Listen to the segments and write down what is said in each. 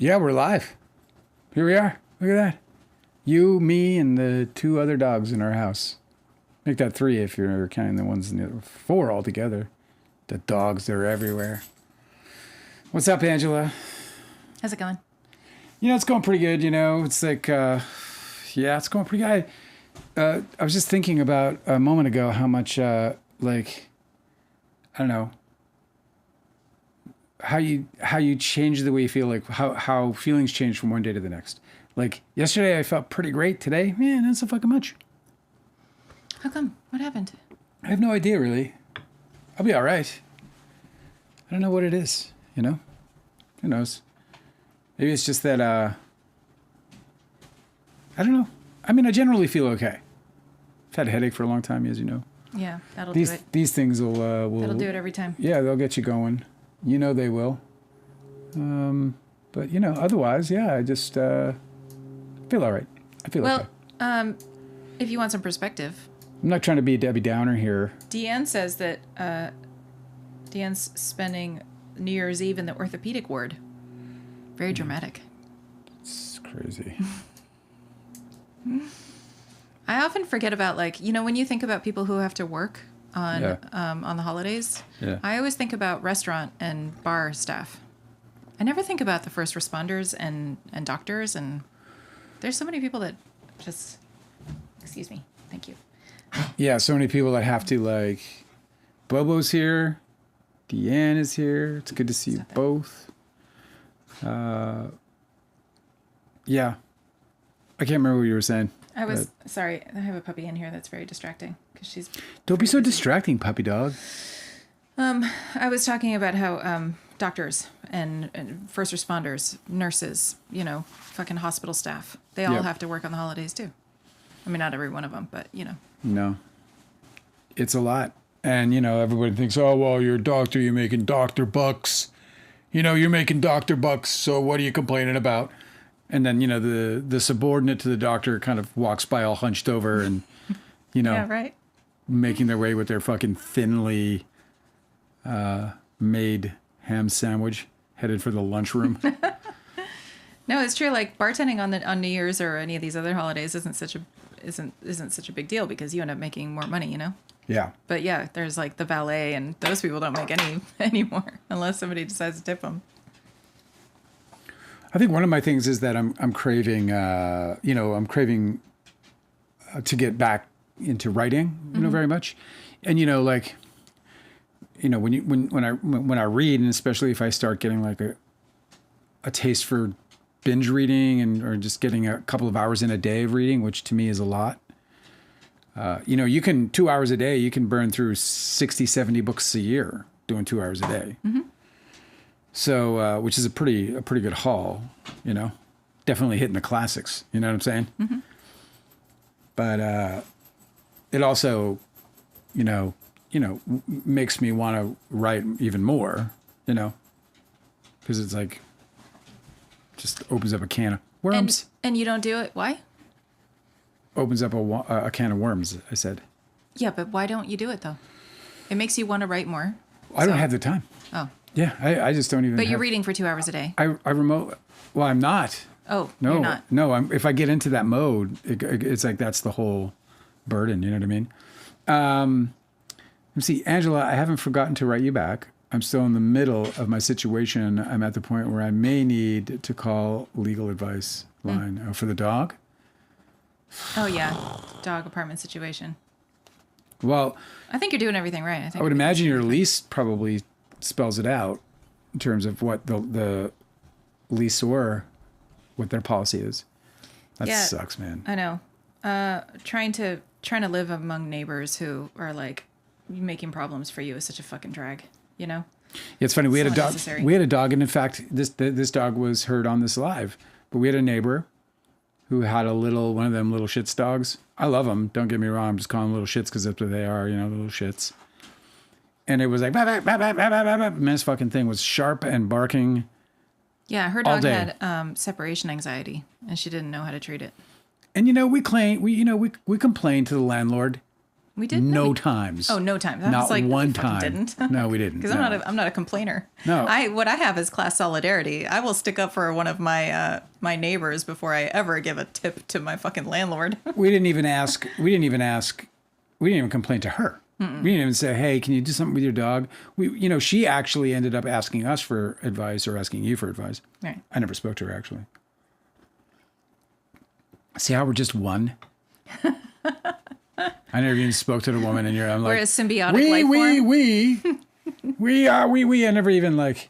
Yeah, we're live. Here we are. Look at that. You, me, and the 2 other dogs in our house. Make that 3 if you're counting the ones in the 4 altogether. The dogs, they're everywhere. What's up, Angela? How's it going? It's going pretty good, It's like, it's going pretty good. I was just thinking about a moment ago how much, I don't know, how you change the way you feel, like how feelings change from one day to the next. Like yesterday I felt pretty great. Today, man, not so fucking much. How come? What happened? I have no idea, really. I'll be all right. I don't know what it is, Who knows? Maybe it's just that, I don't know. I mean, I generally feel okay. I've had a headache for a long time, as you know. Yeah, that'll do it. These things will That'll do it every time. Yeah, they'll get you going. They will. But, otherwise, yeah, I just feel all right. I feel okay. Well, if you want some perspective. I'm not trying to be a Debbie Downer here. Deanne says that Deanne's spending New Year's Eve in the orthopedic ward. Very dramatic. It's crazy. I often forget about, when you think about people who have to work on the holidays, I always think about restaurant and bar staff. I never think about the first responders and doctors, and there's so many people that just, excuse me, thank you. Yeah, so many people that have to, Bobo's here, Deanne is here, it's good to see you both. Yeah, I can't remember what you were saying. Sorry, I have a puppy in here that's very distracting because she's. Don't be so distracting, puppy dog. I was talking about how doctors and first responders, nurses, fucking hospital staff, they all have to work on the holidays too. I mean, not every one of them, but No, it's a lot, and everybody thinks, oh well, you're a doctor, you're making doctor bucks. You're making doctor bucks, so what are you complaining about? And then, the subordinate to the doctor kind of walks by all hunched over and, yeah, right. making their way with their fucking thinly made ham sandwich headed for the lunchroom. No, it's true. Like bartending on New Year's or any of these other holidays isn't such a big deal because you end up making more money, Yeah. But yeah, there's the valet and those people don't make any anymore unless somebody decides to tip them. I think one of my things is that I'm craving, to get back into writing, very much. And, when I read, and especially if I start getting a taste for binge reading or just getting a couple of hours in a day of reading, which to me is a lot. You can 2 hours a day, you can burn through 60, 70 books a year doing 2 hours a day. Mm-hmm. So, which is a pretty good haul, definitely hitting the classics, you know what I'm saying? Mm-hmm. But, it also, makes me want to write even more, because it's just opens up a can of worms. And you don't do it. Why? Opens up a can of worms, I said. Yeah, but why don't you do it though? It makes you want to write more. I don't have the time. Oh. Yeah, I just don't even. But you're reading for 2 hours a day. I remote. Well, I'm not. Oh, no, you're not. No. If I get into that mode, it's that's the whole burden. You know what I mean? Let's see, Angela. I haven't forgotten to write you back. I'm still in the middle of my situation. I'm at the point where I may need to call legal advice line. Oh, for the dog. Oh yeah, dog apartment situation. Well, I think you're doing everything right. I would imagine your lease probably spells it out in terms of what the leasor, what their policy is. That sucks, man. I know. Trying to live among neighbors who are making problems for you is such a fucking drag, Yeah, it's funny. We had a dog. Unnecessary. We had a dog, and in fact, this dog was heard on this live. But we had a neighbor who had one of them little shits dogs. I love them. Don't get me wrong. I'm just calling them little shits because that's what they are. Little shits. And it was like, bah, bah, bah, bah, bah, bah, bah, bah. Man, this fucking thing was sharp and barking. Yeah, her dog had separation anxiety, and she didn't know how to treat it. And we complained to the landlord. We did? No times. Oh, no times. I Not was like, one no, we fucking time. didn't. No, we didn't. Because No. I'm not a complainer. No. What I have is class solidarity. I will stick up for one of my my neighbors before I ever give a tip to my fucking landlord. We didn't even ask. We didn't even complain to her. Mm-mm. We didn't even say, "Hey, can you do something with your dog?" She actually ended up asking us for advice or asking you for advice. Right. I never spoke to her actually. See how we're just one. I never even spoke to the woman, and I'm like, we're a symbiotic life form. we. I never even like.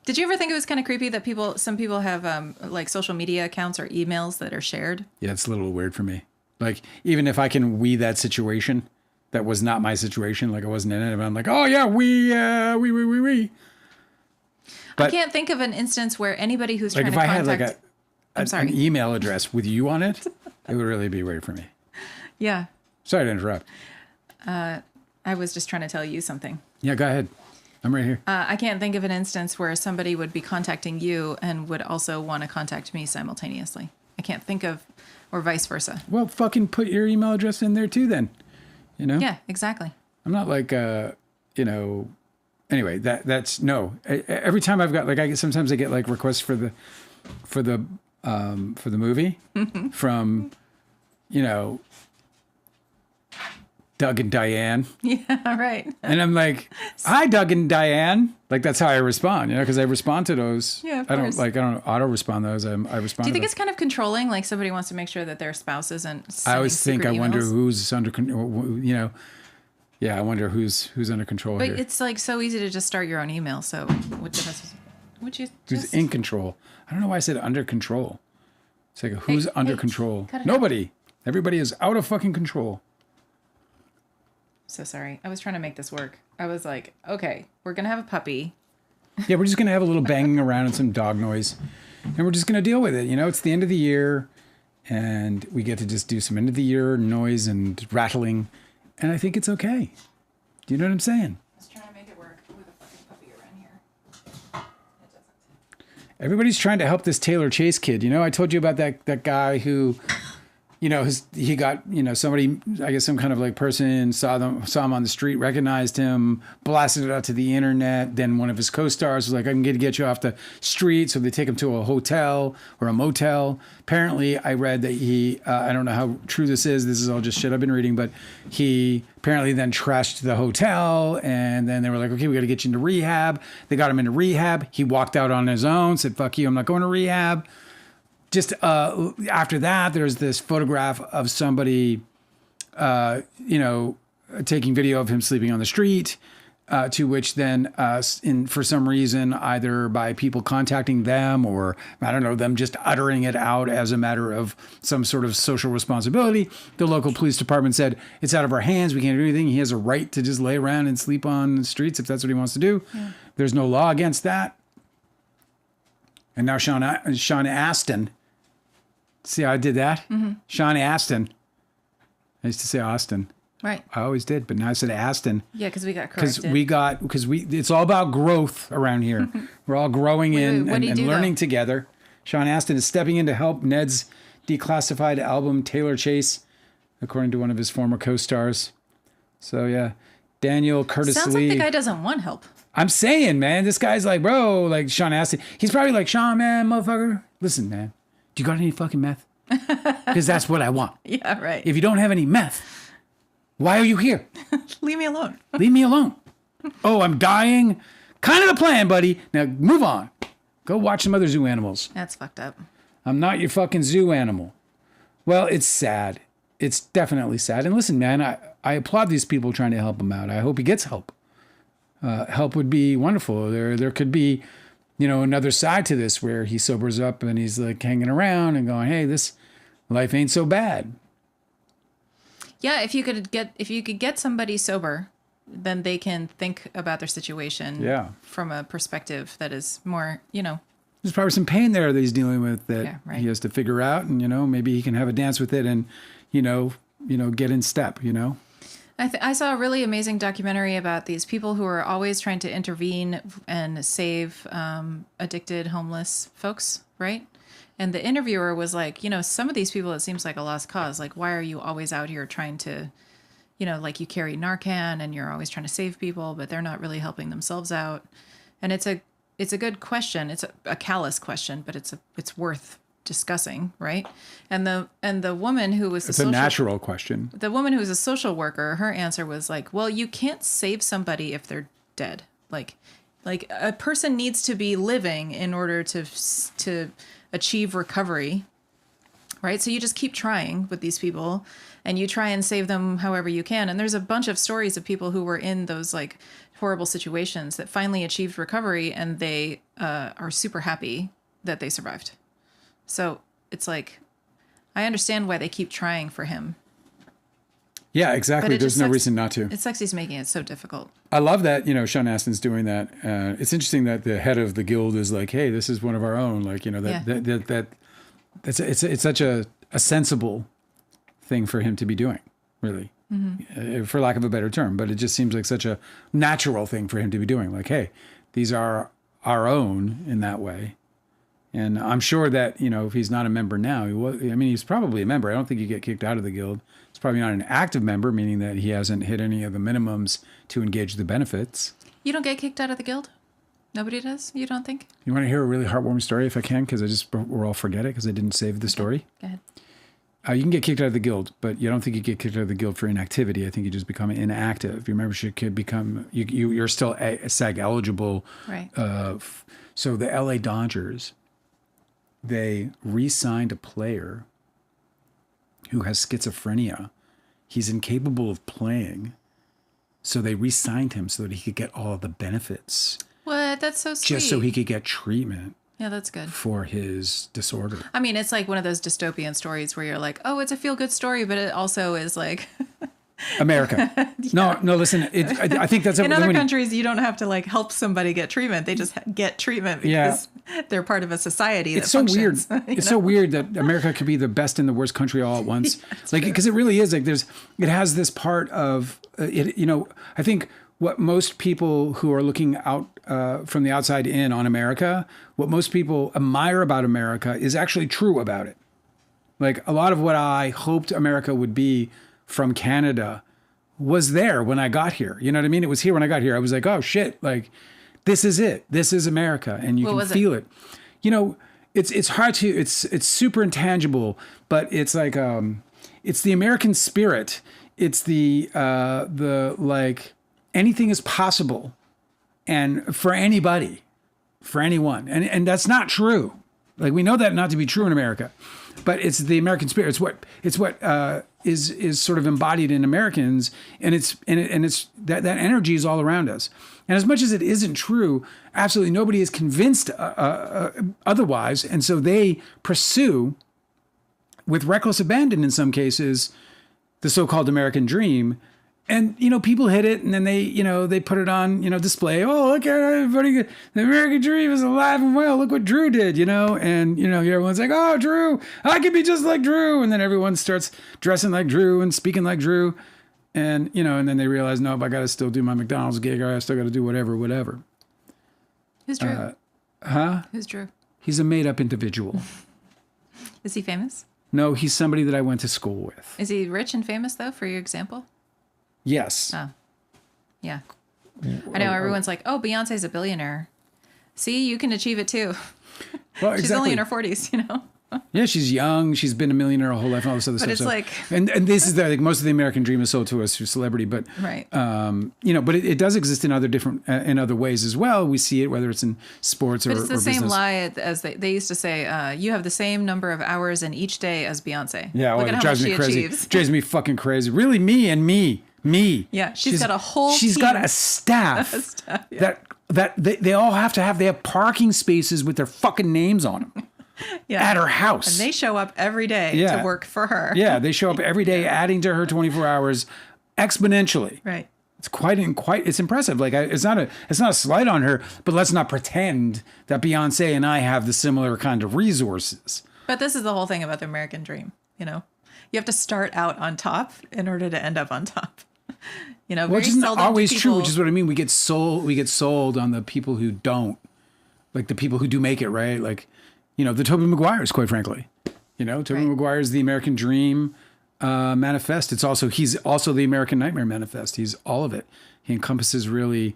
Did you ever think it was kind of creepy that some people have like social media accounts or emails that are shared? Yeah, it's a little weird for me. Like, even if I can that situation, that was not my situation. Like, I wasn't in it. But I'm like, oh yeah, we. But I can't think of an instance where anybody who's like trying to contact. If I had like an email address with you on it, it would really be weird for me. Yeah. Sorry to interrupt. I was just trying to tell you something. Yeah, go ahead. I'm right here. I can't think of an instance where somebody would be contacting you and would also want to contact me simultaneously. I can't think of, or vice versa. Well, fucking put your email address in there too, then. Yeah, exactly. I'm not like, Anyway, that's no. Every time I've got sometimes I get like requests for the movie from, Doug and Diane. Yeah, right. And I'm like, hi, Doug and Diane. Like, that's how I respond, because I respond to those. Yeah, of I course. don't auto respond those. I respond. Do you think to it's kind of controlling? Like somebody wants to make sure that their spouse isn't sending I always think, I wonder emails? who's under control, Yeah, I wonder who's under control But here. it's like so easy to just start your own email. So would you Who's just in control? I don't know why I said under control. It's like, who's under control? cut it Nobody. Everybody is out of fucking control. So sorry. I was trying to make this work. I was like, okay, we're going to have a puppy. Yeah, we're just going to have a little banging around and some dog noise. And we're just going to deal with it. It's the end of the year. And we get to just do some end of the year noise and rattling. And I think it's okay. Do you know what I'm saying? I was trying to make it work with a fucking puppy around here. It doesn't. Everybody's trying to help this Taylor Chase kid. I told you about that guy who... he got, somebody, I guess some kind of like person saw him on the street, recognized him, blasted it out to the internet. Then one of his co-stars was like, I'm going to get you off the street. So they take him to a hotel or a motel. Apparently I read that he, I don't know how true this is all just shit I've been reading, but he apparently then trashed the hotel. And then they were like, okay, we got to get you into rehab. They got him into rehab. He walked out on his own, said, fuck you, I'm not going to rehab. Just after that, there's this photograph of somebody, taking video of him sleeping on the street, to which then, for some reason, either by people contacting them or, I don't know, them just uttering it out as a matter of some sort of social responsibility, the local police department said, it's out of our hands. We can't do anything. He has a right to just lay around and sleep on the streets if that's what he wants to do. Yeah. There's no law against that. And now Sean Astin. See how I did that? Mm-hmm. Sean Astin. I used to say Austin. Right. I always did, but now I said Astin. Yeah, because we got corrected. It's all about growth around here. We're all growing and learning together. Sean Astin is stepping in to help Ned's declassified album Taylor Chase, according to one of his former co-stars. So yeah, Daniel Curtis Sounds Lee. like the guy doesn't want help. I'm saying, man, this guy's like, bro, like Sean Astin. He's probably like, Sean, man, motherfucker. Listen, man. Do you got any fucking meth? Because that's what I want. Yeah, right. If you don't have any meth, why are you here? Leave me alone. Leave me alone. Oh, I'm dying. Kind of the plan, buddy. Now move on. Go watch some other zoo animals. That's fucked up. I'm not your fucking zoo animal. Well, it's sad. It's definitely sad. And listen, man, I applaud these people trying to help him out. I hope he gets help. Help would be wonderful. There could be... another side to this where he sobers up and he's like hanging around and going, hey, this life ain't so bad. Yeah, if you could get somebody sober, then they can think about their situation from a perspective that is more, There's probably some pain there that he's dealing with that he has to figure out, and maybe he can have a dance with it and get in step, I saw a really amazing documentary about these people who are always trying to intervene and save addicted, homeless folks, right? And the interviewer was like, some of these people, it seems like a lost cause. Like, why are you always out here trying to, you know, like you carry Narcan and you're always trying to save people, but they're not really helping themselves out. And it's a good question. It's a callous question, but it's worth discussing, right? And the woman who was it's a natural question. The woman who was a social worker, her answer was like, well, you can't save somebody if they're dead. Like a person needs to be living in order to achieve recovery, right? So you just keep trying with these people and you try and save them however you can. And there's a bunch of stories of people who were in those like horrible situations that finally achieved recovery, and they are super happy that they survived. So it's like, I understand why they keep trying for him. Yeah, exactly. There's no reason not to. It sucks he's making it so difficult. I love that, you know, Sean Astin's doing that. It's interesting that the head of the guild is like, hey, this is one of our own. Like, you know, it's such a sensible thing for him to be doing, really, for lack of a better term. But it just seems like such a natural thing for him to be doing. Like, hey, these are our own in that way. And I'm sure that, you know, if he's not a member now, he's probably a member. I don't think you get kicked out of the guild. He's probably not an active member, meaning that he hasn't hit any of the minimums to engage the benefits. You don't get kicked out of the guild? Nobody does? You don't think? You want to hear a really heartwarming story if I can? Because we'll all forget it because I didn't save the story. Go ahead. You can get kicked out of the guild, but you don't think you get kicked out of the guild for inactivity. I think you just become inactive. Your membership could become, you're still SAG eligible. Right. So the LA Dodgers, they re-signed a player who has schizophrenia. He's incapable of playing. So they re-signed him so that he could get all of the benefits. What? That's so sweet. Just so he could get treatment. Yeah, that's good. For his disorder. I mean, it's like one of those dystopian stories where you're like, oh, it's a feel-good story, but it also is like... America. Yeah. No, listen, I think that's... In other countries, you don't have to like help somebody get treatment. They just get treatment because they're part of a society that functions. Weird. It's so weird that America could be the best and the worst country all at once. Like, because it really is. Like, it has this part of it. You know, I think what most people who are looking out from the outside in on America, what most people admire about America is actually true about it. Like, a lot of what I hoped America would be from Canada was there when I got here. You know what I mean? It was here when I got here. I was like, oh shit, like this is it. This is America. And you can feel it. You know, it's hard to, it's super intangible, but it's like, it's the American spirit. It's the like anything is possible and for anybody, for anyone. And that's not true. Like, we know that not to be true in America, but it's the American spirit. It's what is sort of embodied in Americans, and it's that energy is all around us. And as much as it isn't true, absolutely nobody is convinced otherwise, and so they pursue, with reckless abandon in some cases, the so-called American dream. And, you know, people hit it and then they put it on, display. Oh, look at everybody. The American dream is alive and well. Look what Drew did, and, everyone's like, oh, Drew, I could be just like Drew. And then everyone starts dressing like Drew and speaking like Drew. And, and then they realize, nope, I got to still do my McDonald's gig, or I still got to do whatever. Who's Drew? Who's Drew? He's a made up individual. Is he famous? No, he's somebody that I went to school with. Is he rich and famous, though, for your example? Yes. Oh, yeah. I know everyone's like, oh, Beyonce's a billionaire. See, you can achieve it too. Well, She's only in her 40s, Yeah, she's young. She's been a millionaire her whole life and all this other stuff. But it's like... And this is like most of the American dream is sold to us through celebrity, but... Right. But it does exist in other ways as well. We see it, whether it's in sports or business. But it's the same lie as they used to say, you have the same number of hours in each day as Beyonce. Yeah, Look at it how drives much me she crazy. achieves. It drives me fucking crazy. Really, me. Yeah, she's got a whole She's team. got a staff, yeah. that they all they have parking spaces with their fucking names on them at her house. And they show up every day to work for her. Yeah, they show up every day, adding to her 24 hours exponentially. Right. It's it's impressive. Like, it's not a slight on her, but let's not pretend that Beyonce and I have the similar kind of resources. But this is the whole thing about the American dream, You have to start out on top in order to end up on top. Which isn't always true, which is what I mean. We get sold on the people who don't, like the people who do make it, right? Like, the Tobey Maguires, quite frankly. Tobey Maguire's the American dream. manifest. He's also the American Nightmare manifest. He's all of it. He encompasses really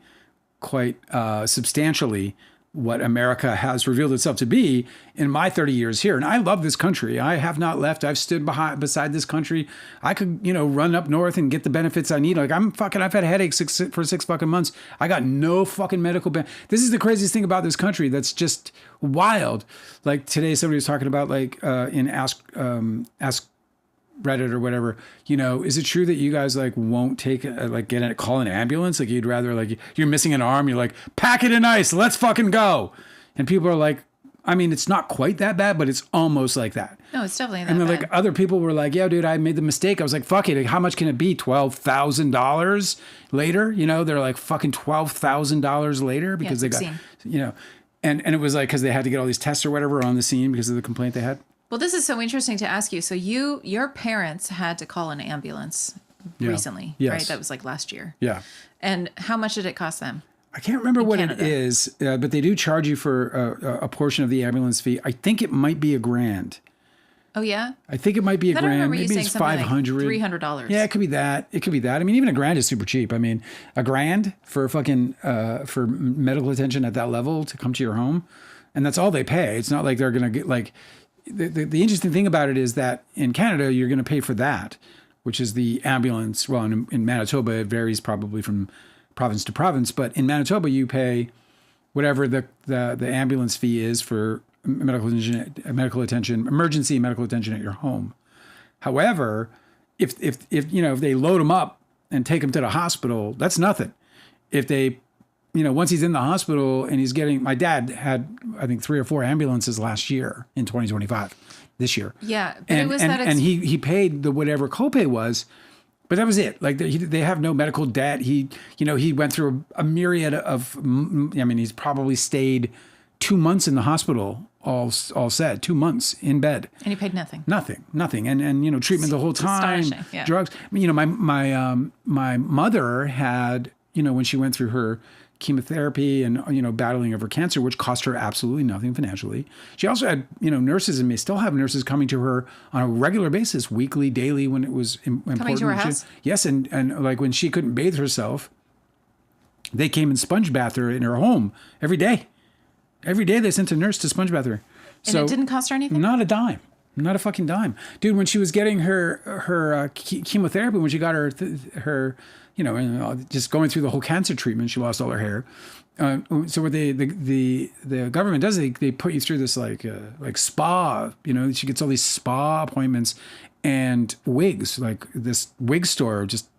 quite substantially what America has revealed itself to be in my 30 years here. And I love this country. I have not left. I've stood beside this country. I could, run up north and get the benefits I need. Like I've had headaches for 6 fucking months. I got no fucking medical This is the craziest thing about this country. That's just wild. Like today, somebody was talking about in Ask Reddit or whatever, is it true that you guys won't take call an ambulance? Like you'd rather you're missing an arm. You're like, pack it in ice. Let's fucking go. And people are like, I mean, it's not quite that bad, but it's almost like that. No, it's definitely that and then bad. Other people were like, yeah, dude, I made the mistake. I was like, fuck it. Like, how much can it be? $12,000 later? They're like fucking $12,000 later because they got, and it was because they had to get all these tests or whatever on the scene because of the complaint they had. Well, this is so interesting to ask you. So your parents had to call an ambulance recently, right? That was last year. Yeah. And how much did it cost them? I can't remember what Canada. It is, but they do charge you for a portion of the ambulance fee. I think it might be $1,000. Oh yeah. I think it might be $1,000. Maybe it's $500. $300. Yeah, it could be that. I mean, even $1,000 is super cheap. I mean, $1,000 for fucking for medical attention at that level to come to your home, and that's all they pay. It's not like they're gonna get The interesting thing about it is that in Canada, you're going to pay for that, which is the ambulance. Well, in Manitoba, it varies probably from province to province. But in Manitoba, you pay whatever the ambulance fee is for medical attention, emergency medical attention at your home. However, if they load them up and take them to the hospital, that's nothing. If they once he's in the hospital and my dad had, I think, 3 or 4 ambulances last year in 2025, this year. Yeah. But and, it was and he paid the whatever copay was, but that was it. Like they have no medical debt. He went through a myriad of, he's probably stayed 2 months in the hospital, all said, 2 months in bed. And he paid nothing. Nothing. And treatment the whole time, yeah. drugs. My mother had, when she went through her chemotherapy and, battling of her cancer, which cost her absolutely nothing financially. She also had, nurses and may still have nurses coming to her on a regular basis, weekly, daily, when it was important. Coming to her house? Yes. And when she couldn't bathe herself, they came and sponge bath her in her home every day. Every day they sent a nurse to sponge bath her. And it didn't cost her anything? Not a dime. Not a fucking dime. Dude, when she was getting her chemotherapy, when she got her just going through the whole cancer treatment, she lost all her hair. So what the government does, they put you through this spa, she gets all these spa appointments and wigs, like this wig store, just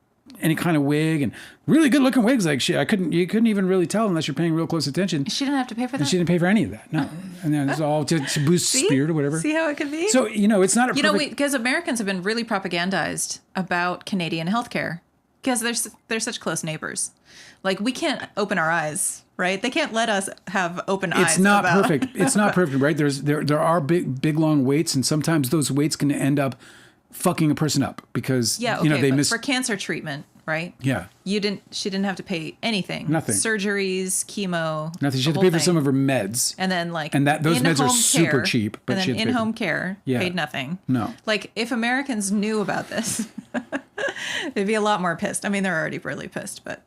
any kind of wig and really good looking wigs. You couldn't even really tell unless you're paying real close attention. She didn't have to pay for that? And she didn't pay for any of that. No. And then it's all to boost spirit or whatever. See how it could be? So, it's not a perfect... because Americans have been really propagandized about Canadian healthcare because they're such close neighbors. We can't open our eyes, right? They can't let us have open eyes. It's not perfect. It's not perfect, right? There are big long waits, and sometimes those waits can end up fucking a person up because they miss... for cancer treatment, right? Yeah. She didn't have to pay anything. Nothing. Surgeries, chemo. Nothing. She had to pay for some of her meds. And then those meds are super cheap. But and then in-home care paid nothing. No. If Americans knew about this, they'd be a lot more pissed. I mean, they're already really pissed, but.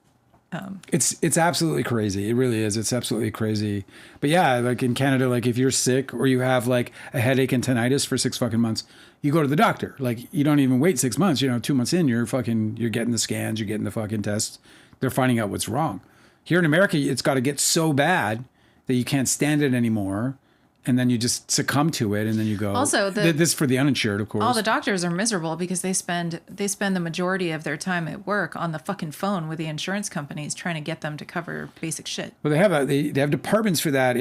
It's absolutely crazy. It really is. It's absolutely crazy. But yeah, in Canada, if you're sick or you have a headache and tinnitus for 6 fucking months, you go to the doctor. You don't even wait 6 months. 2 months in, you're getting the scans, you're getting the fucking tests. They're finding out what's wrong. Here in America, it's got to get so bad that you can't stand it anymore. And then you just succumb to it, and then you go. Also, this is for the uninsured, of course. All the doctors are miserable because they spend the majority of their time at work on the fucking phone with the insurance companies trying to get them to cover basic shit. Well, they have departments for that.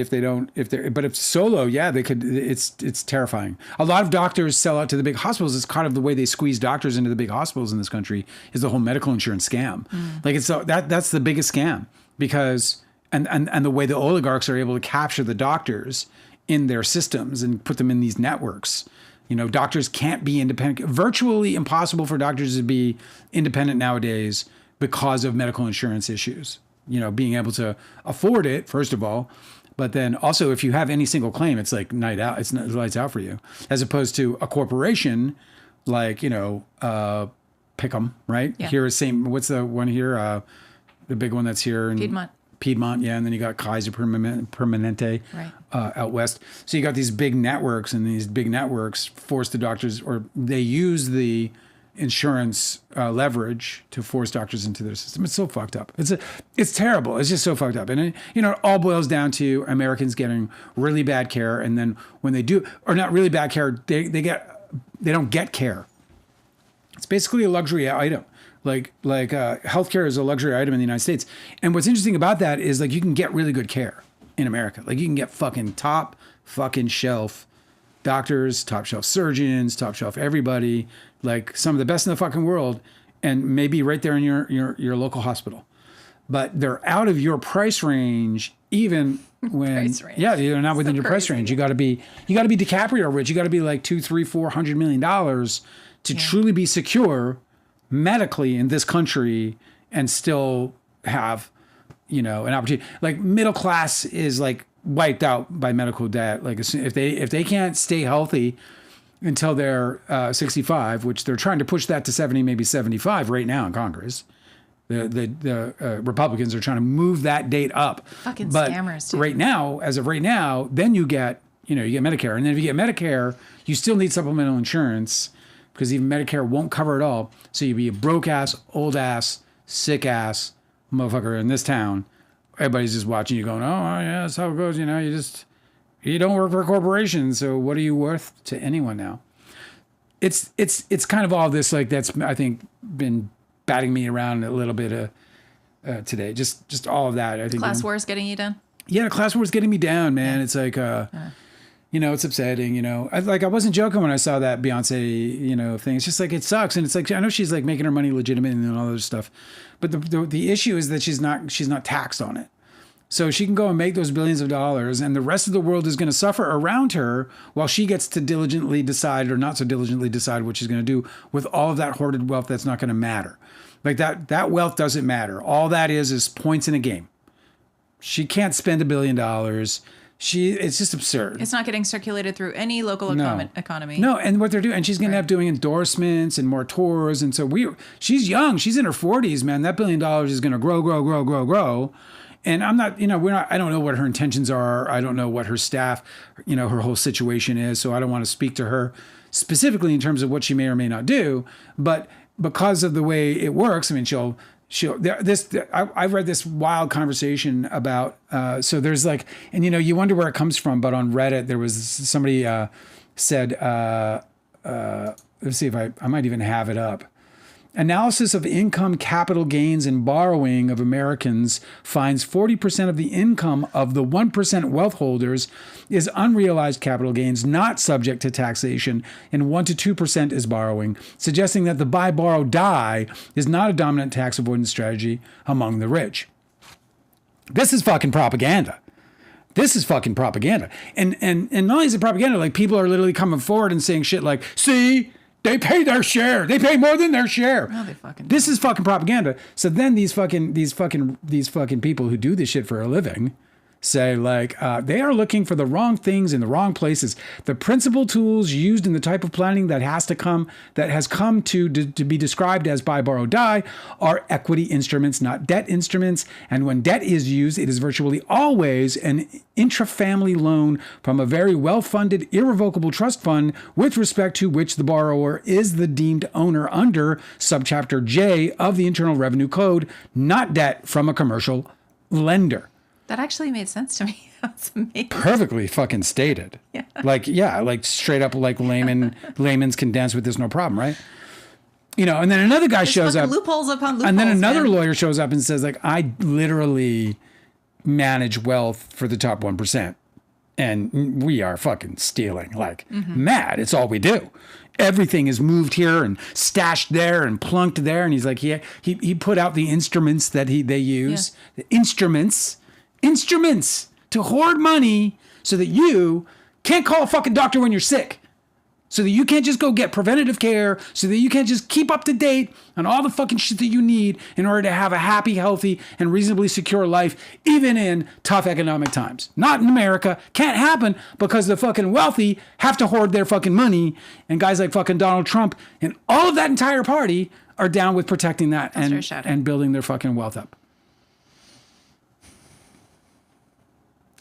But if solo, yeah, they could. It's terrifying. A lot of doctors sell out to the big hospitals. It's kind of the way they squeeze doctors into the big hospitals in this country is the whole medical insurance scam. That's the biggest scam because and the way the oligarchs are able to capture the doctors in their systems and put them in these networks. Doctors can't be independent. Virtually impossible for doctors to be independent nowadays because of medical insurance issues. Being able to afford it, first of all, but then also if you have any single claim, it's night out. It's lights out for you, as opposed to a corporation like, pick 'em, right? Yeah. Here is same. What's the one here? The big one that's here in Piedmont, yeah. And then you got Kaiser Permanente right. Out west. So you got these big networks, and these big networks force the doctors, or they use the insurance leverage to force doctors into their system. It's so fucked up. It's terrible. It's just so fucked up. And it all boils down to Americans getting really bad care, and then when they do, or not really bad care, they don't get care. It's basically a luxury item. Like healthcare is a luxury item in the United States. And what's interesting about that is like you can get really good care in America. Like you can get fucking top fucking shelf doctors, top shelf surgeons, top shelf everybody, like some of the best in the fucking world, and maybe right there in your local hospital. But they're out of your price range, even when yeah, they're not within your price range. You got to be DiCaprio rich. You got to be like $200-400 million to truly be secure medically in this country and still have, an opportunity. Like middle class is like wiped out by medical debt. Like if they can't stay healthy until they're 65, which they're trying to push that to 70, maybe 75 right now in Congress. The Republicans are trying to move that date up. Fucking scammers, dude. Right now, as of right now, then you get Medicare. And then if you get Medicare, you still need supplemental insurance because even Medicare won't cover it all. So you'd be a broke ass, old ass, sick ass motherfucker in this town. Everybody's just watching you going, oh yeah, that's how it goes. You don't work for a corporation. So what are you worth to anyone now? It's kind of all this, like that's, I think, been batting me around a little bit today. Just all of that. I think class war is getting you down. Yeah, the class war is getting me down, man. Yeah. It's like, it's upsetting. I wasn't joking when I saw that Beyonce, thing. It's just like it sucks, and it's like I know she's like making her money legitimate and all those stuff, but the issue is that she's not taxed on it. So she can go and make those billions of dollars, and the rest of the world is going to suffer around her while she gets to diligently decide or not so diligently decide what she's going to do with all of that hoarded wealth that's not going to matter. Like that wealth doesn't matter. All that is points in a game. She can't spend $1 billion. It's just absurd. It's not getting circulated through any local economy. No, and what they're doing, and she's going to have doing endorsements and more tours. And so she's young. She's in her 40s, man. That $1 billion is going to grow. And I'm not, I don't know what her intentions are. I don't know what her staff, her whole situation is. So I don't want to speak to her specifically in terms of what she may or may not do. But because of the way it works, I mean, I've read this wild conversation about, so there's like, and you wonder where it comes from, but on Reddit, there was somebody said, let's see if I might even have it up. Analysis of income, capital gains, and borrowing of Americans finds 40% of the income of the 1% wealth holders is unrealized capital gains not subject to taxation, and 1% to 2% is borrowing, suggesting that the buy, borrow, die is not a dominant tax avoidance strategy among the rich. This is fucking propaganda. And not only is it propaganda, like people are literally coming forward and saying shit like, see, they pay their share. They pay more than their share. No, they fucking This is fucking propaganda. So then these fucking people who do this shit for a living say like they are looking for the wrong things in the wrong places. The principal tools used in the type of planning that has come to be described as buy, borrow, die are equity instruments, not debt instruments. And when debt is used, it is virtually always an intra-family loan from a very well-funded, irrevocable trust fund with respect to which the borrower is the deemed owner under subchapter J of the Internal Revenue Code, not debt from a commercial lender. That actually made sense to me. That's amazing. Perfectly fucking stated. Yeah. Like straight up like layman's condensed with this no problem, right? And then another guy shows up. Loopholes upon loopholes. And then another lawyer shows up and says like, I literally manage wealth for the top 1%. And we are fucking stealing like mad. It's all we do. Everything is moved here and stashed there and plunked there. And he's like, he put out the instruments that they use. Yeah. The instruments to hoard money so that you can't call a fucking doctor when you're sick. so that you can't just go get preventative care, so that you can't just keep up to date on all the fucking shit that you need in order to have a happy, healthy, and reasonably secure life, even in tough economic times. Not in America. Can't happen because the fucking wealthy have to hoard their fucking money, and guys like fucking Donald Trump and all of that entire party are down with protecting that and building their fucking wealth up.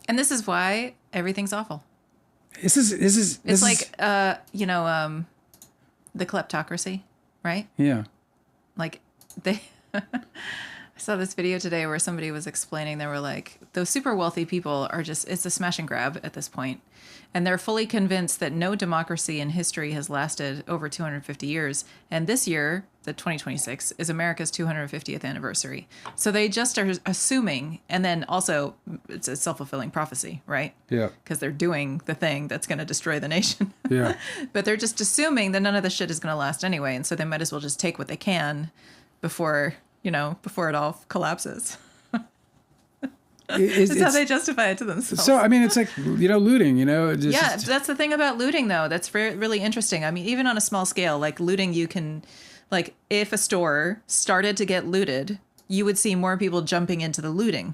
And this is why everything's awful. This is like the kleptocracy, right? Yeah. Like I saw this video today where somebody was explaining, they were like, those super wealthy people are just, it's a smash and grab at this point. And they're fully convinced that no democracy in history has lasted over 250 years. And this year, the 2026, is America's 250th anniversary. So they just are assuming, and then also it's a self-fulfilling prophecy, right? Yeah. Because they're doing the thing that's going to destroy the nation. Yeah. But they're just assuming that none of this shit is going to last anyway. And so they might as well just take what they can before it all collapses. It's how they justify it to themselves. So, I mean, it's like, looting, Yeah, that's the thing about looting, though. That's really interesting. I mean, even on a small scale, like looting, you can, like, if a store started to get looted, you would see more people jumping into the looting.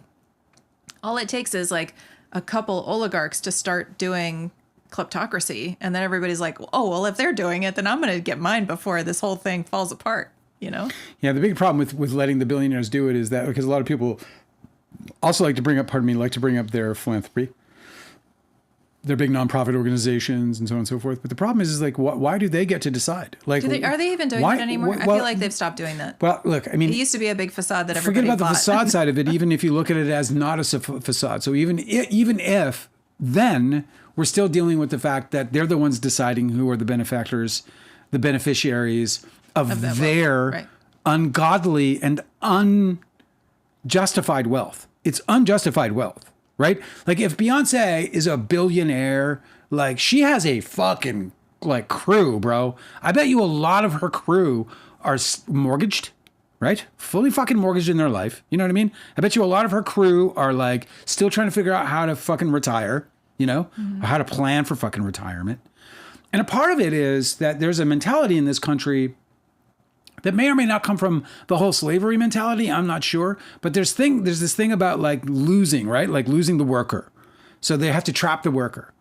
All it takes is, like, a couple oligarchs to start doing kleptocracy, and then everybody's like, oh, well, if they're doing it, then I'm going to get mine before this whole thing falls apart, Yeah, the big problem with letting the billionaires do it is that because a lot of people also like to bring up their philanthropy, their big nonprofit organizations and so on and so forth. But the problem is like, why do they get to decide? Like, are they even doing it anymore? I feel like they've stopped doing that. Well, look, I mean, it used to be a big facade that everybody forget about bought. the facade side of it. Even if you look at it as not a facade, so even if then we're still dealing with the fact that they're the ones deciding who are the benefactors, the beneficiaries of their ungodly and unjustified wealth. It's unjustified wealth, right? Like if Beyonce is a billionaire, like she has a fucking like crew, bro. I bet you a lot of her crew are mortgaged, right? Fully fucking mortgaged in their life. You know what I mean? I bet you a lot of her crew are like still trying to figure out how to fucking retire, or how to plan for fucking retirement. And a part of it is that there's a mentality in this country that may or may not come from the whole slavery mentality. I'm not sure. But there's this thing about like losing, right? Like losing the worker. So they have to trap the worker.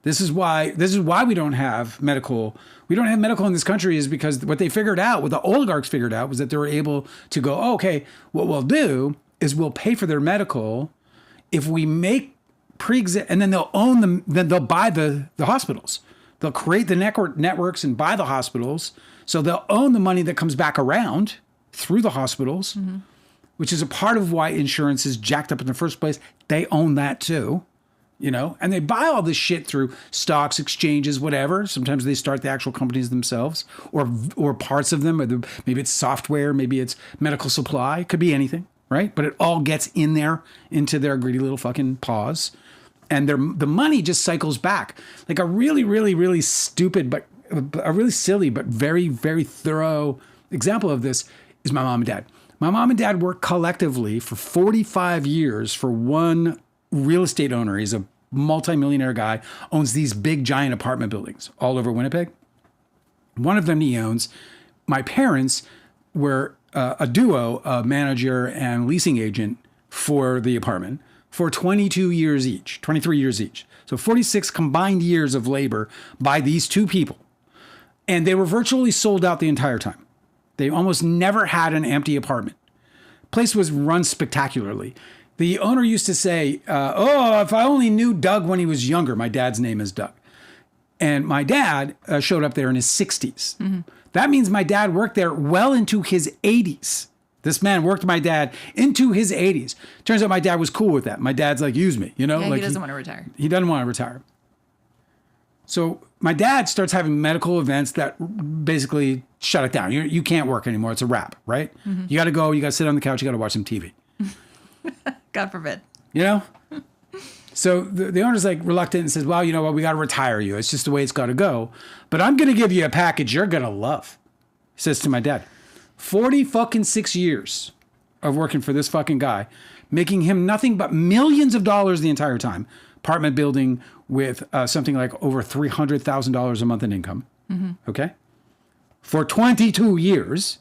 This is why we don't have medical. We don't have medical in this country is because what they figured out, what the oligarchs figured out was that they were able to go, oh, okay, what we'll do is we'll pay for their medical if we make and then they'll own them, then they'll buy the hospitals. They'll create the networks and buy the hospitals. So they'll own the money that comes back around through the hospitals, which is a part of why insurance is jacked up in the first place. They own that too, and they buy all this shit through stocks, exchanges, whatever. Sometimes they start the actual companies themselves or parts of them. Maybe it's software, maybe it's medical supply, could be anything, right? But it all gets in there into their greedy little fucking paws. And the money just cycles back. Like a really, really, really stupid, but a really silly, but very, very thorough example of this is my mom and dad. My mom and dad worked collectively for 45 years for one real estate owner. He's a multimillionaire guy, owns these big, giant apartment buildings all over Winnipeg. One of them he owns. My parents were a duo, a manager and leasing agent for the apartment for 23 years each. So 46 combined years of labor by these two people. And they were virtually sold out the entire time. They almost never had an empty apartment. Place was run spectacularly. The owner used to say, if I only knew Doug when he was younger. My dad's name is Doug. And my dad showed up there in his 60s. Mm-hmm. That means my dad worked there well into his 80s. This man worked my dad into his 80s. Turns out my dad was cool with that. My dad's like, use me, Yeah, like he doesn't want to retire. He doesn't want to retire. So my dad starts having medical events that basically shut it down. You can't work anymore. It's a wrap, right? Mm-hmm. You got to go. You got to sit on the couch. You got to watch some TV. God forbid. So the owner's like reluctant and says, well, you know what? We got to retire you. It's just the way it's got to go. But I'm going to give you a package you're going to love. He says to my dad, 46 years of working for this fucking guy, making him nothing but millions of dollars the entire time, apartment building with something like over $300,000 a month in income. Okay. For 22 years,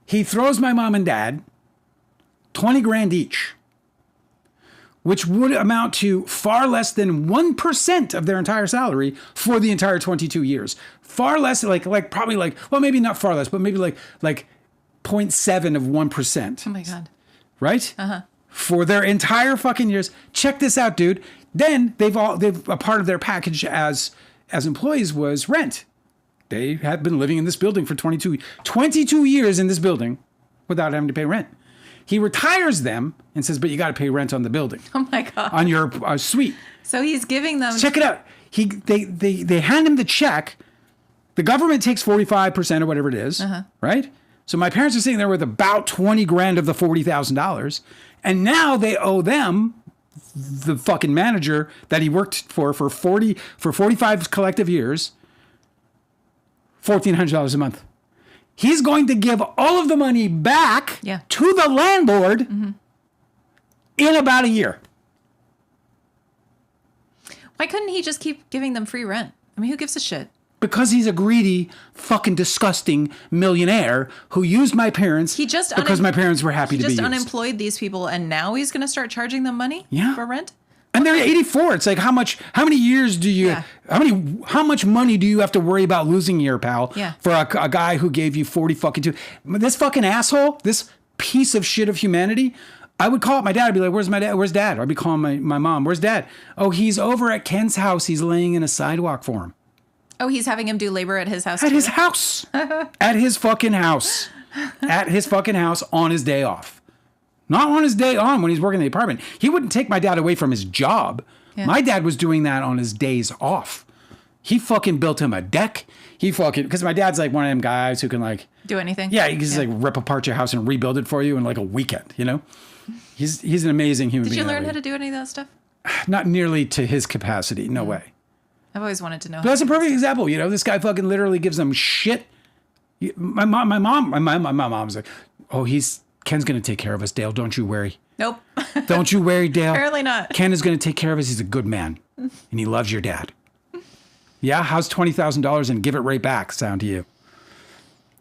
he throws my mom and dad 20 grand each, which would amount to far less than 1% of their entire salary for the entire 22 years. Far less, probably well, maybe not far less, but maybe like 0.7 of 1%. Oh my God. Right? For their entire fucking years. Check this out, dude. Then they've a part of their package as employees was rent. They had been living in this building for 22 years in this building without having to pay rent. He retires them and says, but you got to pay rent on the building. Oh my God. On your suite. So he's giving them. Check it out. They hand him the check. The government takes 45% or whatever it is, right? So my parents are sitting there with about 20 grand of the $40,000. And now they owe them, the fucking manager that he worked for 45 collective years, $1,400 a month. He's going to give all of the money back to the landlord in about a year. Why couldn't he just keep giving them free rent? I mean, who gives a shit? Because he's a greedy, fucking disgusting millionaire who used my parents because my parents were happy to be used. He just unemployed these people, and now he's going to start charging them money for rent? And they're 84. It's like, how many years do you, how much money do you have to worry about losing here, pal? Yeah. For a guy who gave you 40 fucking two. This fucking asshole, this piece of shit of humanity, I would call up my dad. I'd be like, where's my dad? Where's dad? Or I'd be calling my mom. Where's dad? Oh, he's over at Ken's house. He's laying in a sidewalk for him. Oh, he's having him do labor at his house. At his house. At his fucking house. At his fucking house on his day off. Not on his day on when he's working in the apartment. He wouldn't take my dad away from his job. Yeah. My dad was doing that on his days off. He fucking built him a deck. Because my dad's like one of them guys who can like... do anything? Yeah, he can just like rip apart your house and rebuild it for you in like a weekend, you know? He's an amazing human being. Did you learn how to do any of that stuff? Not nearly to his capacity. No way. I've always wanted to know. But that's a perfect example. You know, this guy fucking literally gives them shit. My mom's like, oh, Ken's going to take care of us, Dale. Don't you worry. Nope. Don't you worry, Dale. Apparently not. Ken is going to take care of us. He's a good man. And he loves your dad. Yeah? How's $20,000 and give it right back sound to you?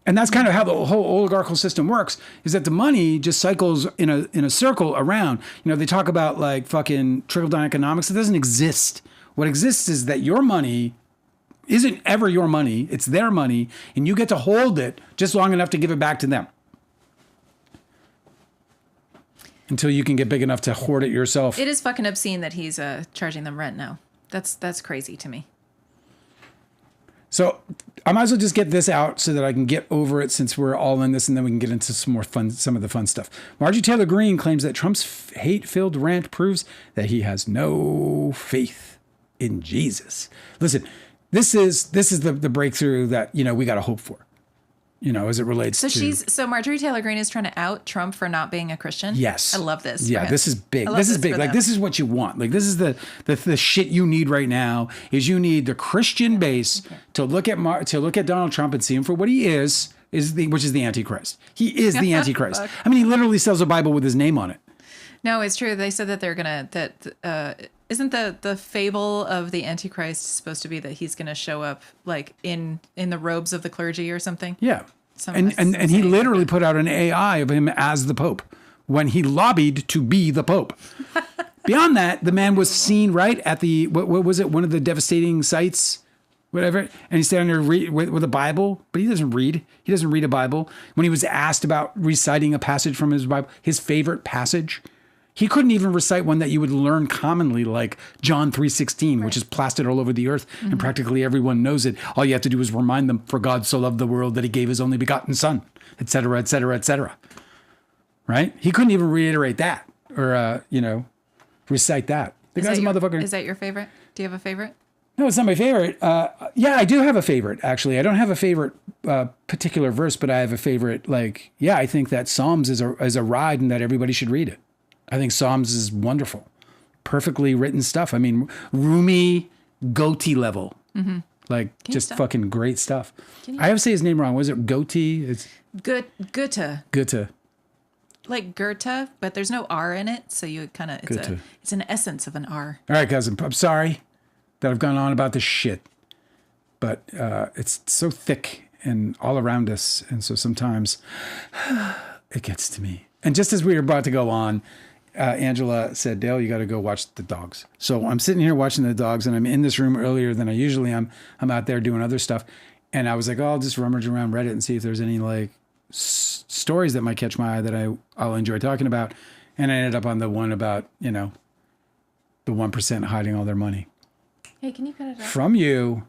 And that's kind of how the whole oligarchical system works, is that the money just cycles in a circle around. You know, they talk about like fucking trickle-down economics. It doesn't exist. What exists is that your money isn't ever your money. It's their money. And you get to hold it just long enough to give it back to them. Until you can get big enough to hoard it yourself. It is fucking obscene that he's charging them rent now. That's crazy to me. So I might as well just get this out so that I can get over it since we're all in this, and then we can get into some of the fun stuff. Marjorie Taylor Greene claims that Trump's hate-filled rant proves that he has no faith in Jesus. Listen, this is the breakthrough that, you know, we got to hope for. You know, as it relates to... So Marjorie Taylor Greene is trying to out Trump for not being a Christian? Yes. I love this. Yeah, this is big. This is big. Like, this is what you want. Like, this is the shit you need right now, is you need the Christian base to look at Donald Trump and see him for what he is which is the Antichrist. He is the Antichrist. I mean, he literally sells a Bible with his name on it. No, it's true. They said that they're going to... isn't the fable of the Antichrist supposed to be that he's going to show up like in the robes of the clergy or something? Yeah. And he literally put out an AI of him as the Pope when he lobbied to be the Pope. Beyond that, the man was seen right at the, what was it? One of the devastating sites, whatever. And he's standing there with a Bible, but he doesn't read. He doesn't read a Bible. When he was asked about reciting a passage from his Bible, his favorite passage, he couldn't even recite one that you would learn commonly, like John 3:16, which is plastered all over the earth, and practically everyone knows it. All you have to do is remind them, for God so loved the world that he gave his only begotten son, et cetera, et cetera, et cetera. Right? He couldn't even reiterate that or, recite that. The guy's a motherfucker. Is that your favorite? Do you have a favorite? No, it's not my favorite. Yeah, I do have a favorite, actually. I don't have a favorite particular verse, but I have a favorite, I think that Psalms is a ride and that everybody should read it. I think Psalms is wonderful. Perfectly written stuff. I mean, Rumi, Goethe level. Mm-hmm. Just fucking great stuff. I have to say his name wrong. Was it Goethe? It's Goethe. Goethe. like Goethe, but there's no R in it, so you kind of it's an essence of an R. All right, guys, I'm sorry that I've gone on about this shit, but it's so thick and all around us, and so sometimes it gets to me. And just as we were about to go on, Angela said, Dale, you got to go watch the dogs. So I'm sitting here watching the dogs, and I'm in this room earlier than I usually am. I'm out there doing other stuff. And I was like, oh, I'll just rummage around Reddit and see if there's any like stories that might catch my eye that I'll enjoy talking about. And I ended up on the one about, the 1% hiding all their money. Hey, can you cut it out? From you.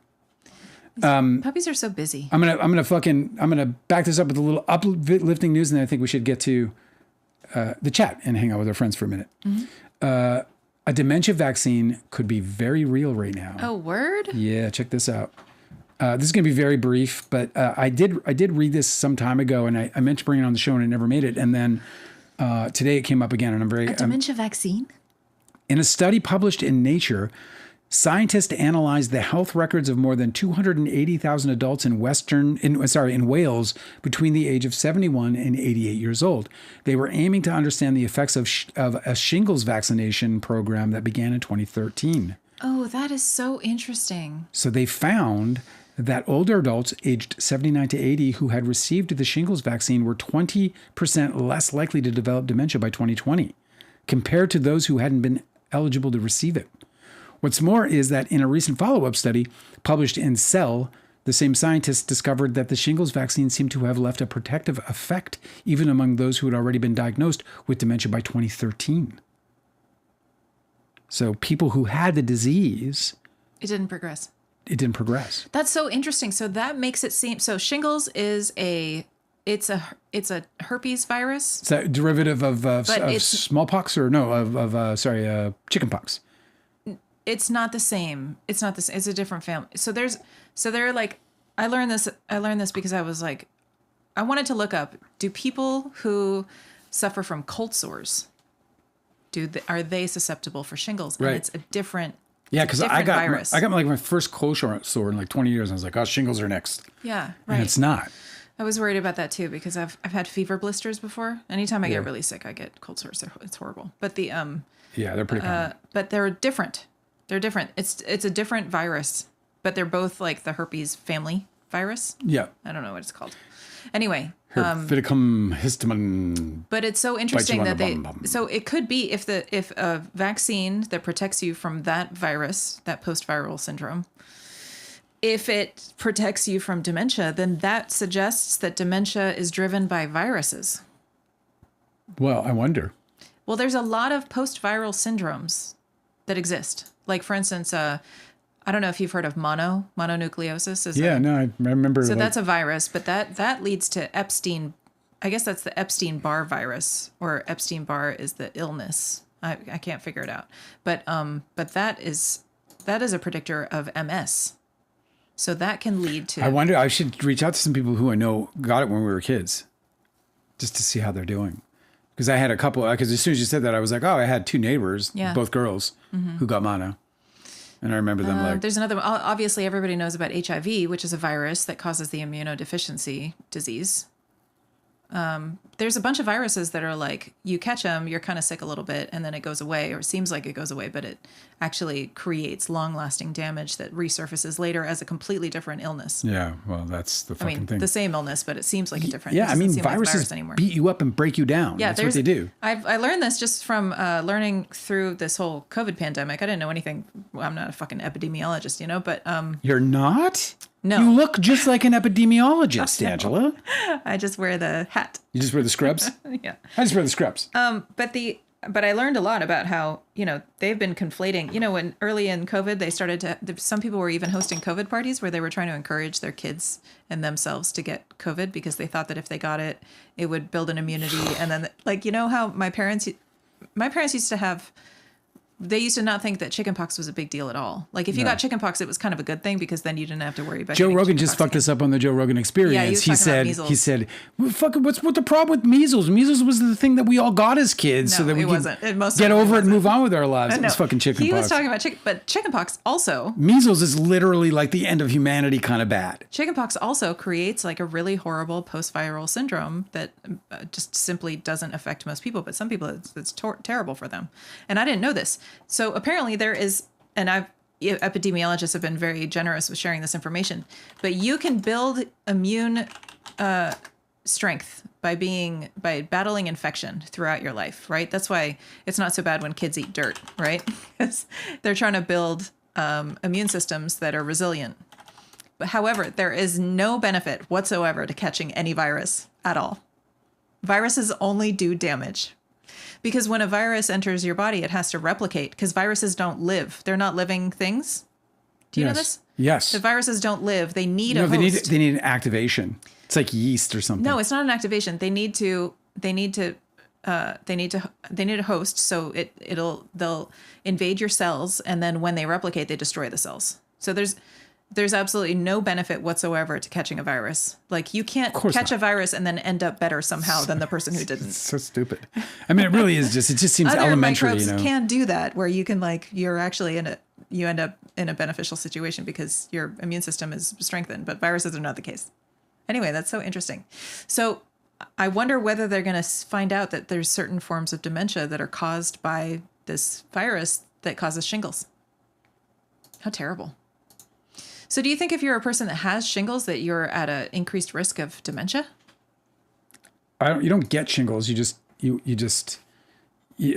Puppies are so busy. I'm gonna back this up with a little uplifting news, and then I think we should get to the chat and hang out with our friends for a minute. Mm-hmm. A dementia vaccine could be very real right now. Oh, word? Yeah, check this out. This is going to be very brief, but I did read this some time ago, and I meant to bring it on the show, and I never made it. And then today it came up again, and A dementia vaccine? In a study published in Nature, scientists analyzed the health records of more than 280,000 adults in Wales between the age of 71 and 88 years old. They were aiming to understand the effects of a shingles vaccination program that began in 2013. Oh, that is so interesting. So they found that older adults aged 79 to 80 who had received the shingles vaccine were 20% less likely to develop dementia by 2020 compared to those who hadn't been eligible to receive it. What's more is that in a recent follow-up study published in Cell, the same scientists discovered that the shingles vaccine seemed to have left a protective effect even among those who had already been diagnosed with dementia by 2013. So people who had the disease... It didn't progress. That's so interesting. So that makes it seem... So shingles is it's a herpes virus. Is that a derivative of smallpox or no, of chickenpox? It's not the same. It's a different family. So they're like, I learned this because I was like, I wanted to look up, do people who suffer from cold sores, are they susceptible for shingles? Right. And it's a different because I got my first cold sore in like 20 years. And I was like, oh, shingles are next. Yeah, right. And it's not. I was worried about that too because I've had fever blisters before. Anytime I get really sick, I get cold sores. It's horrible. But they're pretty common. But they're different. They're different. It's a different virus, but they're both like the herpes family virus. Yeah. I don't know what it's called. Anyway. Herphiticum histamine. But it's so interesting that so it could be if a vaccine that protects you from that virus, that post-viral syndrome, if it protects you from dementia, then that suggests that dementia is driven by viruses. Well, I wonder. Well, there's a lot of post-viral syndromes that exist. Like, for instance, I don't know if you've heard of mononucleosis. I remember. So that's a virus, but that leads to Epstein. I guess that's the Epstein-Barr virus, or Epstein-Barr is the illness. I can't figure it out. But that is a predictor of MS. So that can lead to... I wonder, I should reach out to some people who I know got it when we were kids, just to see how they're doing. Because I had a couple, because as soon as you said that, I was like, oh, I had two neighbors, both girls, who got mono. And I remember them like... There's another one. Obviously, everybody knows about HIV, which is a virus that causes the immunodeficiency disease. There's a bunch of viruses that are like, you catch them, you're kind of sick a little bit, and then it goes away, or it seems like it goes away, but it actually creates long-lasting damage that resurfaces later as a completely different illness. Yeah, well, that's the fucking thing. The same illness, but it seems like a different. Yeah, viruses beat you up and break you down. Yeah, that's what they do. I learned this just from learning through this whole COVID pandemic. I didn't know anything. Well, I'm not a fucking epidemiologist, but... You're not? No. You look just like an epidemiologist, Angela. I just wear the hat. You just wear the scrubs? Yeah. I just wear the scrubs. But I learned a lot about how, they've been conflating, when early in COVID, they started some people were even hosting COVID parties where they were trying to encourage their kids and themselves to get COVID because they thought that if they got it, it would build an immunity. And then how my parents used to have they used to not think that chickenpox was a big deal at all. Like if you got chickenpox, it was kind of a good thing because then you didn't have to worry about. Joe Rogan just fucked this up on the Joe Rogan Experience. Yeah, he said, well, fucking, what's the problem with measles? Measles was the thing that we all got as kids, so that we could get over it and move on with our lives. It was fucking chickenpox. He was talking about but chickenpox also. Measles is literally like the end of humanity, kind of bad. Chickenpox also creates like a really horrible post-viral syndrome that just simply doesn't affect most people, but some people it's terrible for them. And I didn't know this. So apparently there is, and epidemiologists have been very generous with sharing this information, but you can build immune strength by battling infection throughout your life, right? That's why it's not so bad when kids eat dirt, right? Because they're trying to build immune systems that are resilient. But however, there is no benefit whatsoever to catching any virus at all. Viruses only do damage. Because when a virus enters your body, it has to replicate because viruses don't live. They're not living things. Do you know this? Yes. The viruses don't live. They need a host. They need an activation. It's like yeast or something. No, it's not an activation. They need a host. So they'll invade your cells, and then when they replicate, they destroy the cells. So there's absolutely no benefit whatsoever to catching a virus. Like you can't catch a virus and then end up better somehow than the person who didn't. It's so stupid. I mean, it really is it just seems Other elementary, microbes can do that where you can you're actually you end up in a beneficial situation because your immune system is strengthened, but viruses are not the case. Anyway, that's so interesting. So I wonder whether they're going to find out that there's certain forms of dementia that are caused by this virus that causes shingles. How terrible. So do you think if you're a person that has shingles that you're at an increased risk of dementia? You don't get shingles. You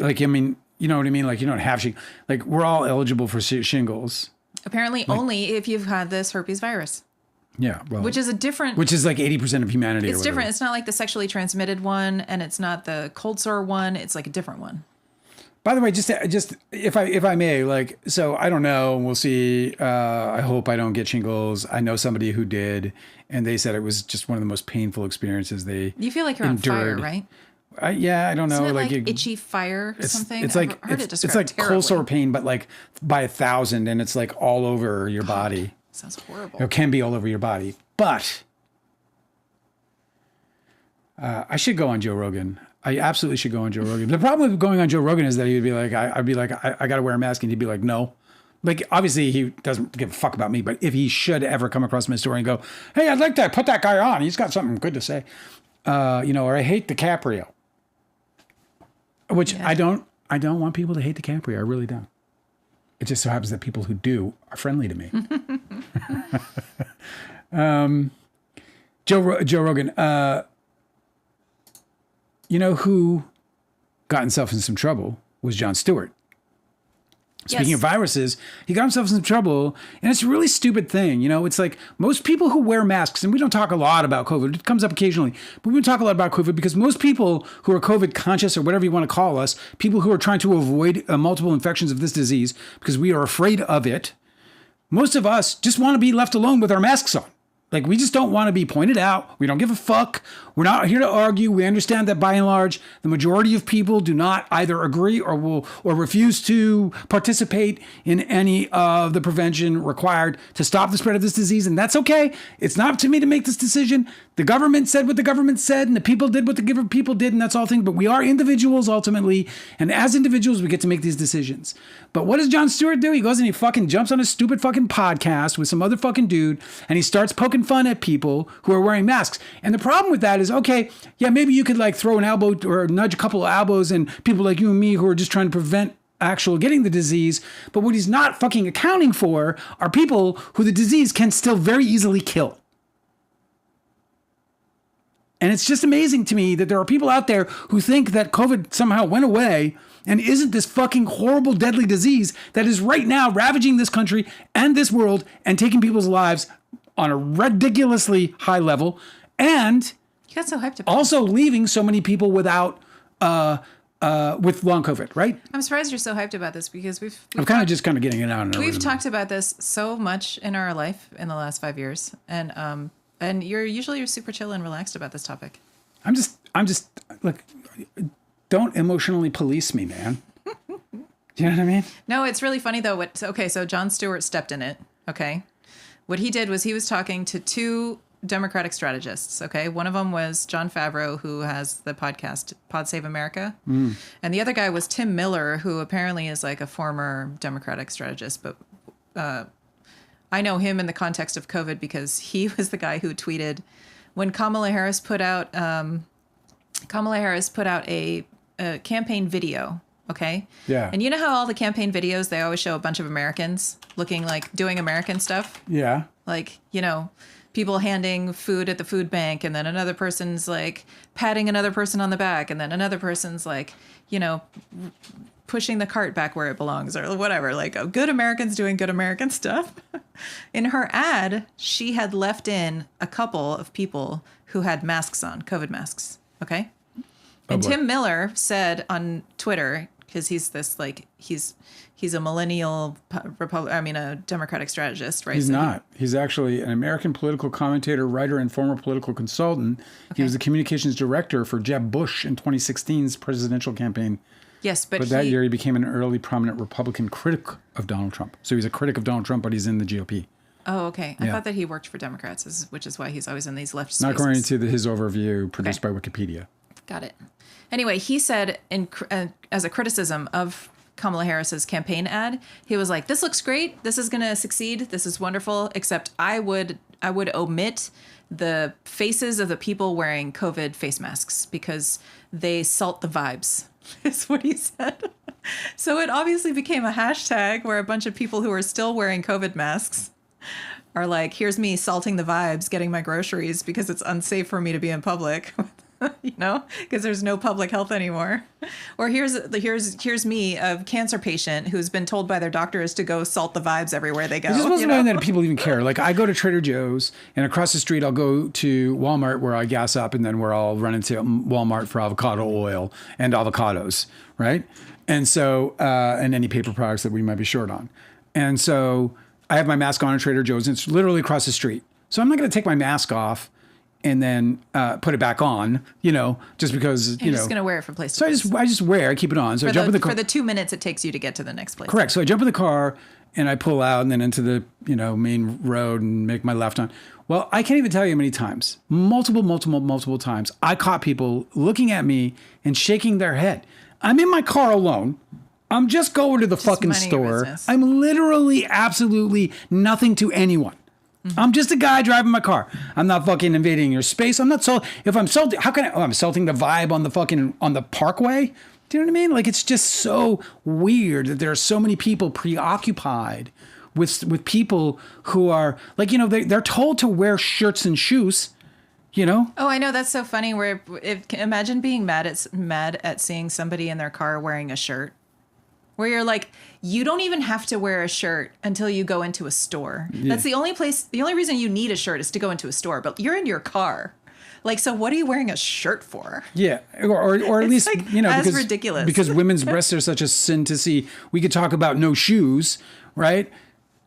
like, I mean, you know what I mean? Like you don't have shingles. Like we're all eligible for shingles. Apparently only if you've had this herpes virus. Yeah. Well, which is like 80% of humanity. It's different. It's not like the sexually transmitted one and it's not the cold sore one. It's like a different one. By the way, just if I may, like, so I don't know. We'll see. I hope I don't get shingles. I know somebody who did, and they said it was just one of the most painful experiences they. You feel like you're endured. on fire, right? Yeah, I don't know. Isn't it like itchy fire or something? It's like it's like cold sore pain, but like by 1,000, and it's like all over your body. Sounds horrible. It can be all over your body, but I should go on Joe Rogan. I absolutely should go on Joe Rogan. The problem with going on Joe Rogan is that he'd be like, I'd be like, I got to wear a mask. And he'd be like, no. Like, obviously, he doesn't give a fuck about me. But if he should ever come across my story and go, hey, I'd like to put that guy on. He's got something good to say. Or I hate DiCaprio. Which I don't want people to hate DiCaprio. I really don't. It just so happens that people who do are friendly to me. Joe Rogan. You know who got himself in some trouble was Jon Stewart. Speaking of viruses, he got himself in some trouble, and it's a really stupid thing. You know, it's like most people who wear masks, and we don't talk a lot about COVID. It comes up occasionally, but we don't talk a lot about COVID because most people who are COVID conscious or whatever you want to call us, people who are trying to avoid multiple infections of this disease because we are afraid of it, most of us just want to be left alone with our masks on. Like, we just don't want to be pointed out. We don't give a fuck. We're not here to argue. We understand that by and large, the majority of people do not either agree or refuse to participate in any of the prevention required to stop the spread of this disease. And that's okay. It's not up to me to make this decision. The government said what the government said, and the people did what the people did, and that's all things. But we are individuals ultimately. And as individuals, we get to make these decisions. But what does Jon Stewart do? He goes and he fucking jumps on a stupid fucking podcast with some other fucking dude, and he starts poking fun at people who are wearing masks. And the problem with that is, okay, yeah, maybe you could like throw an elbow or nudge a couple of elbows and people like you and me who are just trying to prevent actual getting the disease. But what he's not fucking accounting for are people who the disease can still very easily kill. And it's just amazing to me that there are people out there who think that COVID somehow went away and isn't this fucking horrible, deadly disease that is right now ravaging this country and this world and taking people's lives on a ridiculously high level, and you got so hyped about also leaving so many people without with long COVID, right? I'm surprised you're so hyped about this because I'm kind of getting it out. We've talked about this so much in our life in the last 5 years, and you're super chill and relaxed about this topic. I'm just look. Don't emotionally police me, man. Do you know what I mean? No, it's really funny though. So Jon Stewart stepped in it. Okay. What he did was he was talking to two Democratic strategists. Okay. One of them was Jon Favreau, who has the podcast Pod Save America. And the other guy was Tim Miller, who apparently is like a former Democratic strategist. But I know him in the context of COVID because he was the guy who tweeted when Kamala Harris put out a campaign video. Okay. Yeah. And you know how all the campaign videos, they always show a bunch of Americans looking like doing American stuff? Yeah. Like, people handing food at the food bank, and then another person's like patting another person on the back, and then another person's like, pushing the cart back where it belongs or whatever. Like, good Americans doing good American stuff. In her ad, she had left in a couple of people who had masks on, COVID masks. Okay. And Tim Miller said on Twitter, because he's this he's a millennial a Democratic strategist, right? He's not. He's actually an American political commentator, writer, and former political consultant. Okay. He was the communications director for Jeb Bush in 2016's presidential campaign. Yes, but that year he became an early prominent Republican critic of Donald Trump. So he's a critic of Donald Trump, but he's in the GOP. Oh, okay. I thought that he worked for Democrats, which is why he's always in these left spaces. Not according to his overview produced by Wikipedia. Got it. Anyway, he said as a criticism of Kamala Harris's campaign ad, he was like, "This looks great. This is going to succeed. This is wonderful. Except I would omit the faces of the people wearing COVID face masks because they salt the vibes." Is what he said. So it obviously became a hashtag where a bunch of people who are still wearing COVID masks are like, "Here's me salting the vibes, getting my groceries because it's unsafe for me to be in public." Because there's no public health anymore. Or here's me, a cancer patient who's been told by their doctors to go salt the vibes everywhere they go. It just wasn't knowing that people even care. Like, I go to Trader Joe's, and across the street I'll go to Walmart where I gas up, and then where I'll run into Walmart for avocado oil and avocados, right? And so, and any paper products that we might be short on. And so I have my mask on at Trader Joe's, and it's literally across the street. So I'm not going to take my mask off and then put it back on, just because, You're just going to wear it from place to place. So I just wear, I keep it on. So I jump in the car. For the 2 minutes it takes you to get to the next place. Correct. So I jump in the car and I pull out and then into the, main road and make my left on. Well, I can't even tell you how many times, multiple times, I caught people looking at me and shaking their head. I'm in my car alone. I'm just going to the fucking store. I'm literally absolutely nothing to anyone. Mm-hmm. I'm just a guy driving my car. I'm not fucking invading your space. I'm not if I'm salting, how can I'm salting the vibe on the parkway? Do you know what I mean? Like, it's just so weird that there are so many people preoccupied with people who are like, they're told to wear shirts and shoes, Oh, I know, that's so funny. Imagine being mad at seeing somebody in their car wearing a shirt. Where you're like, you don't even have to wear a shirt until you go into a store. Yeah. That's the only reason you need a shirt is to go into a store, but you're in your car. Like, so what are you wearing a shirt for? Yeah. Or at least, as because, ridiculous. Because women's breasts are such a sin to see. We could talk about no shoes, right?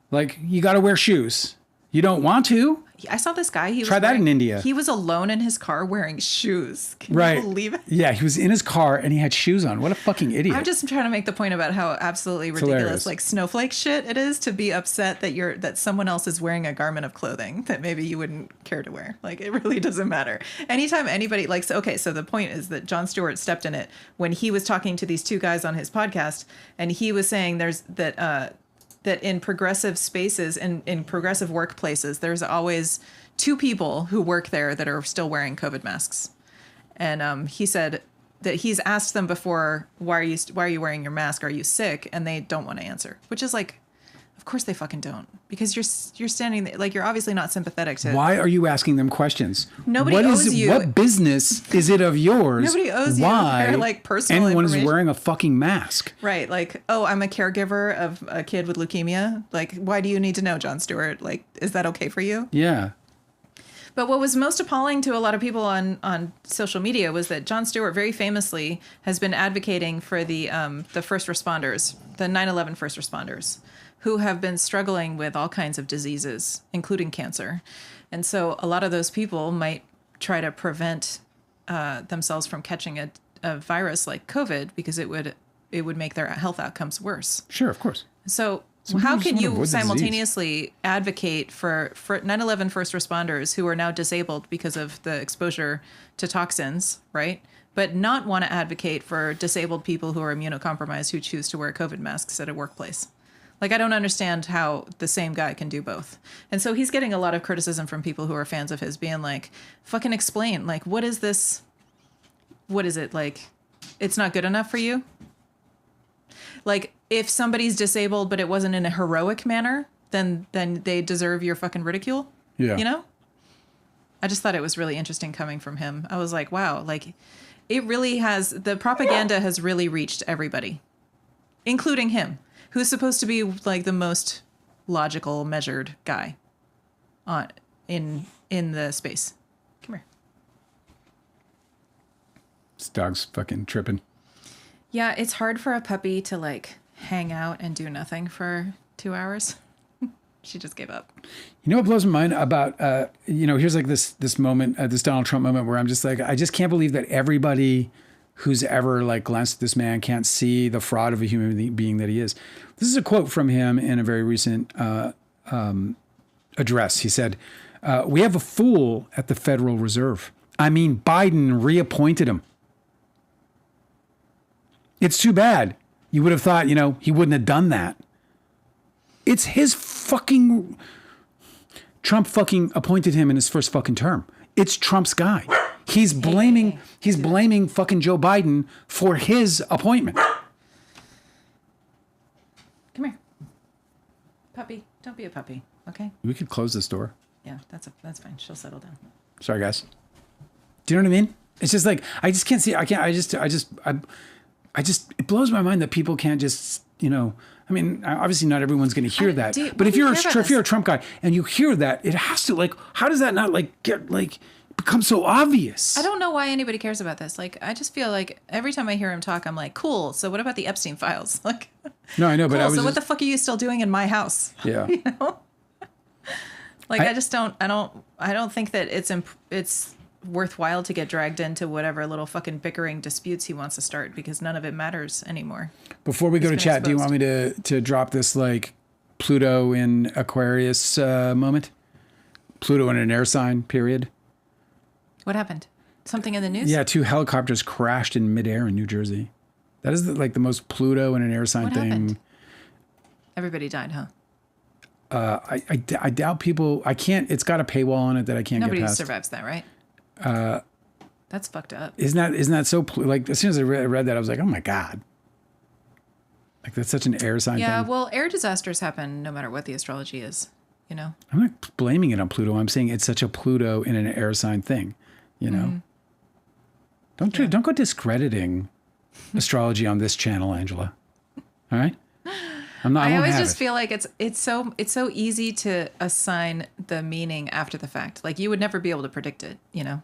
Like, you got to wear shoes. You don't want to. I saw this guy. Try that in India. He was alone in his car wearing shoes. Can you believe it? Yeah, he was in his car and he had shoes on. What a fucking idiot. I'm just trying to make the point about how absolutely ridiculous, like snowflake shit it is to be upset that someone else is wearing a garment of clothing that maybe you wouldn't care to wear. Like, it really doesn't matter. Anytime anybody so the point is that Jon Stewart stepped in it when he was talking to these two guys on his podcast, and he was saying that in progressive spaces and in progressive workplaces, there's always two people who work there that are still wearing COVID masks. And he said that he's asked them before, why are you wearing your mask? Are you sick? And they don't want to answer, which is like, of course they fucking don't, because you're standing there, like, you're obviously not sympathetic to. Why are you asking them questions? Nobody owes you. What business is it of yours? Nobody owes you. Why like personal anyone's information. wearing a fucking mask? Right. Like, oh, I'm a caregiver of a kid with leukemia. Like, why do you need to know, Jon Stewart? Like, is that okay for you? Yeah. But what was most appalling to a lot of people on social media was that Jon Stewart very famously has been advocating for the first responders, the 9/11 first responders, who have been struggling with all kinds of diseases, including cancer. And so a lot of those people might try to prevent themselves from catching a virus like COVID because it would it would make their health outcomes worse. Sure, of course. So Some how people just can wanna you avoid the disease. simultaneously advocate for 9/11 first responders who are now disabled because of the exposure to toxins, right? But not want to advocate for disabled people who are immunocompromised who choose to wear COVID masks at a workplace? Like, I don't understand how the same guy can do both. And so he's getting a lot of criticism from people who are fans of his being like, fucking explain. Like, what is this? What is it? Like, it's not good enough for you? Like, if somebody's disabled, but it wasn't in a heroic manner, then they deserve your fucking ridicule. Yeah. You know? I just thought it was really interesting coming from him. I was like, wow, like, it really has, the propaganda has really reached everybody, including him, who's supposed to be like the most logical, measured guy in the space. Come here. This dog's fucking tripping. Yeah, it's hard for a puppy to like hang out and do nothing for 2 hours. She just gave up. You know what blows my mind about, here's like this moment, this Donald Trump moment where I'm just like, I just can't believe that everybody who's ever like glanced at this man can't see the fraud of a human being that he is. This is a quote from him in a very recent address. He said, we have a fool at the Federal Reserve. I mean, Biden reappointed him. It's too bad. You would have thought, he wouldn't have done that. It's his fucking... Trump fucking appointed him in his first fucking term. It's Trump's guy. He's blaming fucking Joe Biden for his appointment. Come here. Puppy. Don't be a puppy, okay? We could close this door. Yeah, that's fine. She'll settle down. Sorry, guys. Do you know what I mean? It's just like, I just can't see, it blows my mind that people can't just, I mean, obviously not everyone's going to hear that, but if you're a Trump guy and you hear that, it has to like, how does that not like get like become so obvious? I don't know why anybody cares about this. Like, I just feel like every time I hear him talk, I'm like, cool. So what about the Epstein files? Like, no, I know, but cool, what the fuck are you still doing in my house? Yeah. Like, I don't think that it's worthwhile to get dragged into whatever little fucking bickering disputes he wants to start because none of it matters anymore. Before we go to chat, do you want me to drop this like Pluto in Aquarius moment? Pluto in an air sign period. What happened? Something in the news? Yeah, 2 helicopters crashed in midair in New Jersey. That is the most Pluto in an air sign thing. Happened? Everybody died, huh? I doubt people. I can't. It's got a paywall on it that I can't get past. Nobody survives that, right? That's fucked up. Isn't that so? Like as soon as I read that, I was like, oh my god. Like that's such an air sign thing. Yeah, well, air disasters happen no matter what the astrology is. I'm not blaming it on Pluto. I'm saying it's such a Pluto in an air sign thing. Don't go discrediting astrology on this channel, Angela. All right. I always just feel like it's so easy to assign the meaning after the fact. Like you would never be able to predict it,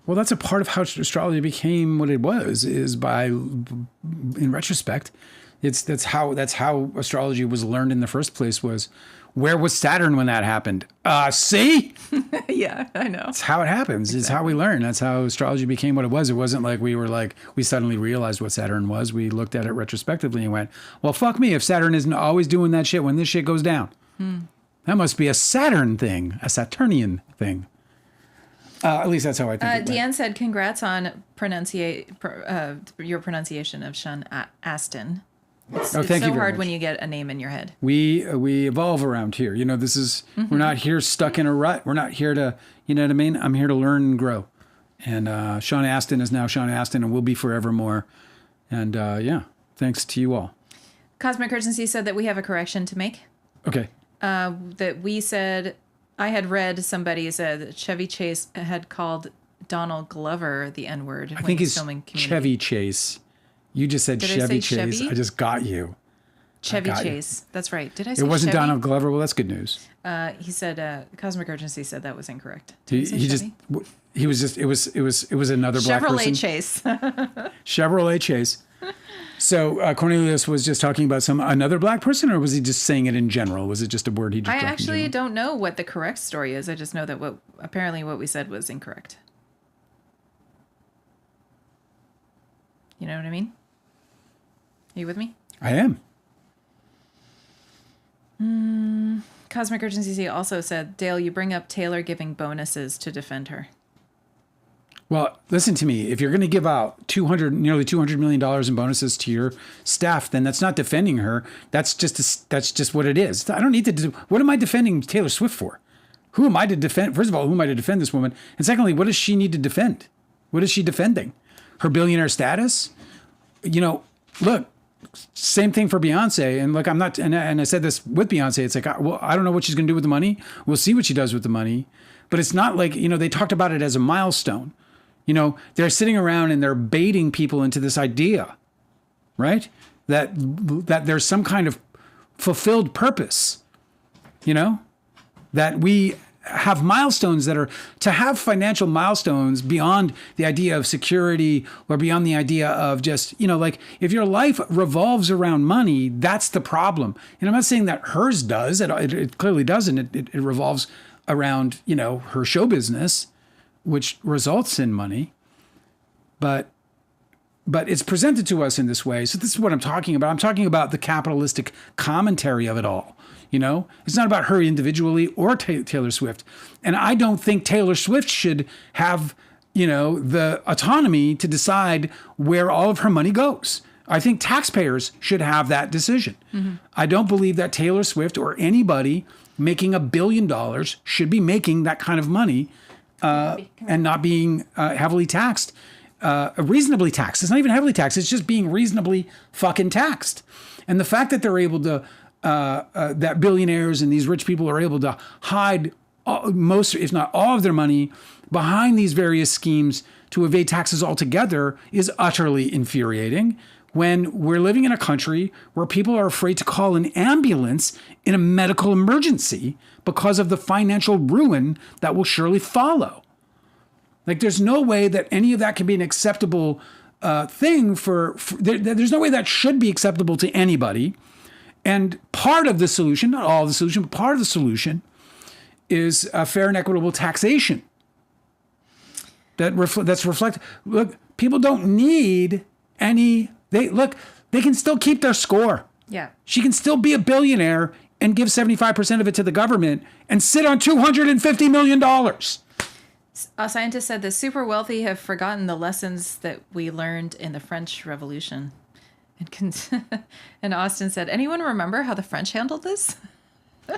Well, that's a part of how astrology became what it was, is by, in retrospect, that's how astrology was learned in the first place. Was where was Saturn when that happened? See? Yeah, I know. That's how it happens. Exactly. It's how we learn. That's how astrology became what it was. It wasn't like we suddenly realized what Saturn was. We looked at it retrospectively and went, well, fuck me. If Saturn isn't always doing that shit when this shit goes down, that must be a Saturn thing, a Saturnian thing. At least that's how I think. Deanne said, congrats on your pronunciation of Sean Astin. It's so hard when you get a name in your head. We evolve around here. This is, we're not here stuck in a rut. We're not here to, you know what I mean? I'm here to learn and grow. And Sean Astin is now Sean Astin and will be forevermore. And thanks to you all. Cosmic Urgency said that we have a correction to make. Okay. That we said, I had read somebody said that Chevy Chase had called Donald Glover the N-word. I think it's Chevy Chase. You just said Chevy Chase. Chevy? I just got you. Chevy Chase. That's right. Did I say it wasn't Chevy? Donald Glover? Well, that's good news. He said Cosmic Urgency said that was incorrect. He was another black person. Chevrolet Chase. Chevrolet Chase. So Cornelius was just talking about another black person, or was he just saying it in general? Was it just a word he just? I actually don't know what the correct story is. I just know that what we said was incorrect. You know what I mean? Are you with me? I am. Cosmic Urgency also said, Dale, you bring up Taylor giving bonuses to defend her. Well, listen to me. If you're going to give out nearly $200 million in bonuses to your staff, then that's not defending her. That's just what it is. I don't need to do. What am I defending Taylor Swift for? Who am I to defend? First of all, who am I to defend this woman? And secondly, what does she need to defend? What is she defending? Her billionaire status? Look, same thing for Beyonce. And look, I'm not, and I said this with Beyonce. It's like, well, I don't know what she's going to do with the money. We'll see what she does with the money. But it's not like, they talked about it as a milestone. They're sitting around and they're baiting people into this idea, right? That there's some kind of fulfilled purpose, that we have milestones that are to have financial milestones beyond the idea of security or beyond the idea of just, like if your life revolves around money, that's the problem. And I'm not saying that hers does. It clearly doesn't. It revolves around, her show business, which results in money, but it's presented to us in this way. So this is what I'm talking about. I'm talking about the capitalistic commentary of it all. It's not about her individually or Taylor Swift. And I don't think Taylor Swift should have, the autonomy to decide where all of her money goes. I think taxpayers should have that decision. Mm-hmm. I don't believe that Taylor Swift or anybody making $1 billion should be making that kind of money and not being heavily taxed, reasonably taxed. It's not even heavily taxed. It's just being reasonably fucking taxed. And the fact that they're able to, that billionaires and these rich people are able to hide most, if not all of their money behind these various schemes to evade taxes altogether is utterly infuriating when we're living in a country where people are afraid to call an ambulance in a medical emergency because of the financial ruin that will surely follow. Like, there's no way that any of that can be an acceptable thing there's no way that should be acceptable to anybody. And part of the solution, not all of the solution, but part of the solution is a fair and equitable taxation. That's reflected. Look, people don't need any. They can still keep their score. Yeah. She can still be a billionaire and give 75% of it to the government and sit on $250 million. A scientist said the super wealthy have forgotten the lessons that we learned in the French Revolution. And Austin said, anyone remember how the French handled this?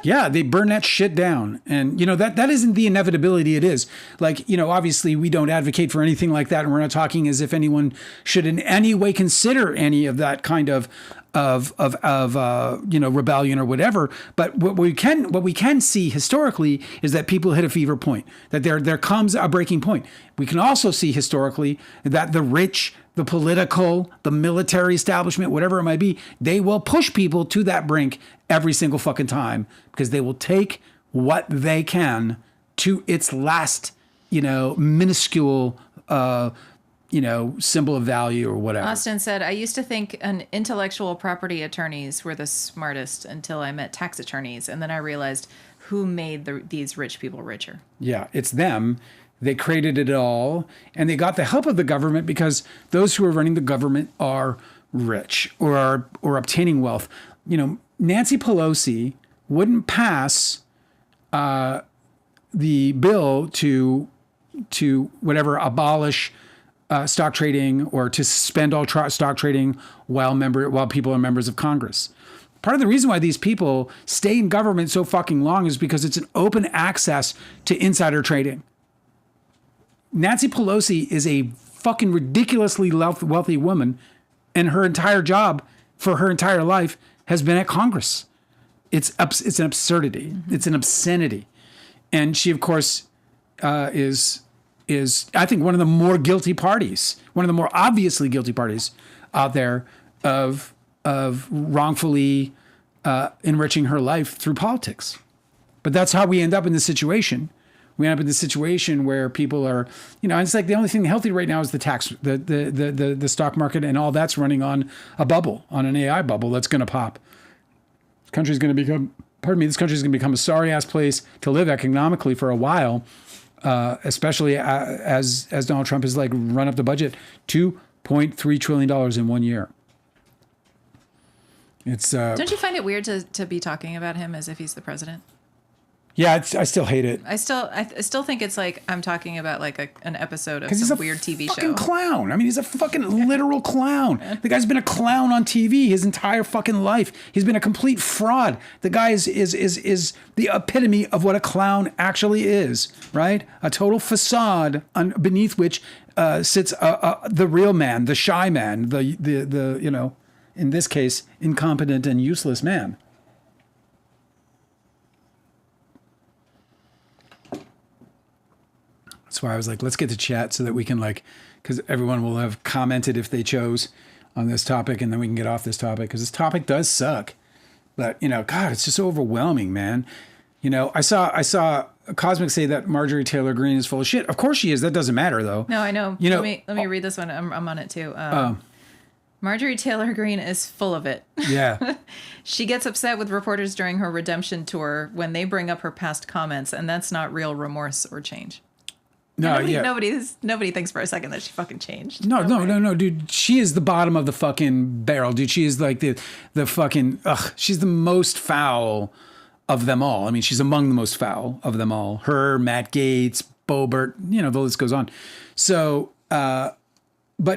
Yeah, they burn that shit down. And, that isn't the inevitability it is. Like, obviously we don't advocate for anything like that. And we're not talking as if anyone should in any way consider any of that kind of rebellion or whatever. But what we can see historically is that people hit a fever point, that there comes a breaking point. We can also see historically that the rich, the political, the military establishment, whatever it might be, they will push people to that brink every single fucking time because they will take what they can to its last, minuscule, symbol of value or whatever. Austin said, I used to think intellectual property attorneys were the smartest until I met tax attorneys. And then I realized who made these rich people richer. Yeah, it's them. They created it all, and they got the help of the government because those who are running the government are rich or are obtaining wealth. Nancy Pelosi wouldn't pass the bill to abolish stock trading or to suspend all stock trading while people are members of Congress. Part of the reason why these people stay in government so fucking long is because it's an open access to insider trading. Nancy Pelosi is a fucking ridiculously wealthy woman, and her entire job for her entire life has been at Congress. It's an absurdity. Mm-hmm. It's an obscenity. And she, of course, is I think one of the more guilty parties, one of the more obviously guilty parties out there of wrongfully enriching her life through politics. But that's how we end up in this situation. We end up in this situation where people are, it's like the only thing healthy right now is the stock market, and all that's running on a bubble, on an AI bubble that's going to pop. This country's going to become a sorry ass place to live economically for a while, especially as Donald Trump has run up the budget $2.3 trillion in 1 year. It's Don't you find it weird to be talking about him as if he's the president? yeah, I still hate it. I still think it's like I'm talking about like an episode of He's some a weird TV fucking show. clown. I mean, he's a fucking literal clown. The guy's been a clown on TV his entire fucking life. He's been a complete fraud. The guy is the epitome of what a clown actually is, right? A total facade beneath which sits the real man, the shy man, the you know, in this case, incompetent and useless man. That's why I was like, let's get to chat so that we can because everyone will have commented if they chose on this topic, and then we can get off this topic because this topic does suck. But God, it's just overwhelming, man. I saw Cosmic say that Marjorie Taylor Greene is full of shit. Of course she is. That doesn't matter though. No, I know. Let me read this one. I'm on it too. Marjorie Taylor Greene is full of it. Yeah. She gets upset with reporters during her redemption tour when they bring up her past comments, and that's not real remorse or change. No, nobody thinks for a second that she fucking changed. No, dude. She is the bottom of the fucking barrel, dude. She is like the fucking, she's the most foul of them all. I mean, she's among the most foul of them all. Her, Matt Gaetz, Boebert, the list goes on. So, but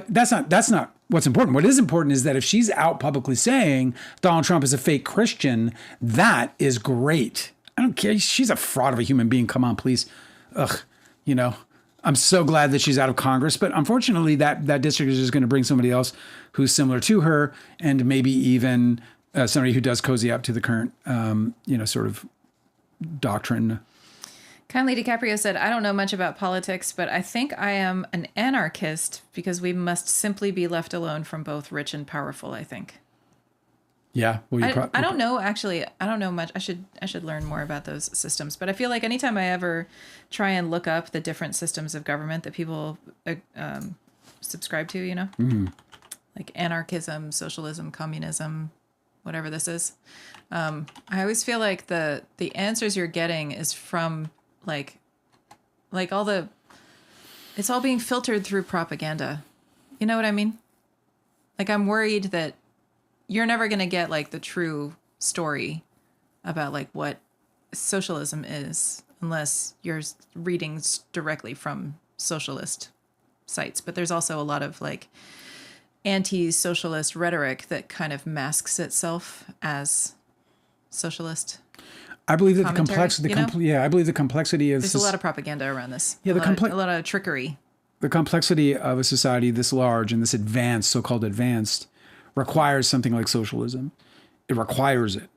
that's not what's important. What is important is that if she's out publicly saying Donald Trump is a fake Christian, that is great. I don't care. She's a fraud of a human being. Come on, please. I'm so glad that she's out of Congress, but unfortunately that district is just going to bring somebody else who's similar to her, and maybe even somebody who does cozy up to the current, sort of doctrine. Kindly DiCaprio said, I don't know much about politics, but I think I am an anarchist because we must simply be left alone from both rich and powerful, I think. Yeah. Well, I don't know, actually. I don't know much. I should learn more about those systems. But I feel like anytime I ever try and look up the different systems of government that people subscribe to, like anarchism, socialism, communism, whatever this is, I always feel like the answers you're getting is from like it's all being filtered through propaganda. You know what I mean? Like, I'm worried that you're never going to get like the true story about like what socialism is unless you're reading directly from socialist sites. But there's also a lot of like anti-socialist rhetoric that kind of masks itself as socialist. I believe that the complexity, I believe the complexity is... There's a lot of propaganda around this. Yeah, a lot of trickery. The complexity of a society this large and this advanced, so-called advanced, requires something like socialism. It requires it,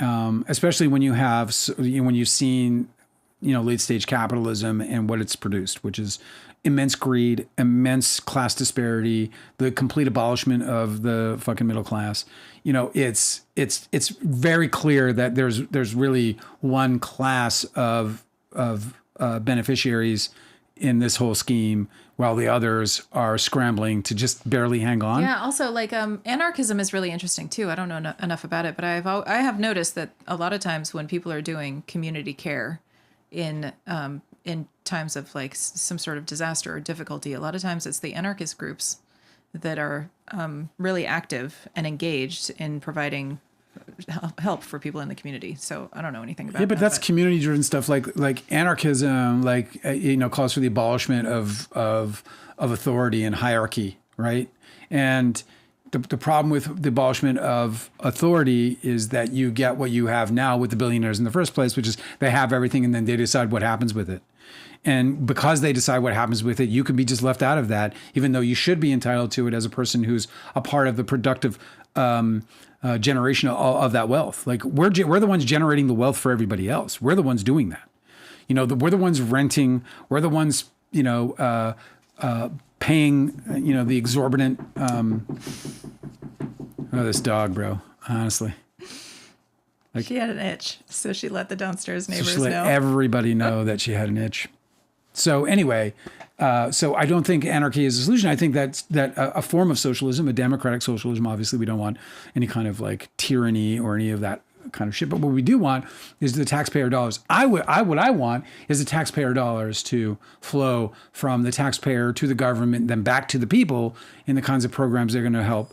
especially when when you've seen, late stage capitalism and what it's produced, which is immense greed, immense class disparity, the complete abolishment of the fucking middle class. It's very clear that there's really one class of beneficiaries in this whole scheme, while the others are scrambling to just barely hang on. Yeah. Also, like anarchism is really interesting too. I don't know enough about it, but I have noticed that a lot of times when people are doing community care in times of like some sort of disaster or difficulty, a lot of times it's the anarchist groups that are really active and engaged in providing help for people in the community. So I don't know anything about that. Yeah, but that's community driven stuff like anarchism, calls for the abolishment of authority and hierarchy, right? And the problem with the abolishment of authority is that you get what you have now with the billionaires in the first place, which is they have everything and then they decide what happens with it. And because they decide what happens with it, you can be just left out of that, even though you should be entitled to it as a person who's a part of the productive generation of that wealth. Like we're the ones generating the wealth for everybody else. We're the ones doing that. We're the ones renting. We're the ones, paying, the exorbitant. This dog, bro. Honestly. Like, she had an itch, so she let the downstairs neighbors she let know. Everybody know that she had an itch. So anyway, so I don't think anarchy is a solution. I think that a form of socialism, a democratic socialism, obviously we don't want any kind of like tyranny or any of that kind of shit. But what we do want is the taxpayer dollars. What I want is the taxpayer dollars to flow from the taxpayer to the government, then back to the people in the kinds of programs they're going to help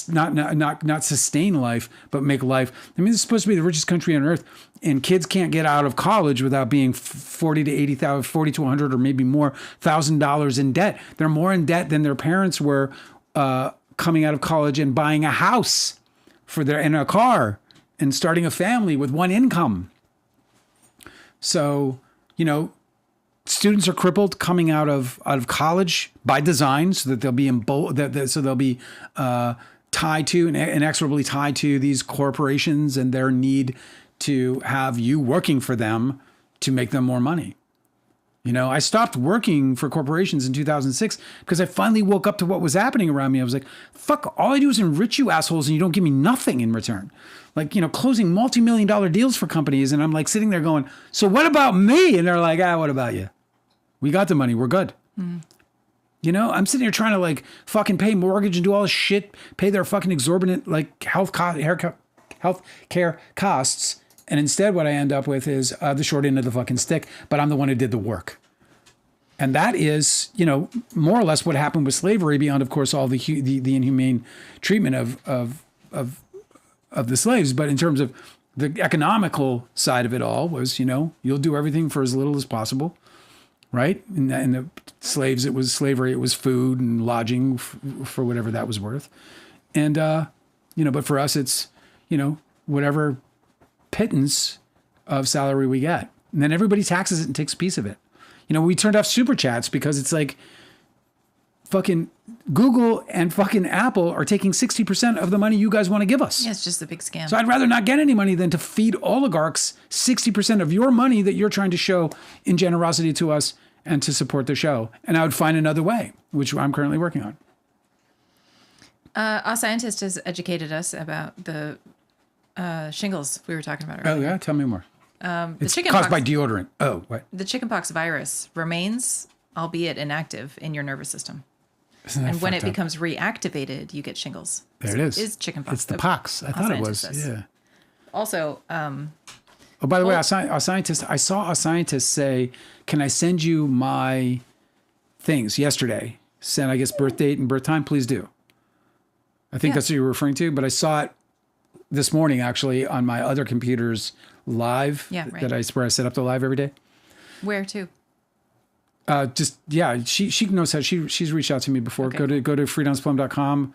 not sustain life, but make life. I mean, this is supposed to be the richest country on earth, and kids can't get out of college without being 40 to 80,000, 40 to 100 or maybe more $1,000 in debt. They're more in debt than their parents were coming out of college and buying a house and a car and starting a family with one income. So, students are crippled coming out of college by design, so that they'll be tied to and inexorably tied to these corporations and their need to have you working for them to make them more money. I stopped working for corporations in 2006 because I finally woke up to what was happening around me. I was like, fuck, all I do is enrich you assholes and you don't give me nothing in return. Like, closing multi-million-dollar deals for companies. And I'm like sitting there going, so what about me? And they're like, what about you? We got the money. We're good. Mm. I'm sitting here trying to like fucking pay mortgage and do all this shit, pay their fucking exorbitant like health care costs. And instead what I end up with is the short end of the fucking stick, but I'm the one who did the work. And that is, more or less what happened with slavery, beyond, of course, all the inhumane treatment of the slaves. But in terms of the economical side of it all was, you'll do everything for as little as possible, right? And the slaves, it was slavery, it was food and lodging for whatever that was worth. And, but for us, it's, whatever pittance of salary we get. And then everybody taxes it and takes a piece of it. We turned off super chats because it's like fucking Google and fucking Apple are taking 60% of the money you guys want to give us. Yeah, it's just a big scam. So I'd rather not get any money than to feed oligarchs 60% of your money that you're trying to show in generosity to us and to support the show. And I would find another way, which I'm currently working on. A scientist has educated us about the shingles we were talking about earlier. Oh, yeah? Tell me more. It's chickenpox, caused by deodorant. Oh, what? The chickenpox virus remains, albeit inactive, in your nervous system. And when it becomes reactivated, you get shingles. There it is. It's chickenpox. It's the pox. I thought it was. Yeah. Also, oh, by the way, a scientist, I saw a scientist say, can I send you my things yesterday? Send, I guess, birth date and birth time. Please do. I think that's what you were referring to, but I saw it this morning, actually, on my other computer's live. Yeah, right. Where I set up the live every day. Where to? She knows how. She's reached out to me before. Okay. Go to freedonsplum.com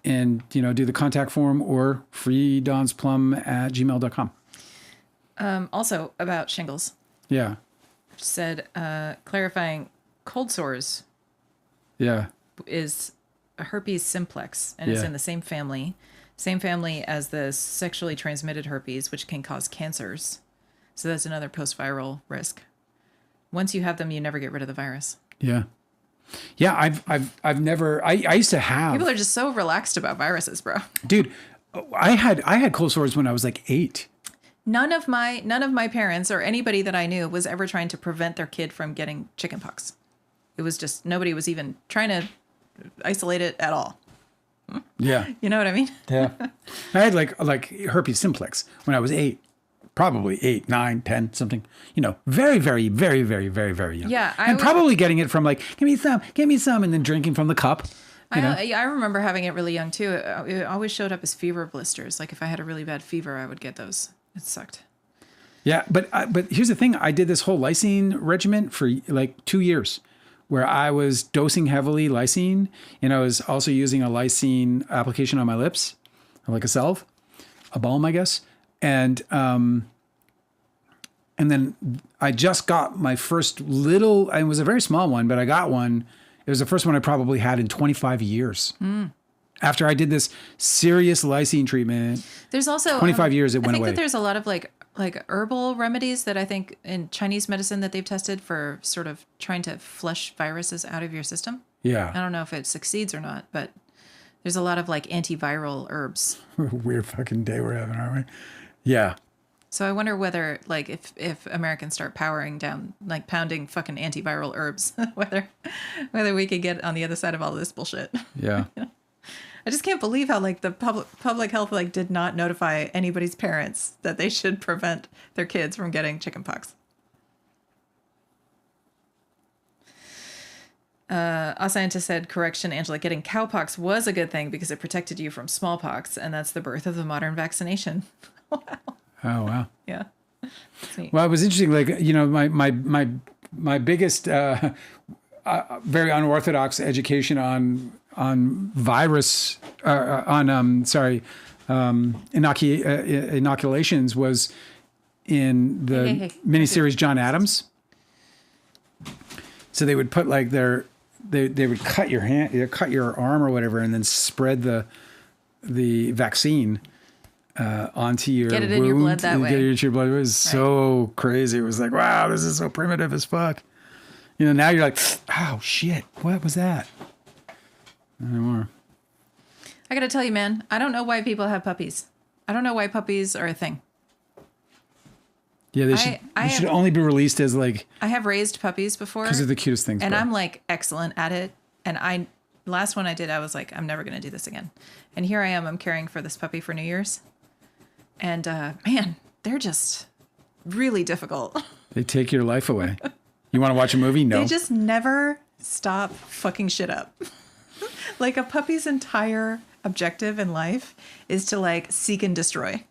and do the contact form, or freedonsplum@gmail.com. Also about shingles. Yeah. Said clarifying, cold sores. Yeah. Is a herpes simplex, and it's in the same family as the sexually transmitted herpes, which can cause cancers. So that's another post-viral risk. Once you have them, you never get rid of the virus. Yeah. Yeah, I've never. I used to have. People are just so relaxed about viruses, bro. Dude, I had cold sores when I was like 8. None of my parents or anybody that I knew was ever trying to prevent their kid from getting chickenpox. It was just nobody was even trying to isolate it at all. Yeah. You know what I mean? Yeah. I had like herpes simplex when I was 8. Probably 8, 9, 10, something, very, very, very, very, very, very young. Yeah. Probably getting it from like, give me some, and then drinking from the cup. I remember having it really young too. It always showed up as fever blisters. Like if I had a really bad fever, I would get those. It sucked. Yeah. But here's the thing. I did this whole lysine regimen for like 2 years where I was dosing heavily lysine, and I was also using a lysine application on my lips, like a salve, a balm, I guess. And then I just got my first little, it was a very small one, but I got one. It was the first one I probably had in 25 years. Mm. After I did this serious lysine treatment, there's also 25 years it went away. I think that there's a lot of like herbal remedies that I think in Chinese medicine that they've tested for sort of trying to flush viruses out of your system. Yeah. I don't know if it succeeds or not, but there's a lot of like antiviral herbs. Weird fucking day we're having, aren't we? Yeah. So I wonder whether, like, if Americans start powering down, like pounding fucking antiviral herbs, whether we could get on the other side of all this bullshit. Yeah. I just can't believe how like the public health like did not notify anybody's parents that they should prevent their kids from getting chickenpox. A scientist said, correction, Angela, getting cowpox was a good thing because it protected you from smallpox, and that's the birth of the modern vaccination. Wow. Oh, wow. Yeah. That's neat. Well, it was interesting. Like, you know, my biggest, very unorthodox education on virus, inoculations was in the miniseries John Adams. So they would put like they would cut your hand, cut your arm or whatever, and then spread the vaccine onto your get it wound, in your blood that way. Get it into your blood. It was so crazy. It was like, wow, this is so primitive as fuck. You know, now you're like, oh shit, what was that? No more. I got to tell you, man, I don't know why people have puppies. I don't know why puppies are a thing. Yeah, they should only be released as like. I have raised puppies before because they're the cutest things. And bro. I'm like excellent at it. And last one I did, I was like, I'm never going to do this again. And here I am, I'm caring for this puppy for New Year's. And man, they're just really difficult. They take your life away. You want to watch a movie? No. They just never stop fucking shit up. Like a puppy's entire objective in life is to like seek and destroy.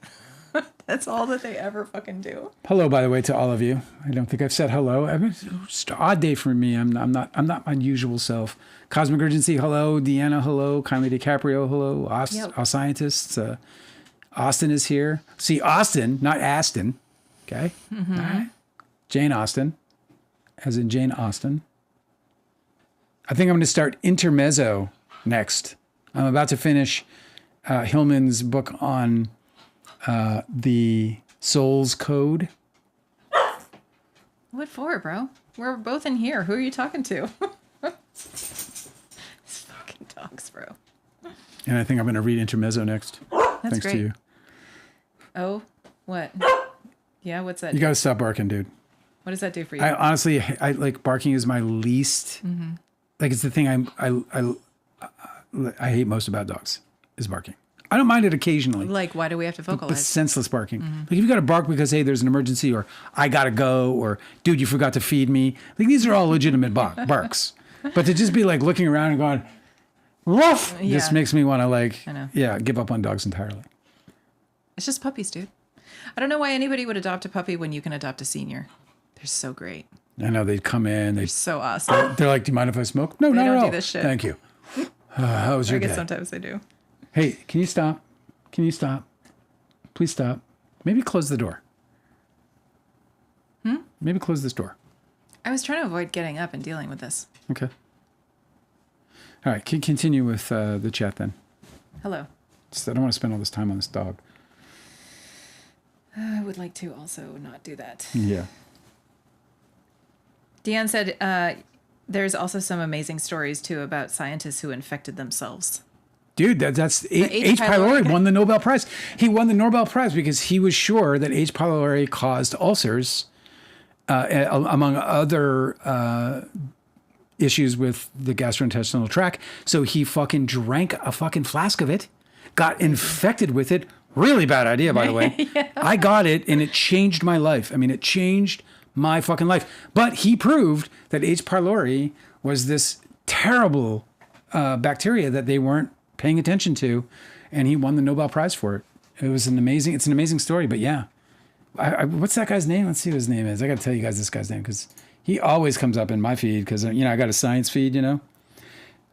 That's all that they ever fucking do. Hello, by the way, to all of you. I don't think I've said hello. I mean, it's just an odd day for me. I'm not my usual self. Cosmic Urgency, hello. Deanna, hello. Kindly DiCaprio, hello. All scientists. Austin is here. See, Austin, not Aston. Okay. Mm-hmm. All right. Jane Austen, as in Jane Austen. I think I'm going to start Intermezzo next. I'm about to finish Hillman's book on the soul's code. What for, bro? We're both in here. Who are you talking to? These fucking dogs, bro. And I think I'm going to read Intermezzo next. That's thanks great. to you. Oh, what? Yeah, what's that? You got to stop barking, dude. What does that do for you? I honestly, I like barking is my least. Mm-hmm. Like it's the thing I hate most about dogs is barking. I don't mind it occasionally. Like, why do we have to vocalize? But senseless barking. Mm-hmm. Like if you got to bark because, hey, there's an emergency, or I got to go, or dude, you forgot to feed me. Like these are all legitimate barks. But to just be like looking around and going, woof, just makes me want to like, give up on dogs entirely. It's just puppies, dude. I don't know why anybody would adopt a puppy when you can adopt a senior. They're so great. I know they'd come in. They're so awesome. They're like, do you mind if I smoke? No, they no, don't do this shit. Thank you. How was your day? I guess sometimes they do. Hey, can you stop? Can you stop? Please stop. Maybe close the door. Maybe close this door. I was trying to avoid getting up and dealing with this. Okay. All right, continue with the chat then. Hello. I don't want to spend all this time on this dog. I would like to also not do that. Yeah. Deanne said there's also some amazing stories, too, about scientists who infected themselves. Dude, that's H. pylori won the Nobel Prize. He won the Nobel Prize because he was sure that H. pylori caused ulcers, among other issues with the gastrointestinal tract. So he fucking drank a fucking flask of it, got infected with it. Really bad idea, by the way. Yeah. I got it, and it changed my life. I mean, it changed my fucking life. But he proved that H. pylori was this terrible bacteria that they weren't paying attention to, and he won the Nobel Prize for it. It's an amazing story. But yeah, what's that guy's name? Let's see what his name is. I got to tell you guys this guy's name because he always comes up in my feed because I got a science feed.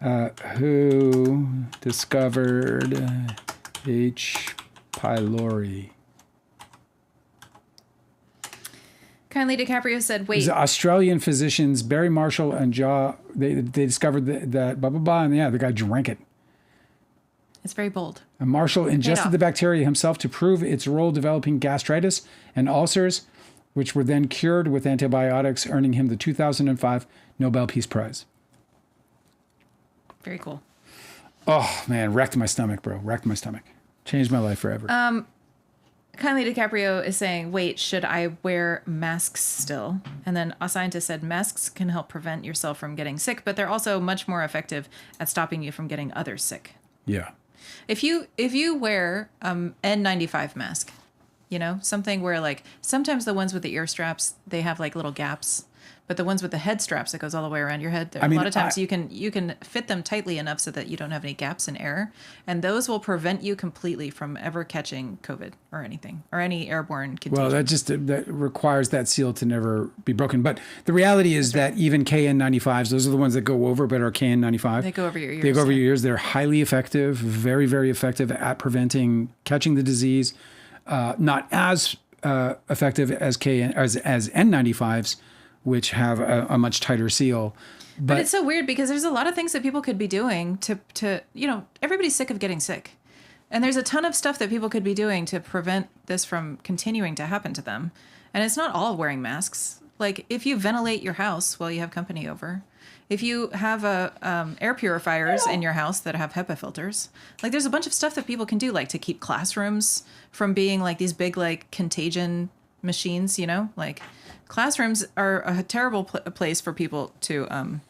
Who discovered H. pylori? Kindly DiCaprio said, wait. These Australian physicians, Barry Marshall and they discovered that blah, blah, blah, and the guy drank it. It's very bold. And Marshall ingested the bacteria himself to prove its role developing gastritis and ulcers, which were then cured with antibiotics, earning him the 2005 Nobel Peace Prize. Very cool. Oh, man, wrecked my stomach, bro. Wrecked my stomach. Changed my life forever. Kindly DiCaprio is saying, wait, should I wear masks still? And then a scientist said masks can help prevent yourself from getting sick, but they're also much more effective at stopping you from getting others sick. Yeah. If you wear N95 mask, something where like sometimes the ones with the ear straps, they have like little gaps. But the ones with the head straps that goes all the way around your head, a lot of times you can fit them tightly enough so that you don't have any gaps in air, and those will prevent you completely from ever catching COVID or anything or any airborne contagion. Well, that requires that seal to never be broken. But the reality is that even KN95s, those are the ones that go over, but are KN95. They go over your ears. They go over your ears. They're highly effective, very, very effective at preventing catching the disease. Not as effective as N95s, which have a much tighter seal. But it's so weird because there's a lot of things that people could be doing to everybody's sick of getting sick. And there's a ton of stuff that people could be doing to prevent this from continuing to happen to them. And it's not all wearing masks. Like if you ventilate your house while you have company over, if you have air purifiers in your house that have HEPA filters, like there's a bunch of stuff that people can do, like to keep classrooms from being like these big like contagion machines, like classrooms are a terrible place for people to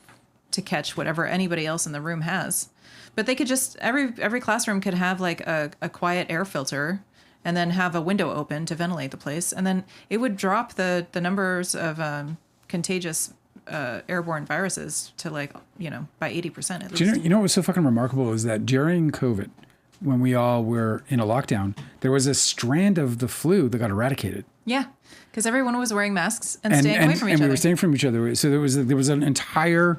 catch whatever anybody else in the room has. But they could just, every classroom could have like a quiet air filter and then have a window open to ventilate the place. And then it would drop the numbers of contagious airborne viruses to by 80% at least. You know what was so fucking remarkable is that during COVID, when we all were in a lockdown, there was a strand of the flu that got eradicated. Yeah, because everyone was wearing masks and staying away from each other. And we were staying from each other. So there was an entire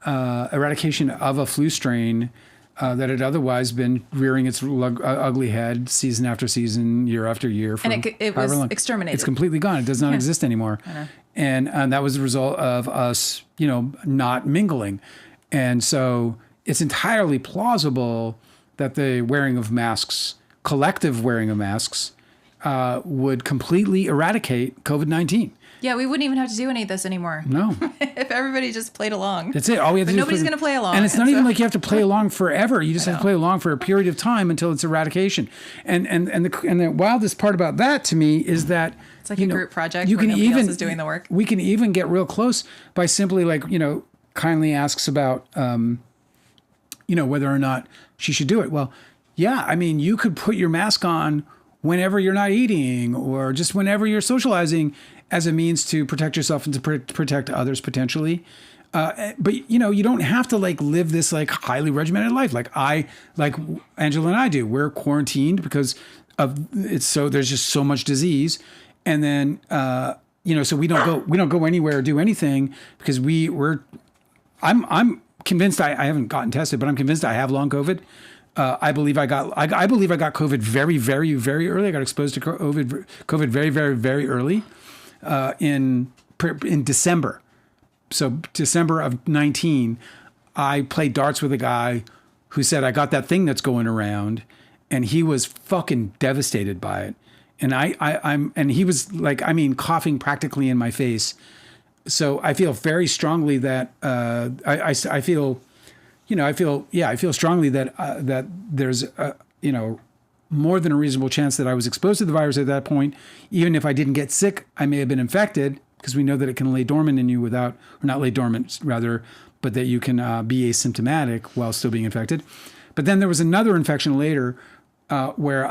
eradication of a flu strain that had otherwise been rearing its ugly head season after season, year after year. And it was exterminated. It's completely gone. It does not exist anymore. I know. And that was the result of us, not mingling. And so it's entirely plausible that the wearing of masks, collective wearing of masks, would completely eradicate COVID-19. Yeah, we wouldn't even have to do any of this anymore. No. If everybody just played along. That's it. All we have to do nobody's going to play along. And it's not even like you have to play along forever. You just have to play along for a period of time until it's eradication. And the wildest part about that to me is that it's like a group project where nobody else is doing the work. We can even get real close by simply kindly asks about whether or not she should do it. Well, yeah, I mean, you could put your mask on whenever you're not eating or just whenever you're socializing as a means to protect yourself and to protect others potentially. But you don't have to live this highly regimented life. Like Angela and I do. We're quarantined because there's just so much disease. And then, so we don't go anywhere or do anything because I'm convinced I haven't gotten tested, but I'm convinced I have long COVID. I believe I got COVID very, very, very early. I got exposed to COVID very, very, very early in December. So December of 19, I played darts with a guy who said, I got that thing that's going around, and he was fucking devastated by it. And and he was coughing practically in my face. So I feel very strongly that I feel strongly that there's more than a reasonable chance that I was exposed to the virus at that point. Even if I didn't get sick, I may have been infected because we know that it can lay dormant in you but that you can be asymptomatic while still being infected. But then there was another infection later where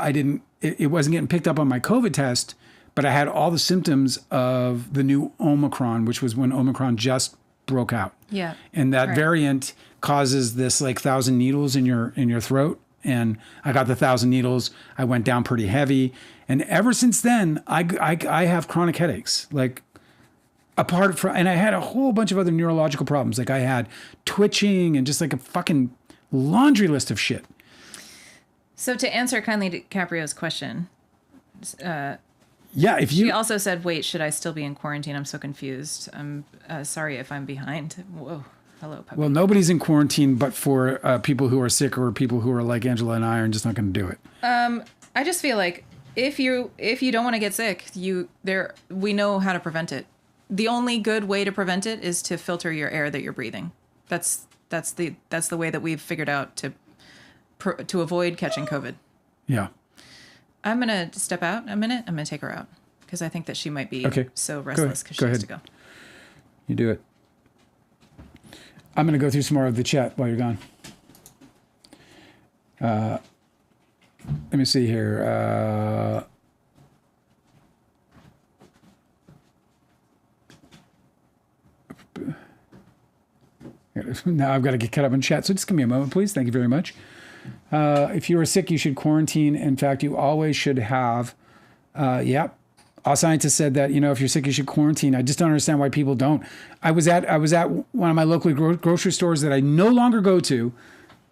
it wasn't getting picked up on my COVID test, but I had all the symptoms of the new Omicron, which was when Omicron just broke out. Yeah. And that variant causes this 1,000 needles in your throat. And I got the 1,000 needles. I went down pretty heavy. And ever since then, I have chronic headaches. And I had a whole bunch of other neurological problems. I had twitching and just a fucking laundry list of shit. So to answer kindly DiCaprio's question, she also said, wait, should I still be in quarantine? I'm so confused. I'm sorry if I'm behind. Whoa. Hello, puppy. Well, nobody's in quarantine but for people who are sick or people who are like Angela and I are just not going to do it. I just feel like if you don't want to get sick, we know how to prevent it. The only good way to prevent it is to filter your air that you're breathing. That's the way that we've figured out to avoid catching COVID. Yeah. I'm going to step out a minute. I'm going to take her out because I think that she might be so restless because she has to go. You do it. I'm going to go through some more of the chat while you're gone. Let me see here. Now I've got to get caught up in chat. So just give me a moment, please. Thank you very much. If you are sick, you should quarantine. In fact, you always should have. Yep. All scientists said that, if you're sick, you should quarantine. I just don't understand why people don't. I was at one of my local grocery stores that I no longer go to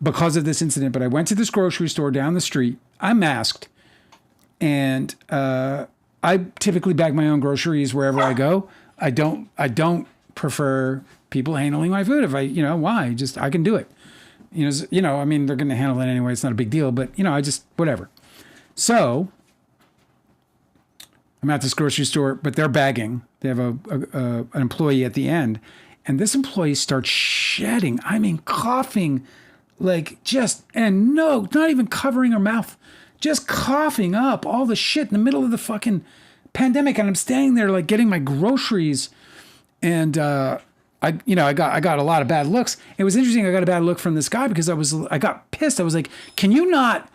because of this incident. But I went to this grocery store down the street. I'm masked. And I typically bag my own groceries wherever I go. I don't prefer people handling my food. If why? Just, I can do it. I mean, they're going to handle it anyway. It's not a big deal, but I just, whatever. So I'm at this grocery store, but they're bagging. They have an employee at the end, and this employee starts shedding. I mean, coughing, not even covering her mouth, just coughing up all the shit in the middle of the fucking pandemic. And I'm standing there like getting my groceries, and I got a lot of bad looks. It was interesting. I got a bad look from this guy because I got pissed. I was like, can you not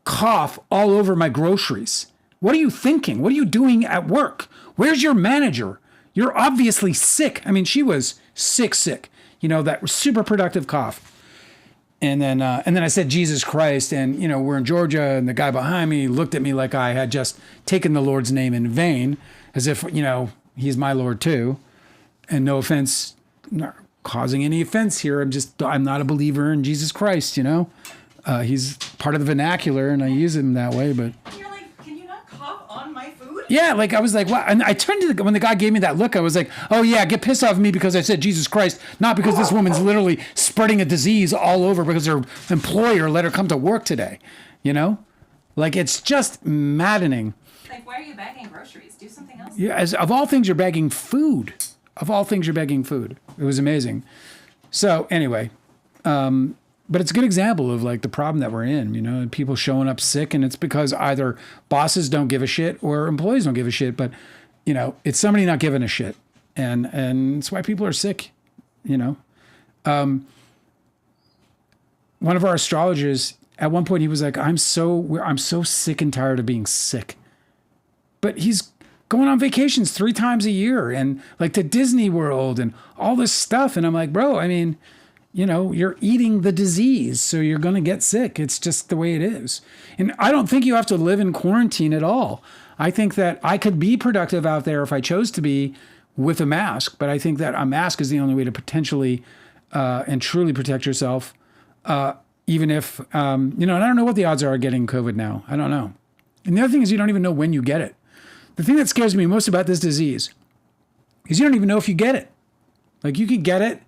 cough all over my groceries? What are you thinking? What are you doing at work? Where's your manager? You're obviously sick. I mean, she was sick, that super productive cough. And then I said, Jesus Christ. And, we're in Georgia, and the guy behind me looked at me like I had just taken the Lord's name in vain, as if, he's my Lord too. And no offense, not causing any offense here. I'm not a believer in Jesus Christ, he's part of the vernacular and I use him that way, but. You're like, can you not cough on my food? Yeah. I was like, what? And I turned to when the guy gave me that look, I was like, oh yeah, get pissed off of me because I said Jesus Christ, not because this woman's literally spreading a disease all over because her employer let her come to work today. It's just maddening. Like, why are you bagging groceries? Do something else. Yeah. Of all things, you're bagging food. Of all things, you're begging food. It was amazing. So anyway, but it's a good example of the problem that we're in, and people showing up sick, and it's because either bosses don't give a shit or employees don't give a shit, but it's somebody not giving a shit. And it's why people are sick, One of our astrologers at one point, he was like, I'm so sick and tired of being sick. But he's going on vacations 3 times a year and to Disney World and all this stuff. And I'm like, bro, I mean, you're eating the disease, so you're going to get sick. It's just the way it is. And I don't think you have to live in quarantine at all. I think that I could be productive out there if I chose to be with a mask, but I think that a mask is the only way to potentially and truly protect yourself. Even if, and I don't know what the odds are of getting COVID now. I don't know. And the other thing is you don't even know when you get it. The thing that scares me most about this disease is you don't even know if you get it. You could get it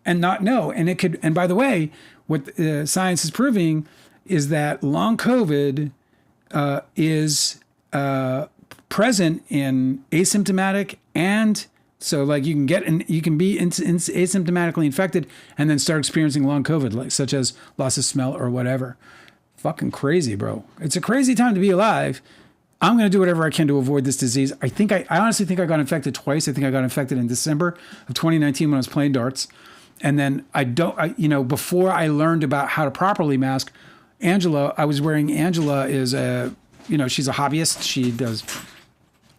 and not know. And it could, and by the way, what science is proving is that long COVID is present in asymptomatic, and so you can get and you can be asymptomatically infected and then start experiencing long COVID, such as loss of smell or whatever. Fucking crazy, bro. It's a crazy time to be alive. I'm going to do whatever I can to avoid this disease. I honestly think I got infected twice. I think I got infected in December of 2019 when I was playing darts. And then before I learned about how to properly mask, Angela is she's a hobbyist. She does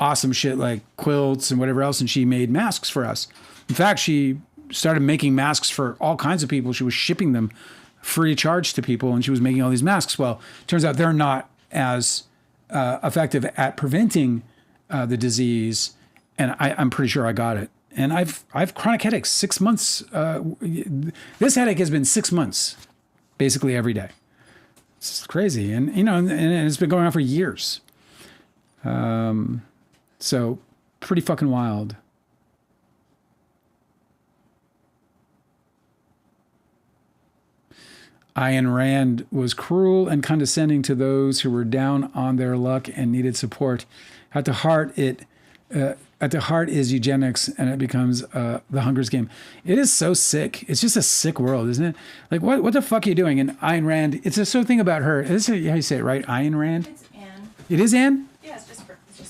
awesome shit like quilts and whatever else. And she made masks for us. In fact, she started making masks for all kinds of people. She was shipping them free of charge to people. And she was making all these masks. Well, turns out they're not as effective at preventing the disease, and I'm pretty sure I got it. And I've chronic headaches 6 months. This headache has been 6 months, basically every day. It's crazy, and and it's been going on for years. So pretty fucking wild. Ayn Rand was cruel and condescending to those who were down on their luck and needed support. At the heart is eugenics, and it becomes the Hunger's Game. It is so sick. It's just a sick world, isn't it? What the fuck are you doing? And Ayn Rand, it's a sort of thing about her. This is how you say it, right? Ayn Rand? It's Anne. It is Anne? Yeah, it's just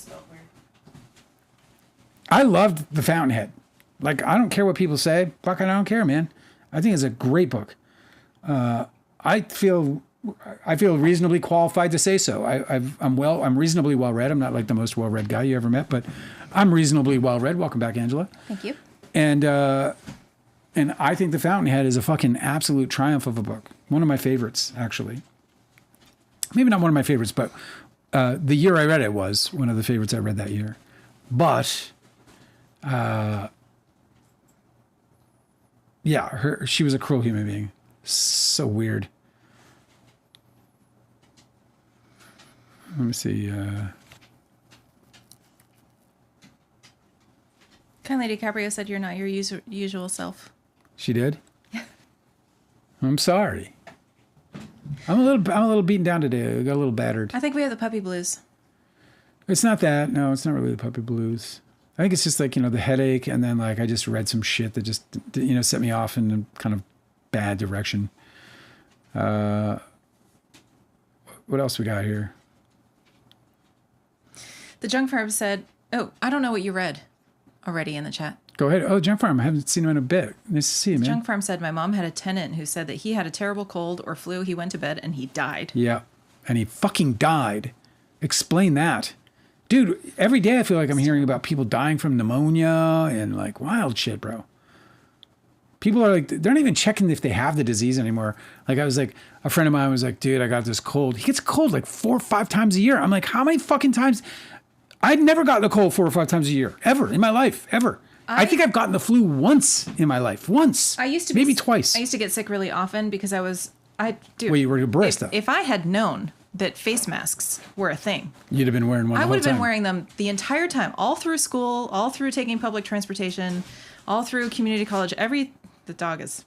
spelled weird. I loved The Fountainhead. I don't care what people say. Fuck, I don't care, man. I think it's a great book. I feel reasonably qualified to say so. I'm reasonably well read. I'm not the most well read guy you ever met, but I'm reasonably well read. Welcome back, Angela. Thank you. And And I think The Fountainhead is a fucking absolute triumph of a book. One of my favorites, actually. Maybe not one of my favorites, but the year I read it was one of the favorites I read that year. But, yeah, she was a cruel human being. So weird. Let me see. Kind Lady DiCaprio said you're not your usual self. She did? Yeah. I'm sorry. I'm a little beaten down today. I got a little battered. I think we have the puppy blues. It's not that. No, it's not really the puppy blues. I think it's just like, the headache, and then like I just read some shit that just, set me off in a kind of bad direction. What else we got here? The Junk Farm said, oh, I don't know what you read already in the chat. Go ahead. Oh, Junk Farm. I haven't seen him in a bit. Nice to see you, man. Junk Farm said, my mom had a tenant who said that he had a terrible cold or flu. He went to bed and he died. Yeah. And he fucking died. Explain that. Dude, every day I feel like I'm hearing about people dying from pneumonia and like wild shit, bro. People are like, they're not even checking if they have the disease anymore. Like I was like, a friend of mine was like, dude, I got this cold. He gets a cold like 4 or 5 times a year. I'm like, how many fucking times? I'd never gotten a cold 4 or 5 times a year, ever in my life, ever. I think I've gotten the flu once in my life. Once. Maybe twice. I used to get sick really often because Well, you were a barista. If I had known that face masks were a thing, you'd have been wearing one the whole time. I would have been wearing them the entire time, all through school, all through taking public transportation, all through community college. The dog is...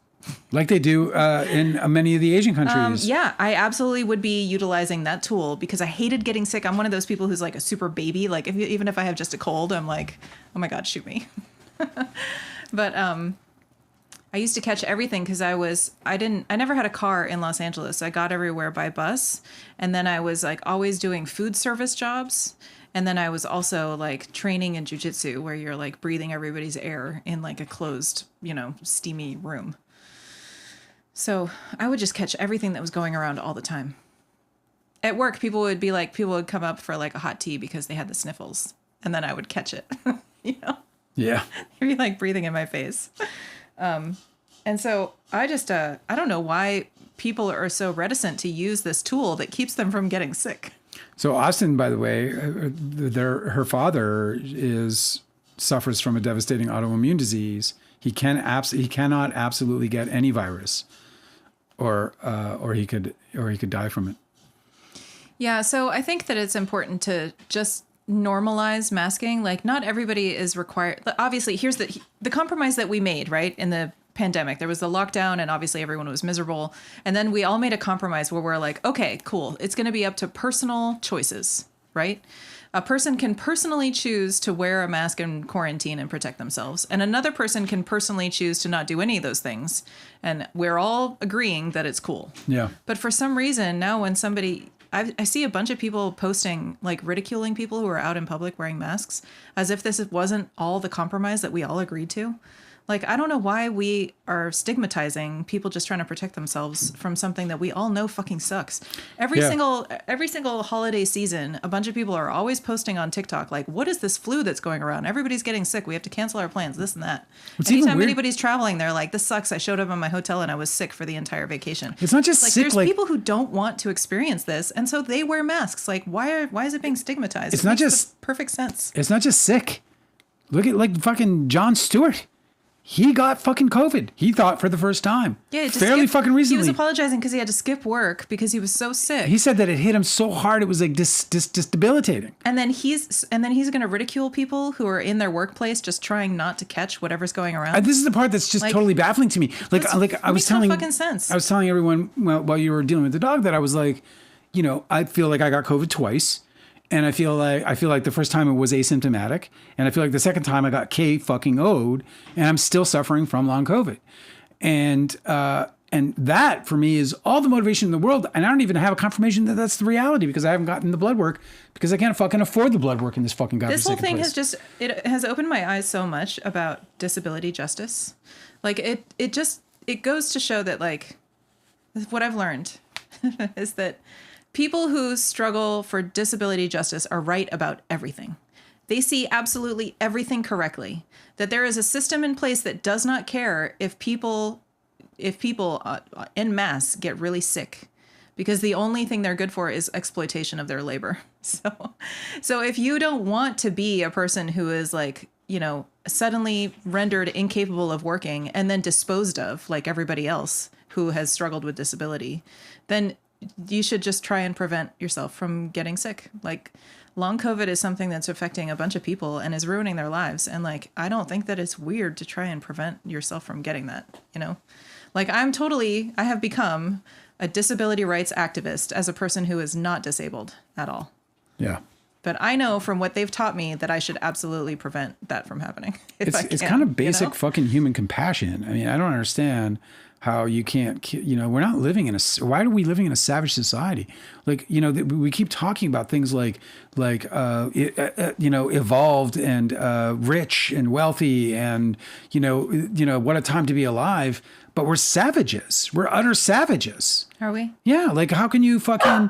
Like they do in many of the Asian countries. Yeah, I absolutely would be utilizing that tool because I hated getting sick. I'm one of those people who's like a super baby. Like even if I have just a cold, I'm like, oh my God, shoot me. But I used to catch everything because I never had a car in Los Angeles. I got everywhere by bus. And then I was like always doing food service jobs. And then I was also like training in jujitsu where you're like breathing everybody's air in like a closed, steamy room. So I would just catch everything that was going around all the time. At work, people would come up for like a hot tea because they had the sniffles. And then I would catch it, Yeah. They'd be like breathing in my face. And so I just, I don't know why people are so reticent to use this tool that keeps them from getting sick. So Austin, by the way, her father suffers from a devastating autoimmune disease. He cannot absolutely get any virus, or he could die from it. Yeah, so I think that it's important to just normalize masking. Like, not everybody is required. Obviously, here's the compromise that we made, right? In the pandemic, there was the lockdown, and obviously everyone was miserable. And then we all made a compromise where we're like, okay, cool. It's going to be up to personal choices, right? A person can personally choose to wear a mask in quarantine and protect themselves. And another person can personally choose to not do any of those things. And we're all agreeing that it's cool. Yeah. But for some reason, now when I see a bunch of people posting, like ridiculing people who are out in public wearing masks as if this wasn't all the compromise that we all agreed to. Like, I don't know why we are stigmatizing people just trying to protect themselves from something that we all know fucking sucks. Every single holiday season, a bunch of people are always posting on TikTok, like, what is this flu that's going around? Everybody's getting sick. We have to cancel our plans, this and that. Anytime anybody's traveling, they're like, this sucks. I showed up in my hotel and I was sick for the entire vacation. It's not just like, sick. There's people who don't want to experience this, and so they wear masks. Like, why is it being stigmatized? It's not just perfect sense. It's not just sick. Look at like fucking Jon Stewart. He got fucking COVID. He thought for the first time. Yeah, fairly fucking recently. He was apologizing because he had to skip work because he was so sick. He said that it hit him so hard it was like just debilitating. And then he's going to ridicule people who are in their workplace just trying not to catch whatever's going around. This is the part that's just totally baffling to me. Like I was telling, no fucking sense. I was telling everyone while you were dealing with the dog that I was like, I feel like I got COVID twice. And I feel like the first time it was asymptomatic, and I feel like the second time I got K-fucking-O'd, and I'm still suffering from long COVID, and that for me is all the motivation in the world, and I don't even have a confirmation that that's the reality because I haven't gotten the blood work because I can't fucking afford the blood work in this fucking godforsaken place. This whole thing has opened my eyes so much about disability justice, like it goes to show that like what I've learned is that people who struggle for disability justice are right about everything. They see absolutely everything correctly. That there is a system in place that does not care if people en masse get really sick, because the only thing they're good for is exploitation of their labor. So if you don't want to be a person who is like, suddenly rendered incapable of working and then disposed of like everybody else who has struggled with disability, then you should just try and prevent yourself from getting sick. Like, long COVID is something that's affecting a bunch of people and is ruining their lives. And like, I don't think that it's weird to try and prevent yourself from getting that, Like, I have become a disability rights activist as a person who is not disabled at all. Yeah. But I know from what they've taught me that I should absolutely prevent that from happening. It's kind of basic fucking human compassion. I mean, I don't understand how you can't, we're not living why are we living in a savage society? Like, we keep talking about things like evolved and rich and wealthy and, what a time to be alive. But we're savages. We're utter savages. Are we? Yeah. Like, how can you fucking,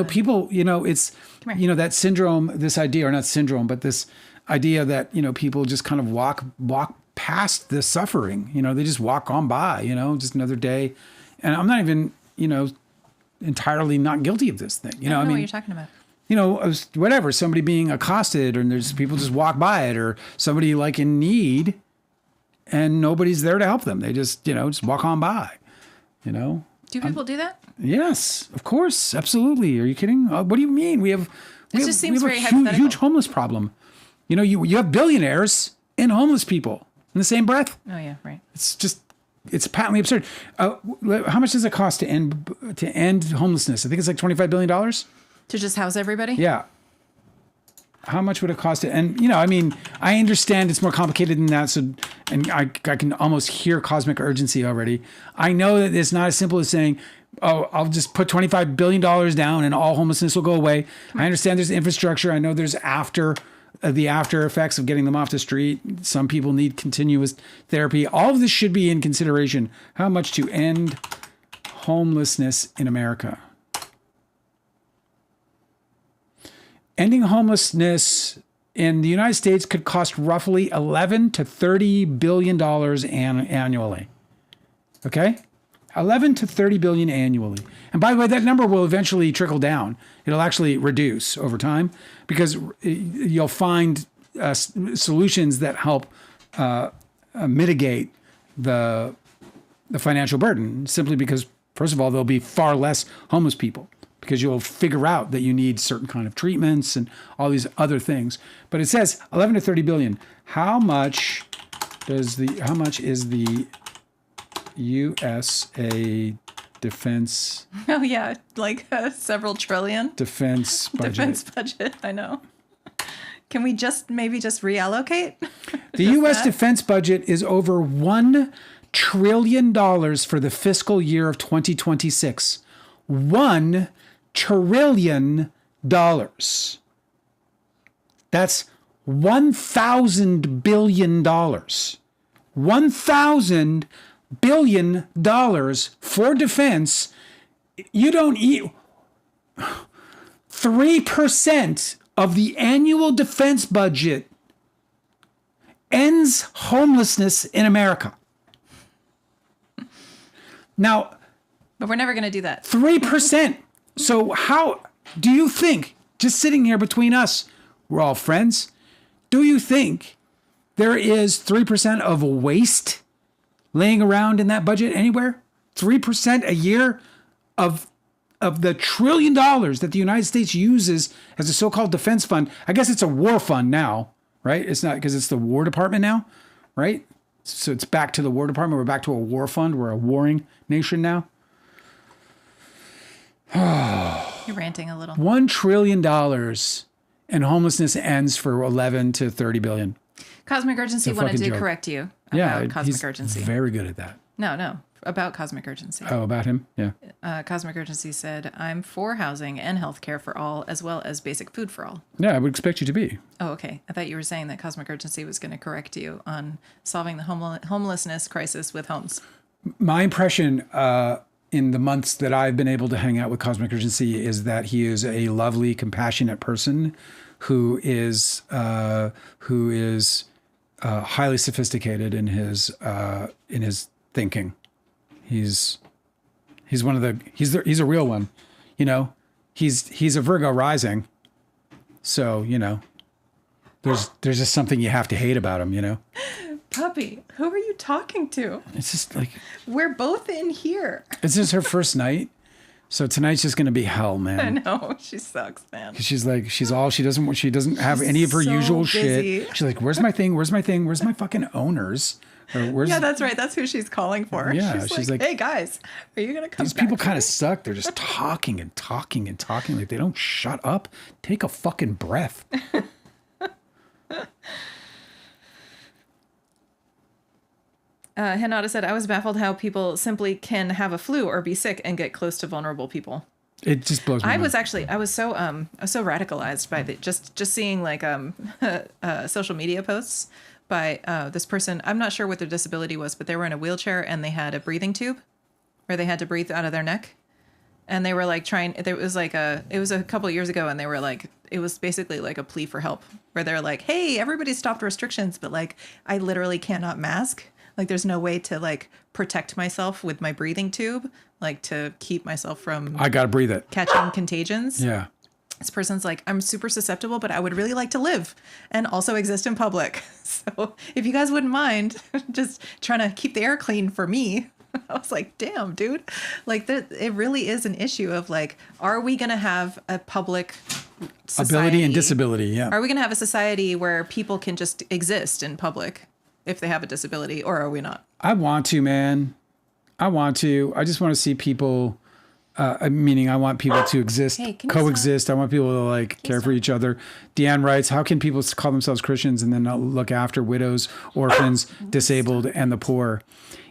people, it's, that syndrome, this idea, or not syndrome, but this idea that, people just kind of walk past the suffering, they just walk on by, just another day. And I'm not even, entirely not guilty of this thing. I don't know what you're talking about. Whatever, somebody being accosted and there's people just walk by it, or somebody like in need and nobody's there to help them. They just, just walk on by, Do people do that? Yes, of course. Absolutely. Are you kidding? What do you mean? We have very a huge homeless problem. You have billionaires and homeless people in the same breath. Oh yeah. Right. It's patently absurd. How much does it cost to end homelessness? I think it's like $25 billion. To just house everybody? Yeah. How much would it cost to end? I understand it's more complicated than that. So, and I can almost hear cosmic urgency already. I know that it's not as simple as saying, oh, I'll just put $25 billion down and all homelessness will go away. I understand there's infrastructure. I know there's the after effects of getting them off the street. Some people need continuous therapy. All of this should be in consideration. How much to end homelessness in America? Ending homelessness in the United States could cost roughly $11 to $30 billion annually. Okay? 11 to 30 billion annually. And by the way, that number will eventually trickle down. It'll actually reduce over time because you'll find solutions that help mitigate the financial burden, simply because, first of all, there'll be far less homeless people because you'll figure out that you need certain kind of treatments and all these other things. But it says 11 to 30 billion. How much is the USA defense? Oh yeah, like several trillion defense budget. Defense budget. I know. Can we maybe just reallocate? The U.S. defense budget is over $1 trillion for the fiscal year of 2026. $1 trillion. That's $1,000 billion. $1,000 billion for defense. You don't eat 3% of the annual defense budget ends homelessness in America. Now, but we're never going to do that. 3%. So how do you think, just sitting here between us, we're all friends, do you think there is 3% of waste laying around in that budget anywhere? 3% a year of the $1 trillion that the United States uses as a so-called defense fund. I guess it's a war fund now, right? It's not, because it's the War Department now, right? So it's back to the War Department. We're back to a war fund. We're a warring nation now. You're ranting a little. $1 trillion and homelessness ends for 11 to 30 billion. Cosmic Urgency wanted to correct you about Cosmic Urgency. Very good at that. No, about Cosmic Urgency. Oh, about him? Yeah. Cosmic Urgency said, I'm for housing and healthcare for all, as well as basic food for all. Yeah, I would expect you to be. Oh, okay. I thought you were saying that Cosmic Urgency was going to correct you on solving the homelessness crisis with homes. My impression in the months that I've been able to hang out with Cosmic Urgency is that he is a lovely, compassionate person who is highly sophisticated in his thinking. He's one of he's a real one, you know. He's a Virgo rising, so you know. There's just something you have to hate about him, you know. Puppy, who are you talking to? It's just like we're both in here. This is her first night, so tonight's just gonna be hell, man. I know, she sucks, man. She's like, she doesn't have any of her usual busy. Shit. She's like, where's my thing? Where's my thing? Where's my fucking owners? Yeah, that's right. That's who she's calling for. Yeah, she's like, hey guys, are you gonna come? These people kind of suck. They're just talking and talking and talking. Like they don't shut up. Take a fucking breath. Hinata said, I was baffled how people simply can have a flu or be sick and get close to vulnerable people. It just blows my mind. I was so radicalized by just seeing like social media posts by this person. I'm not sure what their disability was, but they were in a wheelchair and they had a breathing tube where they had to breathe out of their neck. And they were like it was a couple of years ago, and they were like, it was basically like a plea for help where they're like, hey, everybody stopped restrictions, but like I literally cannot mask. Like there's no way to like protect myself with my breathing tube, like to keep myself from I gotta breathe it. Catching contagions. Yeah. This person's like, I'm super susceptible, but I would really like to live and also exist in public. So if you guys wouldn't mind just trying to keep the air clean for me. I was like, damn, dude. Like it really is an issue of like, are we going to have a public society? Ability and disability, yeah. Are we going to have a society where people can just exist in public if they have a disability, or are we not? I want to, man. I want to. I just want to see people, meaning I want people to exist, coexist. I want people to like care for each other. Deanne writes, how can people call themselves Christians and then not look after widows, orphans, disabled, and the poor?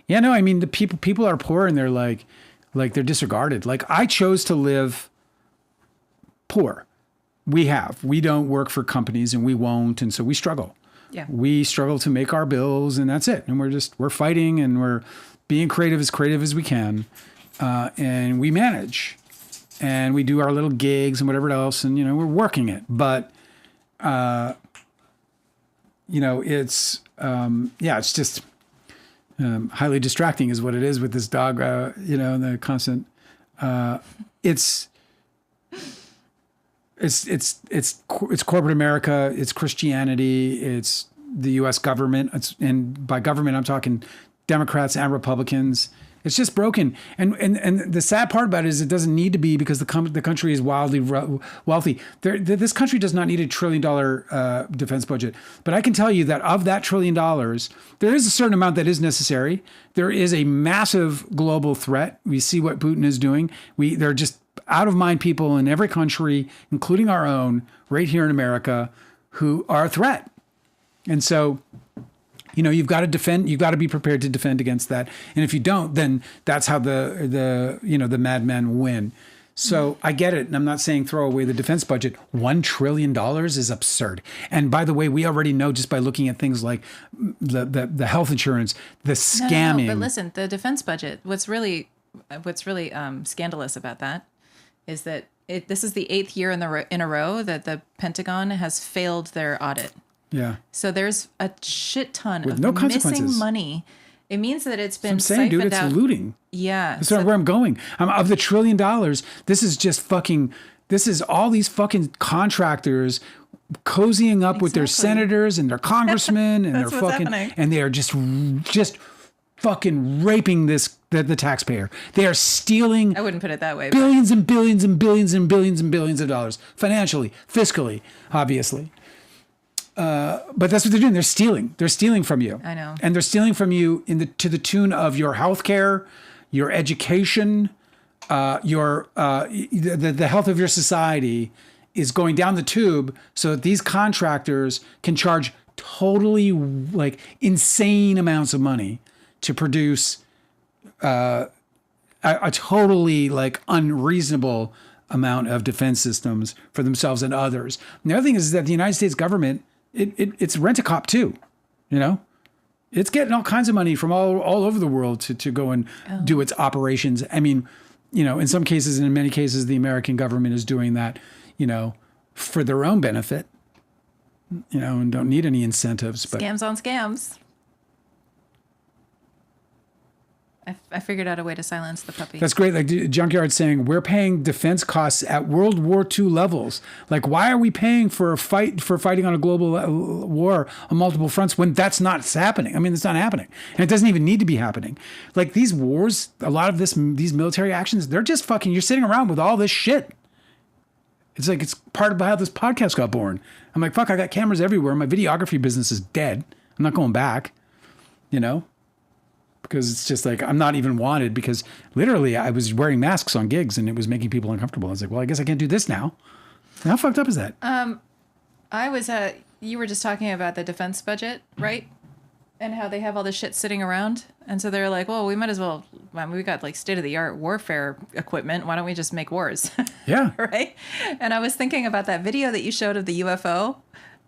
Yeah, no, I mean, the people are poor and they're like they're disregarded. Like I chose to live poor. We don't work for companies and we won't. And so we struggle. Yeah. We struggle to make our bills and that's it. And we're fighting and we're being creative as we can. And we manage and we do our little gigs and whatever else. And, you know, we're working it, but, you know, it's just, highly distracting is what it is with this dog, you know, the constant, it's corporate America, it's Christianity, it's the U.S. government. And by government, I'm talking Democrats and Republicans. It's just broken. And the sad part about it is it doesn't need to be because the country is wildly wealthy. This country does not need $1 trillion defense budget. But I can tell you that of that $1 trillion, there is a certain amount that is necessary. There is a massive global threat. We see what Putin is doing. They're just out of mind people in every country, including our own, right here in America, who are a threat. And so, you know, you've got to defend. You've got to be prepared to defend against that. And if you don't, then that's how the madmen win. So I get it. And I'm not saying throw away the defense budget. $1 trillion is absurd. And by the way, we already know just by looking at things like the health insurance, the scamming. No, but listen, the defense budget, what's really scandalous about that is that this is the 8th year in a row that the Pentagon has failed their audit. Yeah. So there's a shit ton with of no consequences. Missing money. It means that it's been saying, dude, it's out. Looting. Yeah. That's where I'm going. Of the $1 trillion, this is just fucking, this is all these fucking contractors cozying up with their senators and their congressmen and their fucking, happening. And they are just fucking raping the taxpayer. They are stealing. I wouldn't put it that way. Billions and billions and billions and billions and billions of dollars, financially, fiscally, obviously. But that's what they're doing. They're stealing. They're stealing from you. I know. And they're stealing from you to the tune of your healthcare, your education, the health of your society is going down the tube so that these contractors can charge totally like insane amounts of money to produce a totally like unreasonable amount of defense systems for themselves and others. And the other thing is that the United States government, it's rent-a-cop too, you know? It's getting all kinds of money from all over the world to go and do its operations. I mean, you know, in some cases and in many cases, the American government is doing that, you know, for their own benefit. and don't need any incentives. But scams on scams. I figured out a way to silence the puppy. That's great. Like Junkyard saying, we're paying defense costs at World War II levels. Like, why are we paying for fighting on a global war on multiple fronts when that's not happening? I mean, it's not happening. And it doesn't even need to be happening. Like these wars, a lot of these military actions, they're just fucking, you're sitting around with all this shit. It's like, it's part of how this podcast got born. I'm like, fuck, I got cameras everywhere. My videography business is dead. I'm not going back, because it's just like, I'm not even wanted because literally I was wearing masks on gigs and it was making people uncomfortable. I was like, well, I guess I can't do this now. How fucked up is that? You were just talking about the defense budget, right? And how they have all this shit sitting around. And so they're like, well, we might as well, we got like state of the art warfare equipment. Why don't we just make wars? Yeah. Right. And I was thinking about that video that you showed of the UFO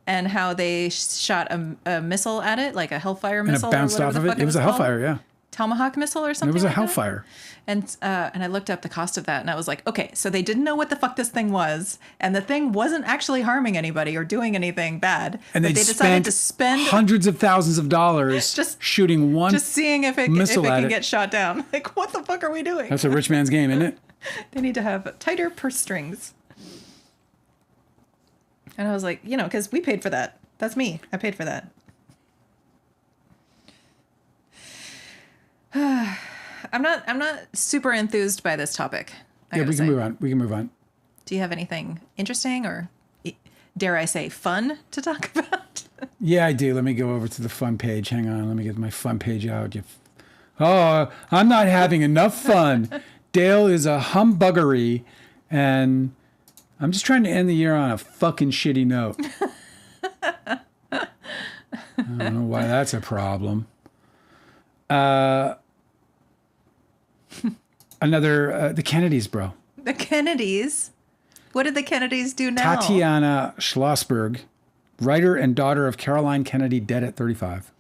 and how they shot a missile at it, like a Hellfire missile. And it bounced off of it. It was a Hellfire, yeah. Tomahawk missile or something. It was a like Hellfire. That? And I looked up the cost of that and I was like, okay, so they didn't know what the fuck this thing was, and the thing wasn't actually harming anybody or doing anything bad. And they decided to spend hundreds of thousands of dollars just shooting one just seeing if it can get shot down. Like, what the fuck are we doing? That's a rich man's game, isn't it? They need to have tighter purse strings. And I was like, because we paid for that. That's me. I paid for that. I'm not super enthused by this topic. Yeah, we can move on. Do you have anything interesting or, dare I say, fun to talk about? Yeah, I do. Let me go over to the fun page. Hang on. Let me get my fun page out. I'm not having enough fun. Dale is a humbuggery, and I'm just trying to end the year on a fucking shitty note. I don't know why that's a problem. The Kennedys, bro. The Kennedys? What did the Kennedys do now? Tatiana Schlossberg, writer and daughter of Caroline Kennedy, dead at 35.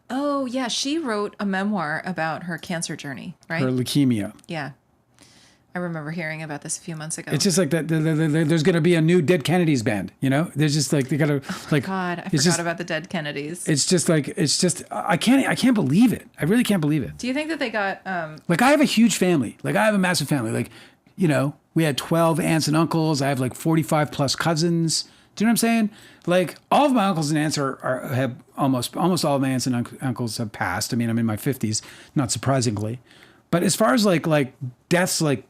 Oh, yeah. She wrote a memoir about her cancer journey, right? Her leukemia. Yeah. I remember hearing about this a few months ago. It's just like that. There's going to be a new Dead Kennedys band. There's just like they got to like. God, I forgot about the Dead Kennedys. It's just I can't believe it. I really can't believe it. Do you think that they got? Like, I have a huge family. Like, I have a massive family. Like, we had 12 aunts and uncles. I have like 45 plus cousins. Do you know what I'm saying? Like, all of my uncles and aunts have almost all of my aunts and uncles have passed. I mean, I'm in my 50s, not surprisingly. But as far as like deaths, like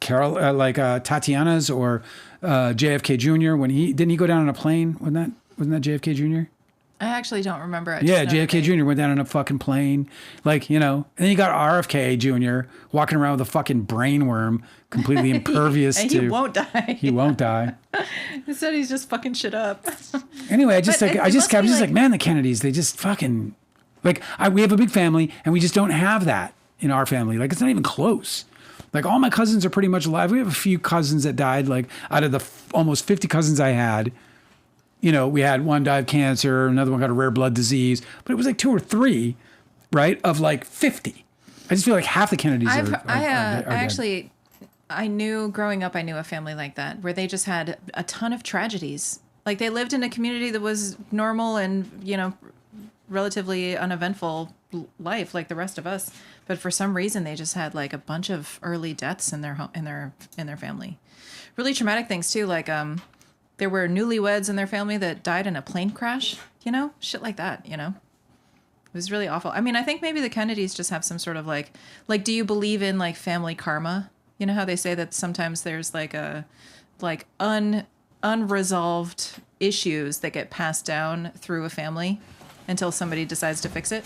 Tatiana's or JFK Jr. when he go down on a plane? Wasn't that JFK Jr.? I actually don't remember. Yeah, JFK Jr. went down on a fucking plane. Like, and then you got RFK Jr. walking around with a fucking brain worm, completely impervious and to. He won't die. He won't die. He said he's just fucking shit up. Anyway, I'm just like, man, the Kennedys, they just fucking like we have a big family and we just don't have that in our family. Like, it's not even close. Like, all my cousins are pretty much alive. We have a few cousins that died. Like, out of the almost 50 cousins I had, we had one die of cancer, another one got a rare blood disease, but it was like 2 or 3, right, of like 50. I just feel like half the Kennedys are dead. I knew growing up, I knew a family like that where they just had a ton of tragedies. Like, they lived in a community that was normal and, relatively uneventful life like the rest of us. But for some reason, they just had like a bunch of early deaths in their family. Really traumatic things too. Like, there were newlyweds in their family that died in a plane crash, shit like that, It was really awful. I mean, I think maybe the Kennedys just have some sort of like, do you believe in like family karma? You know how they say that sometimes there's like unresolved issues that get passed down through a family until somebody decides to fix it?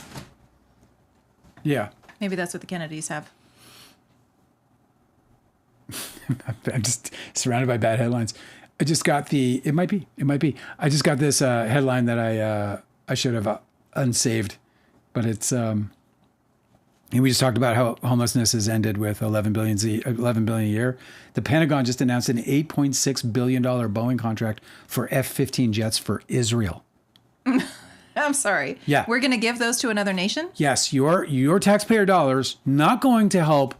Yeah. Maybe that's what the Kennedys have. I'm just surrounded by bad headlines. I just got it might be. I just got this headline that I should have unsaved, but it's and we just talked about how homelessness has ended with 11 billion a year. The Pentagon just announced an $8.6 billion Boeing contract for F-15 jets for Israel. I'm sorry. Yeah. We're going to give those to another nation? Yes, your taxpayer dollars not going to help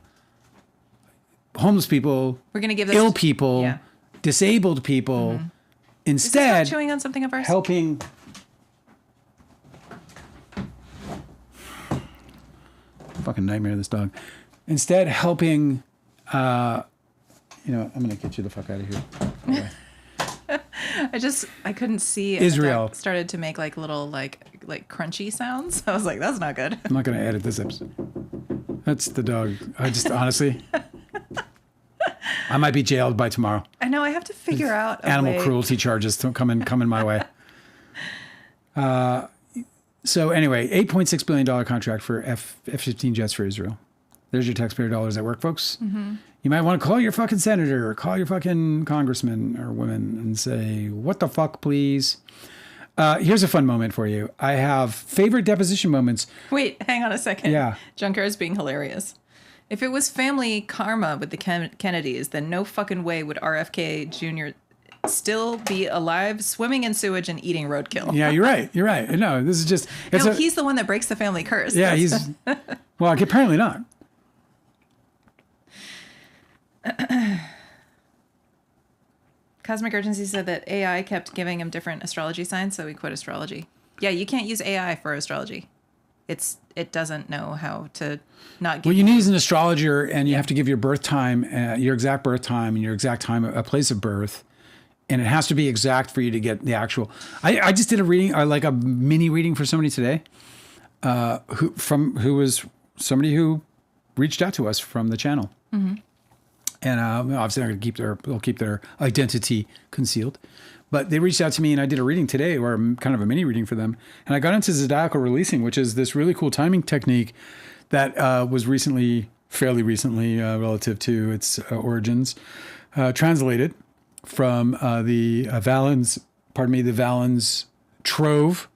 homeless people. We're going to give those ill people. Yeah. Disabled people Instead, is this chewing on something of ours? Helping. Fucking nightmare, this dog. Instead, helping. I'm gonna get you the fuck out of here. Okay. I couldn't see it. Israel started to make like little like crunchy sounds. I was like, that's not good. I'm not gonna edit this episode. That's the dog. I just honestly, I might be jailed by tomorrow. I know. I have to figure out animal cruelty charges coming my way. So anyway, $8.6 billion contract for F-15 jets for Israel. There's your taxpayer dollars at work, folks. Mm-hmm. You might want to call your fucking senator or call your fucking congressman or woman and say, what the fuck, please? Here's a fun moment for you. I have favorite deposition moments. Wait, hang on a second. Yeah. Junker is being hilarious. If it was family karma with the Kennedys, then no fucking way would RFK Jr. still be alive, swimming in sewage and eating roadkill. Yeah, you're right. You're right. No, this is just... he's the one that breaks the family curse. Yeah, he's... Well, apparently not. Cosmic Urgency said that AI kept giving him different astrology signs, so he quit astrology. Yeah, you can't use AI for astrology. It doesn't know how to not give. Well, you need an astrologer, and you have to give your birth time, your exact birth time, and your exact time, a place of birth, and it has to be exact for you to get the actual. I just did a reading, like a mini reading for somebody today, who was somebody who reached out to us from the channel. Mm-hmm. And obviously, they'll keep their identity concealed. But they reached out to me, and I did a reading today, or kind of a mini reading for them. And I got into zodiacal releasing, which is this really cool timing technique that was fairly recently, relative to its origins, translated from the Valens Trove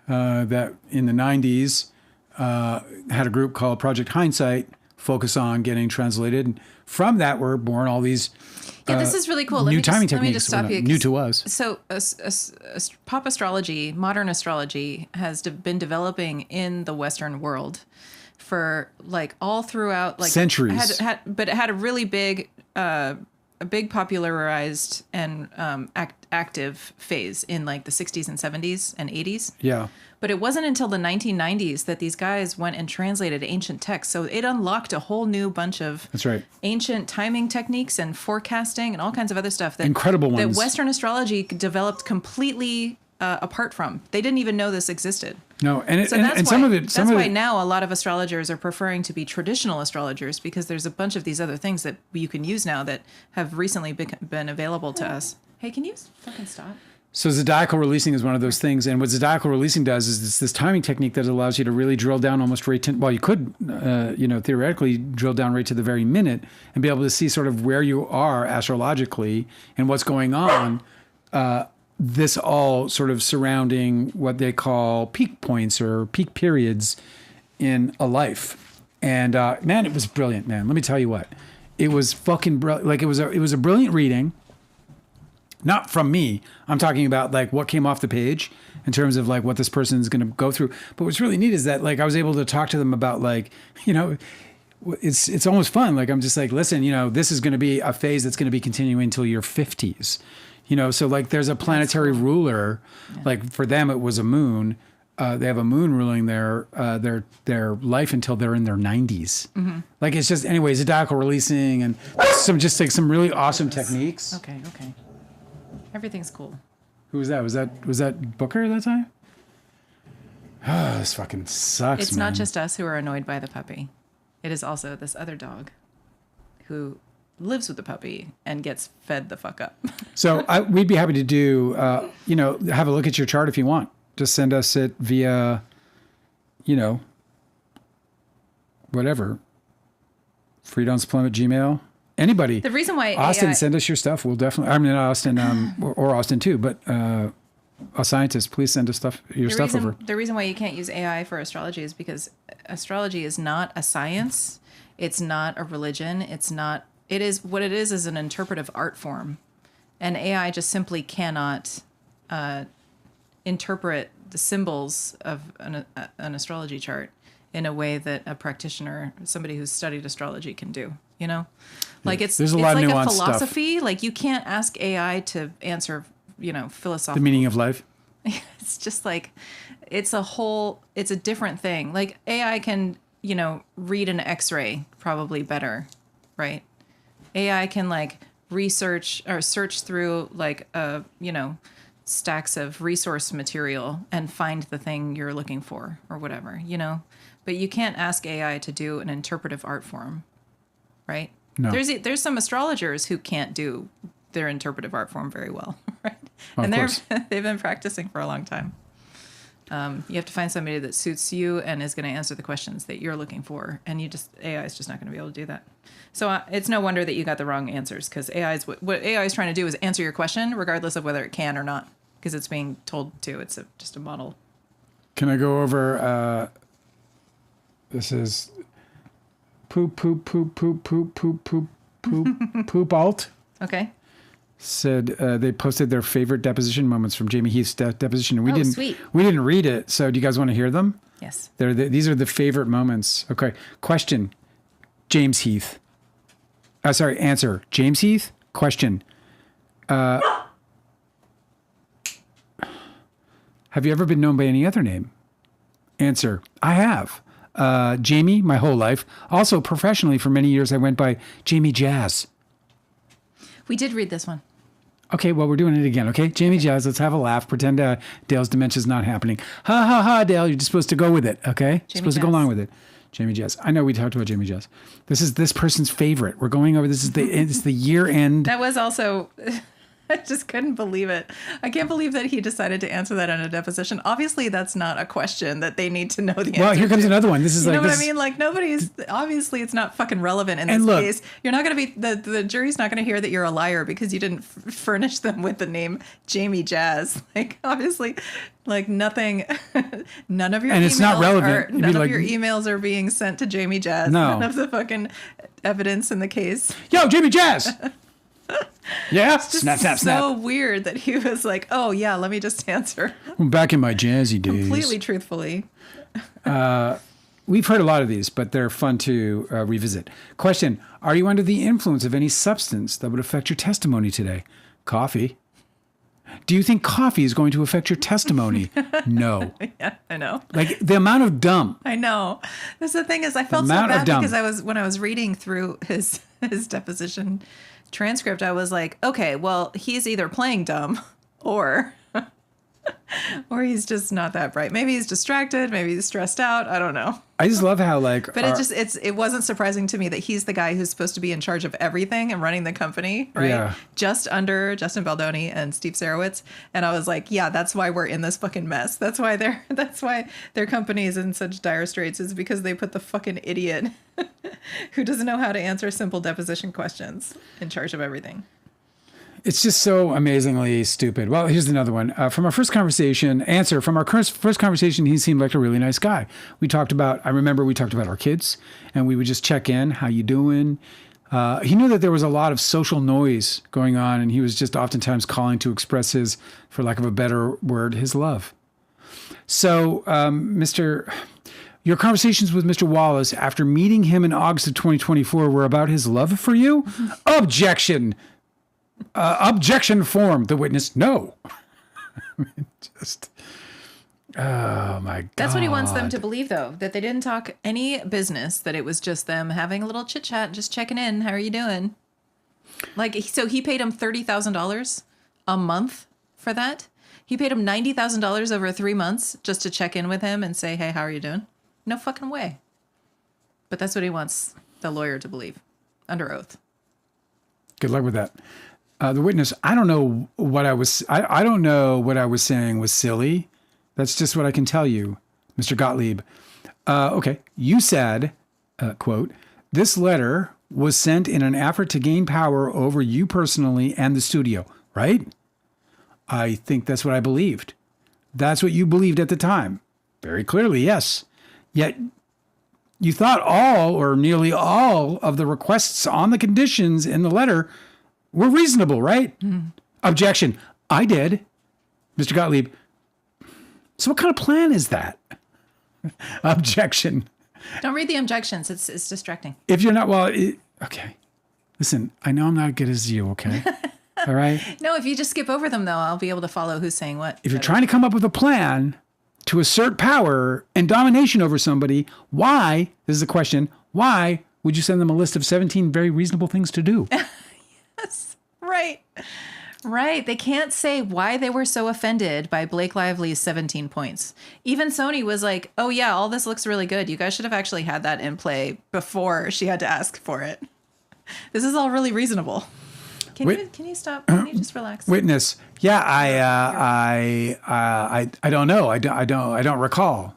that in the 90s had a group called Project Hindsight focus on getting translated. And from that were born all these this is really cool. New timing techniques. Let me just stop you. New to us. So pop astrology, modern astrology, has been developing in the Western world for like all throughout like centuries. But it had a really big popularized and active phase in like the 60s and 70s and 80s. Yeah. But it wasn't until the 1990s that these guys went and translated ancient texts. So it unlocked a whole new bunch of ancient timing techniques and forecasting and all kinds of other stuff that incredible ones that Western astrology developed completely apart from. They didn't even know this existed. No, and some of it. That's why now a lot of astrologers are preferring to be traditional astrologers, because there's a bunch of these other things that you can use now that have recently been available to us. Hey, can you fucking stop? So zodiacal releasing is one of those things, and what zodiacal releasing does is it's this timing technique that allows you to really drill down almost right to, well, you could, theoretically drill down right to the very minute and be able to see sort of where you are astrologically and what's going on. This all sort of surrounding what they call peak points or peak periods in a life. And man, it was brilliant, man. Let me tell you what, it was fucking brilliant. Like it was a brilliant reading. Not from me. I'm talking about like what came off the page in terms of like what this person is going to go through. But what's really neat is that like I was able to talk to them about like, it's almost fun. Like I'm just like, listen, this is going to be a phase that's going to be continuing until your 50s. So like there's a planetary ruler. Yeah. Like for them, it was a moon. They have a moon ruling their life until they're in their 90s. Mm-hmm. Like it's just, anyways, zodiacal releasing and some really awesome techniques. Okay. Everything's cool. Who was that? Was that Booker that time? Oh, this fucking sucks. It's not just us who are annoyed by the puppy. It is also this other dog who lives with the puppy and gets fed the fuck up. So we'd be happy to do, have a look at your chart if you want. Just send us it via, whatever. freedomsplumbit@gmail.com. Anybody. The reason why Austin, send us your stuff. We'll definitely. I mean, Austin, or Austin too, but a scientist, please send us your stuff over. The reason why you can't use AI for astrology is because astrology is not a science. It's not a religion. It is what it is an interpretive art form, and AI just simply cannot interpret the symbols of an astrology chart in a way that a practitioner, somebody who's studied astrology, can do. Like it's like a philosophy. Stuff. Like you can't ask AI to answer philosophical. The meaning of life. It's just like, it's a different thing. Like AI can, read an X-ray probably better, right? AI can like research or search through like stacks of resource material and find the thing you're looking for or whatever, but you can't ask AI to do an interpretive art form, right? No. There's some astrologers who can't do their interpretive art form very well, right? Of And course. they've been practicing for a long time. You have to find somebody that suits you and is going to answer the questions that you're looking for, and AI is just not going to be able to do that. So it's no wonder that you got the wrong answers, because what AI is trying to do is answer your question regardless of whether it can or not, because it's being told to. It's just a model. Can I go over? This is poop alt. Okay. Said they posted their favorite deposition moments from Jamie Heath's deposition, and we Sweet. didn't read it. So do you guys want to hear them? Yes. These are the favorite moments. Okay. Question: James Heath. Answer: James Heath. Question: have you ever been known by any other name? Answer: I have. Jamie, my whole life. Also, professionally, for many years, I went by Jamie Jazz. We did read this one. Okay, well, we're doing it again, okay? Jamie Jazz, let's have a laugh. Pretend Dale's dementia's not happening. Ha, ha, ha, Dale, you're just supposed to go with it, okay? Supposed to go along with it. Jamie Jazz. I know we talked about Jamie Jazz. This is this person's favorite. We're going over, it's the year end. That was also... I just couldn't believe it. I can't believe that he decided to answer that in a deposition. Obviously, that's not a question that they need to know the answer Well, here comes to. another one. This is you like... know what I mean? Like, obviously, it's not fucking relevant in this case. You're not going to be... The jury's not going to hear that you're a liar because you didn't furnish them with the name Jamie Jazz. Like, obviously, like nothing... None of your and it's not relevant. None of your emails are being sent to Jamie Jazz. No. None of the fucking evidence in the case. Yo, Jamie Jazz! Yeah, Snap. So weird that he was like, "Oh yeah, let me just answer." I'm back in my jazzy days. Completely truthfully. We've heard a lot of these, but they're fun to revisit. Question: are you under the influence of any substance that would affect your testimony today? Coffee. Do you think coffee is going to affect your testimony? No. Yeah, I know. Like the amount of dumb. I know. That's the thing is, I felt so bad because when I was reading through his deposition transcript, I was like, okay, well, he's either playing dumb or he's just not that bright. Maybe he's distracted. Maybe he's stressed out. I don't know. I just love how like... But it wasn't surprising to me that he's the guy who's supposed to be in charge of everything and running the company, right? Yeah. Just under Justin Baldoni and Steve Sarowitz. And I was like, yeah, that's why we're in this fucking mess. That's why their company is in such dire straits, is because they put the fucking idiot who doesn't know how to answer simple deposition questions in charge of everything. It's just so amazingly stupid. Well, here's another one. From our first conversation, he seemed like a really nice guy. I remember we talked about our kids, and we would just check in. How you doing? He knew that there was a lot of social noise going on, and he was just oftentimes calling to express his, for lack of a better word, his love. So, your conversations with Mr. Wallace after meeting him in August of 2024 were about his love for you? Objection! Objection form. The witness, no. Oh my God. That's what he wants them to believe, though, that they didn't talk any business, that it was just them having a little chit chat, just checking in. How are you doing? Like, so he paid him $30,000 a month for that. He paid him $90,000 over 3 months just to check in with him and say, hey, how are you doing? No fucking way. But that's what he wants the lawyer to believe under oath. Good luck with that. The witness, I don't know what I was saying was silly. That's just what I can tell you, Mr. Gottlieb. Okay. You said, quote, this letter was sent in an effort to gain power over you personally and the studio, right? I think that's what I believed. That's what you believed at the time. Very clearly, yes. Yet you thought all or nearly all of the requests on the conditions in the letter were reasonable, right? Mm. Objection. I did. Mr. Gottlieb. So what kind of plan is that? Objection. Don't read the objections. It's distracting. If you're not, okay. Listen, I know I'm not as good as you, okay? All right. No, if you just skip over them, though, I'll be able to follow who's saying what. If you're trying to come up with a plan to assert power and domination over somebody, why, this is the question, why would you send them a list of 17 very reasonable things to do? Yes, right. Right. They can't say why they were so offended by Blake Lively's 17 points. Even Sony was like, oh, yeah, all this looks really good. You guys should have actually had that in play before she had to ask for it. This is all really reasonable. Can you stop? Can you just relax? Witness. Yeah, I don't know. I don't recall.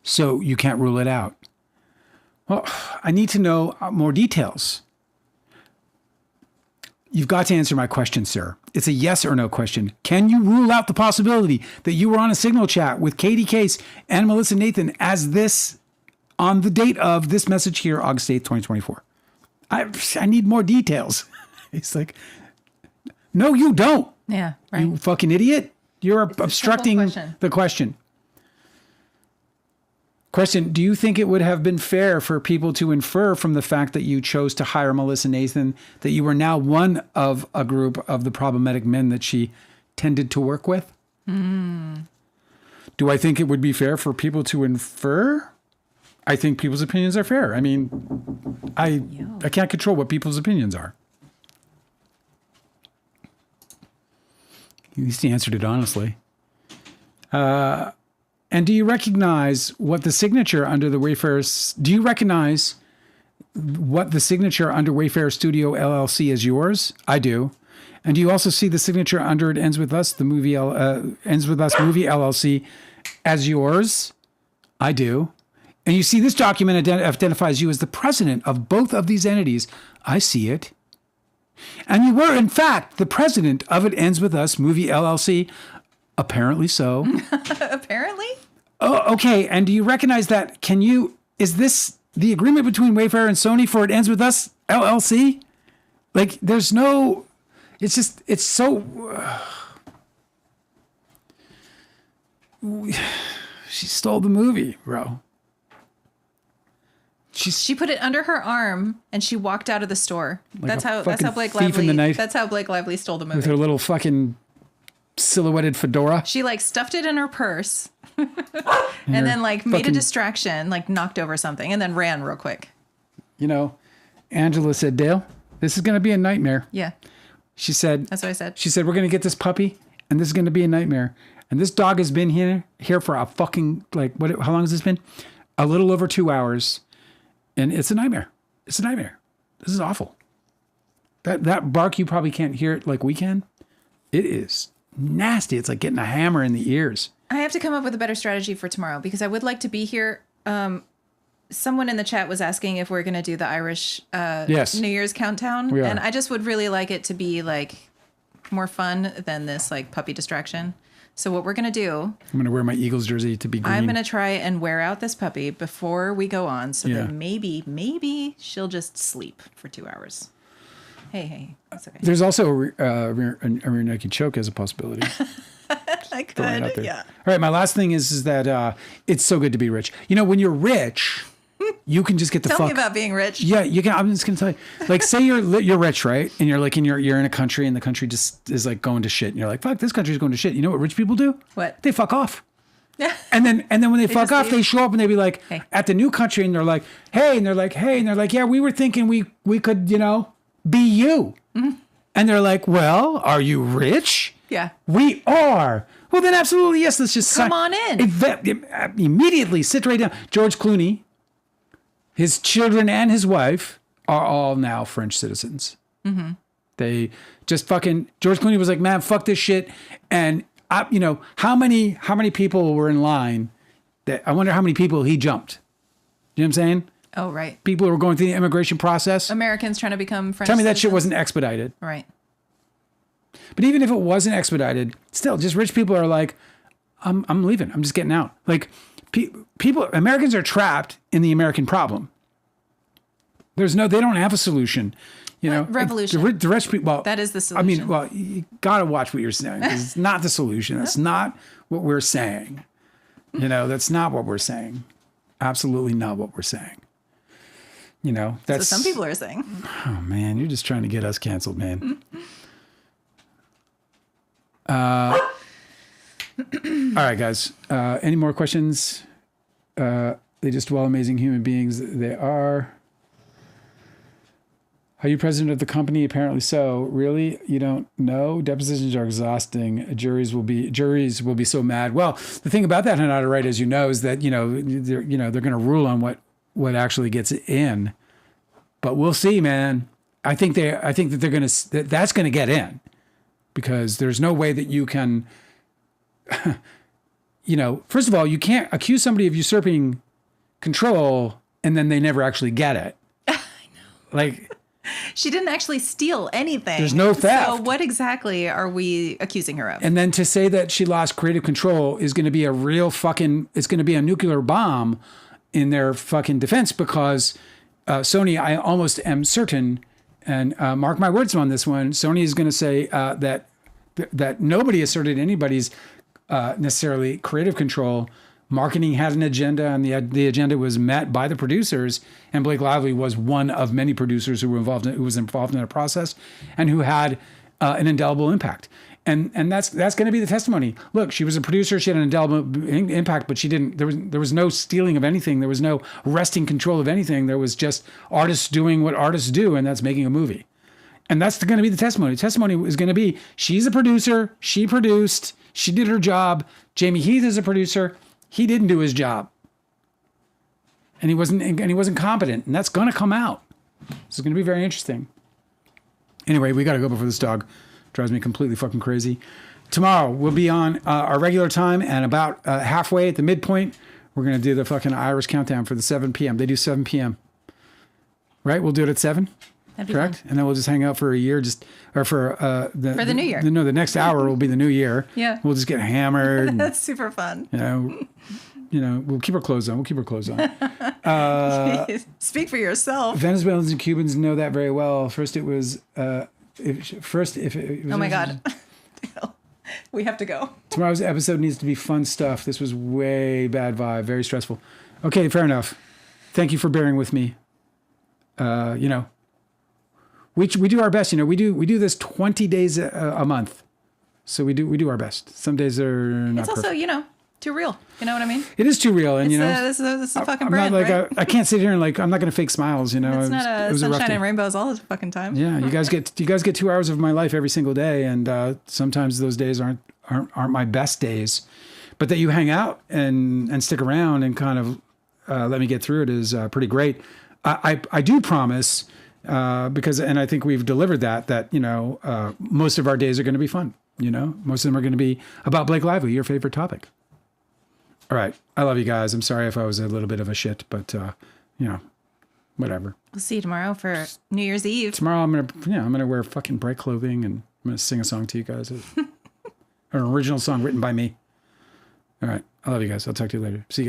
So you can't rule it out. Well, I need to know more details. You've got to answer my question, sir. It's a yes or no question. Can you rule out the possibility that you were on a Signal chat with Katie Case and Melissa Nathan as this on the date of this message here, August 8th, 2024? I need more details. He's like, no, you don't. Yeah, right. You fucking idiot. You're obstructing the question. Question, do you think it would have been fair for people to infer from the fact that you chose to hire Melissa Nathan that you were now one of a group of the problematic men that she tended to work with? Do I think it would be fair for people to infer? I think people's opinions are fair. I mean, I can't control what people's opinions are. At least he answered it honestly. And do you recognize what the signature under the Wayfarer? Do you recognize what the signature under Wayfarer Studio LLC is yours? I do. And do you also see the signature under It Ends With Us, the movie Ends With Us movie LLC, as yours? I do. And you see this document identifies you as the president of both of these entities. I see it. And you were, in fact, the president of It Ends With Us movie LLC. Apparently so. Apparently? Oh, okay. And do you recognize that? Is this the agreement between Wayfarer and Sony for It Ends With Us LLC? Like, there's no, it's just, it's so, she stole the movie, bro. She put it under her arm and she walked out of the store. Like that's how Blake Lively, that's how Blake Lively stole the movie. With her little fucking silhouetted fedora. She like stuffed it in her purse and then like made a distraction, like knocked over something and then ran real quick. You know, Angela said, Dale, this is going to be a nightmare. Yeah. She said, that's what I said. She said, we're going to get this puppy and this is going to be a nightmare. And this dog has been here for a fucking, like, how long has this been? A little over 2 hours. And it's a nightmare. It's a nightmare. This is awful. That bark, you probably can't hear it like we can. It is nasty. It's like getting a hammer in the ears. I have to come up with a better strategy for tomorrow because I would like to be here. Someone in the chat was asking if we're going to do the Irish New Year's countdown. We are. And I just would really like it to be like more fun than this like puppy distraction. So what we're going to do... I'm going to wear my Eagles jersey to be green. I'm going to try and wear out this puppy before we go on so that maybe she'll just sleep for 2 hours. Hey, that's okay. There's also a rear naked choke as a possibility. I could, yeah. All right, my last thing is that it's so good to be rich. You know, when you're rich, you can just get the Tell me about being rich. Yeah, you can. I'm just gonna tell you. Like, say you're rich, right? And you're like you're in a country, and the country just is like going to shit, and you're like, fuck, this country's going to shit. You know what rich people do? What? They fuck off. and then when they fuck off, they show up and they be like hey. At the new country, and they're like, hey, and they're like, yeah, we were thinking we could, be you. Mm-hmm. And they're like, well, are you rich? Yeah. We are. Well, then absolutely yes. Let's just come on in. Immediately sit right down. George Clooney, his children and his wife are all now French citizens. Mm-hmm. They just fucking, George Clooney was like, man, fuck this shit. And how many people were in line that I wonder how many people he jumped. You know what I'm saying? Oh, right. People who were going through the immigration process. Americans trying to become French Tell me that citizens. shit wasn't expedited. Right. But even if it wasn't expedited, still, just rich people are like, I'm leaving. I'm just getting out. Like, Americans are trapped in the American problem. They don't have a solution. Revolution. The rich people. Well, that is the solution. I mean, you gotta watch what you're saying. It's not the solution. That's not what we're saying. That's not what we're saying. Absolutely not what we're saying. That's so some people are saying. Oh man, you're just trying to get us canceled, man. All right, guys. Any more questions? They just dwell amazing human beings. They are. Are you president of the company? Apparently so. Really? You don't know? Depositions are exhausting. Juries will be so mad. Well, the thing about that, Hanada, right, as you know, is that they're going to rule on what actually gets in. But we'll see, man. I think that that's going to get in, because there's no way that you can. First of all, you can't accuse somebody of usurping control and then they never actually get it. I know. Like. She didn't actually steal anything. There's no theft. So what exactly are we accusing her of? And then to say that she lost creative control is going to be it's going to be a nuclear bomb in their fucking defense, because Sony, I almost am certain, and mark my words on this one, Sony is going to say that nobody asserted anybody's necessarily creative control. Marketing had an agenda, and the agenda was met by the producers. And Blake Lively was one of many producers who was involved in the process, and who had an indelible impact. And that's going to be the testimony. Look, she was a producer; she had an indelible impact, but she didn't. There was no stealing of anything. There was no wresting control of anything. There was just artists doing what artists do, and that's making a movie. And that's going to be the testimony. The testimony is going to be: she's a producer, she produced, she did her job. Jamie Heath is a producer. He didn't do his job, and he wasn't competent, and that's going to come out. This is going to be very interesting. Anyway, we got to go before this dog drives me completely fucking crazy. Tomorrow we'll be on our regular time, and about halfway at the midpoint, we're going to do the fucking Irish countdown for the 7 p.m. They do 7 p.m. Right? We'll do it at 7. Correct? Fun. And then we'll just hang out for a year, for the new year. The next hour will be the new year. Yeah. We'll just get hammered. That's super fun. We'll keep our clothes on. Speak for yourself. Venezuelans and Cubans know that very well. First it was, oh my God. We have to go. Tomorrow's episode needs to be fun stuff. This was way bad vibe, very stressful. Okay, fair enough. Thank you for bearing with me. We do our best. We do this 20 days a month, so we do our best. Some days are not. It's also too real. You know what I mean? It is too real, and this is a fucking brand, right? I can't sit here and I'm not going to fake smiles. It's not a sunshine and rainbows all the fucking time. Yeah, you guys get 2 hours of my life every single day, and sometimes those days aren't my best days, but that you hang out and stick around and kind of let me get through it is pretty great. I do promise. Because I think we've delivered that most of our days are going to be fun. Most of them are going to be about Blake Lively, your favorite topic. All right. I love you guys. I'm sorry if I was a little bit of a shit, but whatever. We'll see you tomorrow for New Year's Eve. Tomorrow I'm going to wear fucking bright clothing, and I'm going to sing a song to you guys. An original song written by me. All right. I love you guys. I'll talk to you later. See you guys.